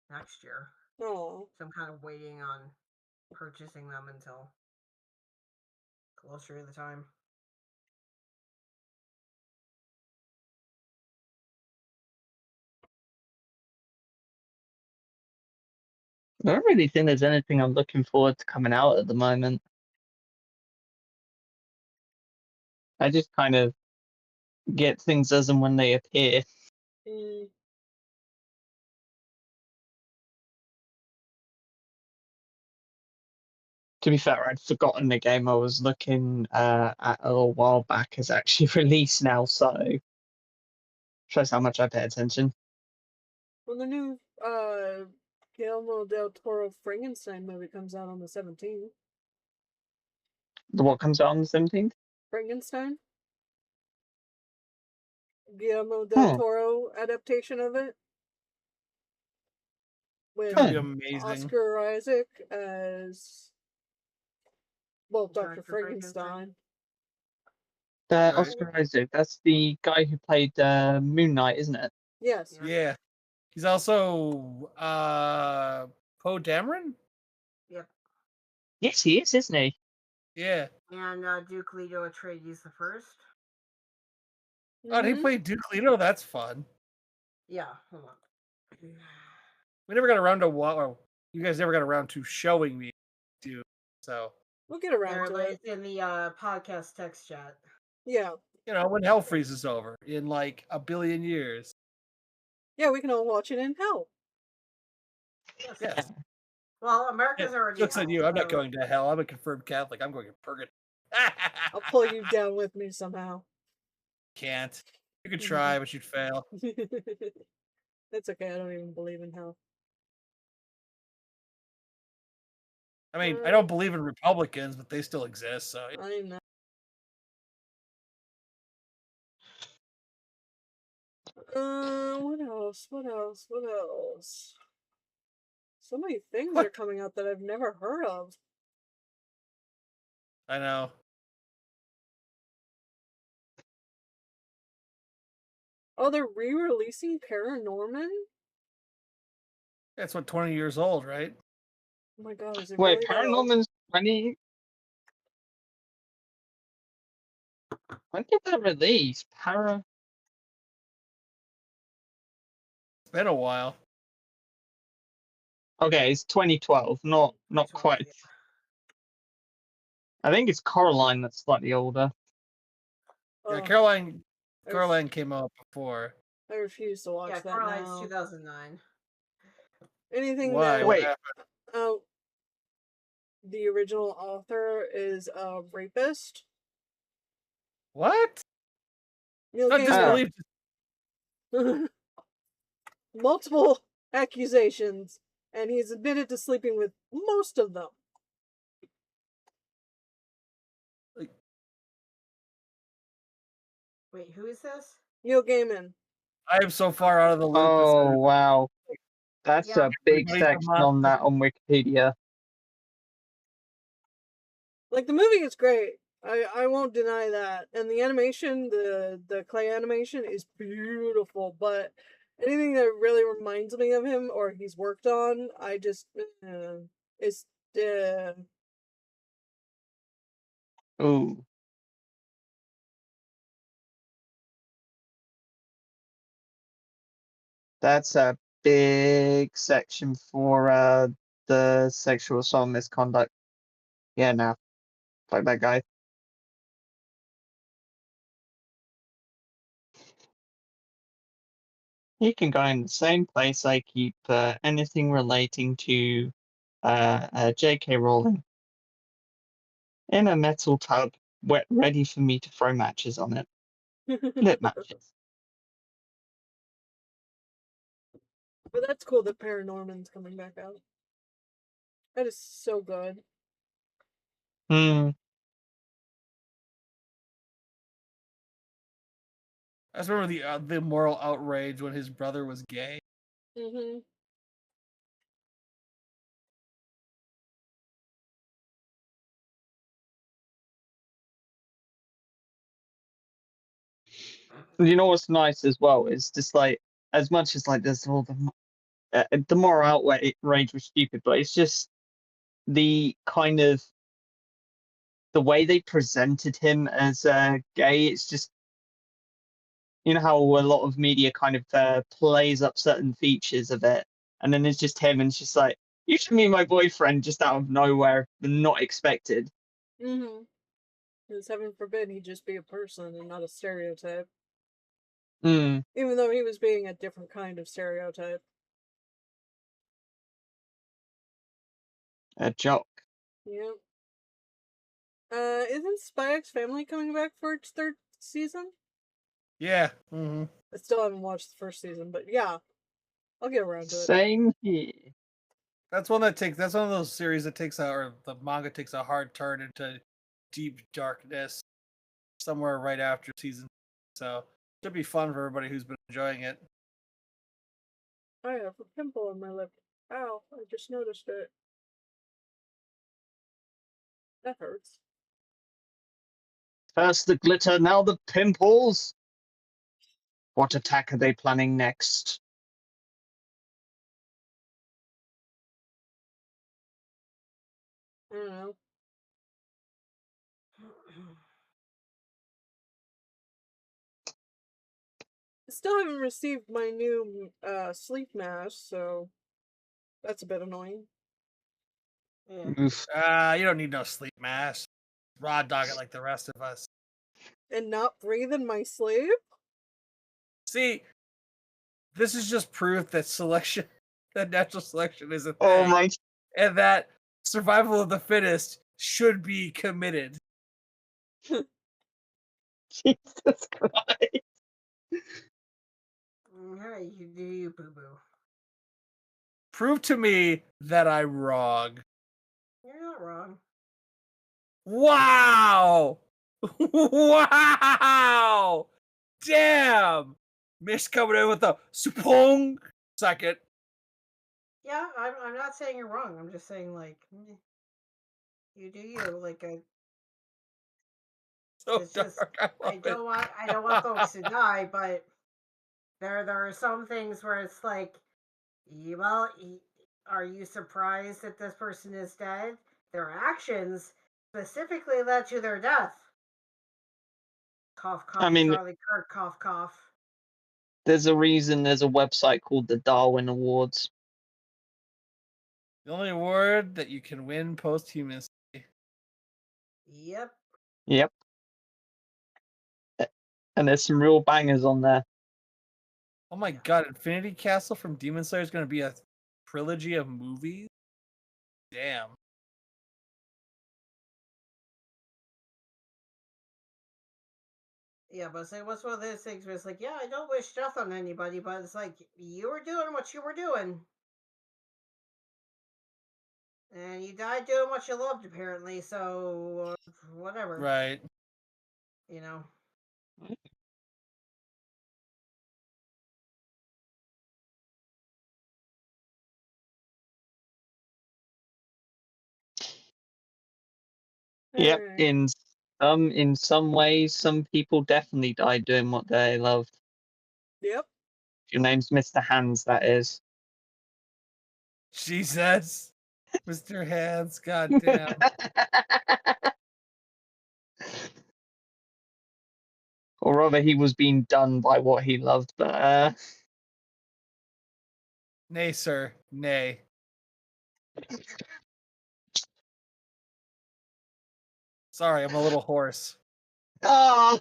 next year. Oh, So I'm kind of waiting on purchasing them until closer to the time. I don't really think there's anything I'm looking forward to coming out at the moment. I just kind of get things as and when they appear. mm, To be fair, I'd forgotten the game I was looking at a little while back is actually released now, so shows how much I pay attention. well, the new Guillermo del Toro Frankenstein movie comes out on the 17th. What comes out on the 17th? Frankenstein? Guillermo del Toro adaptation of it. With It's gonna be amazing. Oscar Isaac as, well, Dr. Dr. Frankenstein. Right. Oscar Isaac, that's the guy who played Moon Knight, isn't it? Yes. Yeah. He's also Poe Dameron? Yep. Yes, he is, isn't he? Yeah. And Duke Leto Atreides the First. Oh, and he played Duke Leto? That's fun. Yeah, hold on. We never got around to you guys never got around to showing me Duke, so We'll get around to it. It's in the podcast text chat. Yeah. you know, when hell freezes over in like a billion years. Yeah, we can all watch it in hell. Yes. Well, America's already. Looks at hell, you. I'm not so- going to hell. I'm a confirmed Catholic. I'm going to purgatory. I'll pull you down with me somehow. Can't. You could try, but you'd fail. That's okay. I don't even believe in hell. I mean, I don't believe in Republicans, but they still exist. So I know. What else? What else? What else? So many things are coming out that I've never heard of. I know. Oh, they're re-releasing Paranorman? That's what 20 years old, right? Oh my god, is it Wait, really that old? Paranorman's 20? When did that release? It's been a while. Okay, it's 2012, not quite. I think it's Coraline that's slightly older. Yeah, Oh, Caroline came out before. I refuse to watch that Caroline's now. 2009. Anything Why? that What happened? the original author is a rapist. What? Neil Not Gaiman. disbelieved. Multiple accusations, and he's admitted to sleeping with most of them. Wait, who is this? Neil Gaiman. I am so far out of the loop. Oh, wow. That's Yeah. a big Everybody section come on. on that on Wikipedia. Like, the movie is great. I won't deny that. And the animation, the clay animation is beautiful, but anything that really reminds me of him or he's worked on, I just it's Ooh. That's a big section for the sexual assault misconduct. Yeah, nah. Fuck that guy. He can go in the same place I keep anything relating to J.K. Rowling. In a metal tub, wet, ready for me to throw matches on it. Lit matches. But that's cool that Paranorman's coming back out. That is so good. Hmm. I just remember the moral outrage when his brother was gay. Mm-hmm. You know what's nice as well is just like as much as like there's all the moral outrage was stupid, but it's just the kind of the way they presented him as gay. It's just you know how a lot of media kind of plays up certain features of it, and then it's just him, and it's just like you should meet my boyfriend just out of nowhere, not expected. Mm-hmm. Because heaven forbid he just be a person and not a stereotype. Mm. Even though he was being a different kind of stereotype. A joke. Yep. Isn't Spy X Family coming back for its third season? Yeah. Mm-hmm. I still haven't watched the first season, but yeah, I'll get around to it. Same here. That's one of those series that the manga takes a hard turn into deep darkness somewhere right after season. So it should be fun for everybody who's been enjoying it. I have a pimple on my lip. Ow, I just noticed it. That hurts. First the glitter, now the pimples. What attack are they planning next? I don't know. I still haven't received my new sleep mask, so that's a bit annoying. Yeah. Oof. You don't need no sleep mask. Raw dog it like the rest of us. And not breathe in my sleep? See, this is just proof that that natural selection is a thing. Oh my. And that survival of the fittest should be committed. Jesus Christ. Yeah, you do you, boo boo. Prove to me that I'm wrong. You're not wrong. Wow! Wow! Damn! Mish coming in with a supong second. Yeah, I'm not saying you're wrong. I'm just saying like you do you. Like So it's just dark. I don't want folks to die, but there are some things where it's like, well, are you surprised that this person is dead? Their actions specifically led to their death. Cough, cough, I mean, Charlie Kirk, cough, cough. there's a reason there's a website called the Darwin Awards. The only award that you can win posthumously. Yep. Yep. And there's some real bangers on there. Oh my god, Infinity Castle from Demon Slayer is going to be a trilogy of movies? Damn. Yeah, but it was one of those things where it's like, yeah, I don't wish death on anybody, but it's like, you were doing what you were doing. And you died doing what you loved, apparently, so whatever. Right. You know? Yep. Alright. In some ways, some people definitely died doing what they loved. Yep. If your name's Mr. Hands, that is. Jesus. Mr. Hands, goddamn. Or rather, he was being done by what he loved, but Nay, sir. Nay. Sorry, I'm a little hoarse. Oh,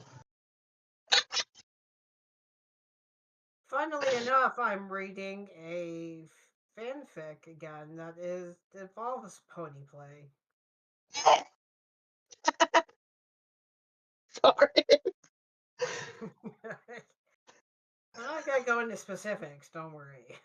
Funnily enough, I'm reading a fanfic again that involves pony play. sorry. I'm not gonna go into specifics, don't worry.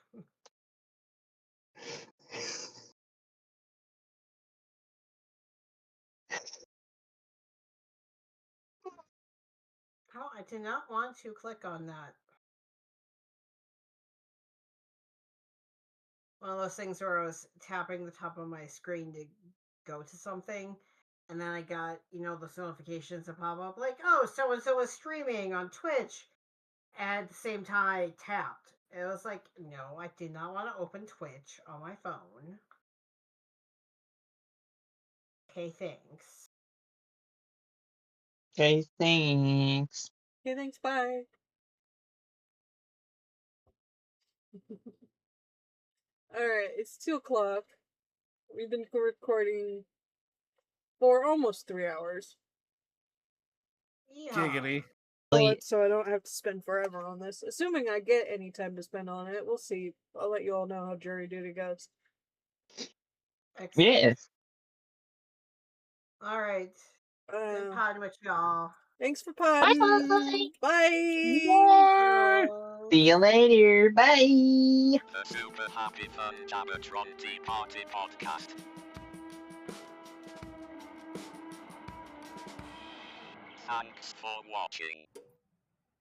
Oh, I did not want to click on that. One of those things where I was tapping the top of my screen to go to something, and then I got, those notifications that pop up like, oh, so and so is streaming on Twitch. And at the same time, I tapped. It was like, no, I did not want to open Twitch on my phone. Okay, thanks. Okay, thanks. Okay, thanks. Bye. All right, it's 2:00. We've been recording for almost 3 hours. Yeah. Giggity. So I don't have to spend forever on this. Assuming I get any time to spend on it, we'll see. I'll let you all know how jury duty goes. Excellent. Yes. All right. Good pod with y'all. Thanks for podding. Bye. See you later. Bye. The Super Happy Fun Jabbertron Tea Party Podcast. Thanks for watching.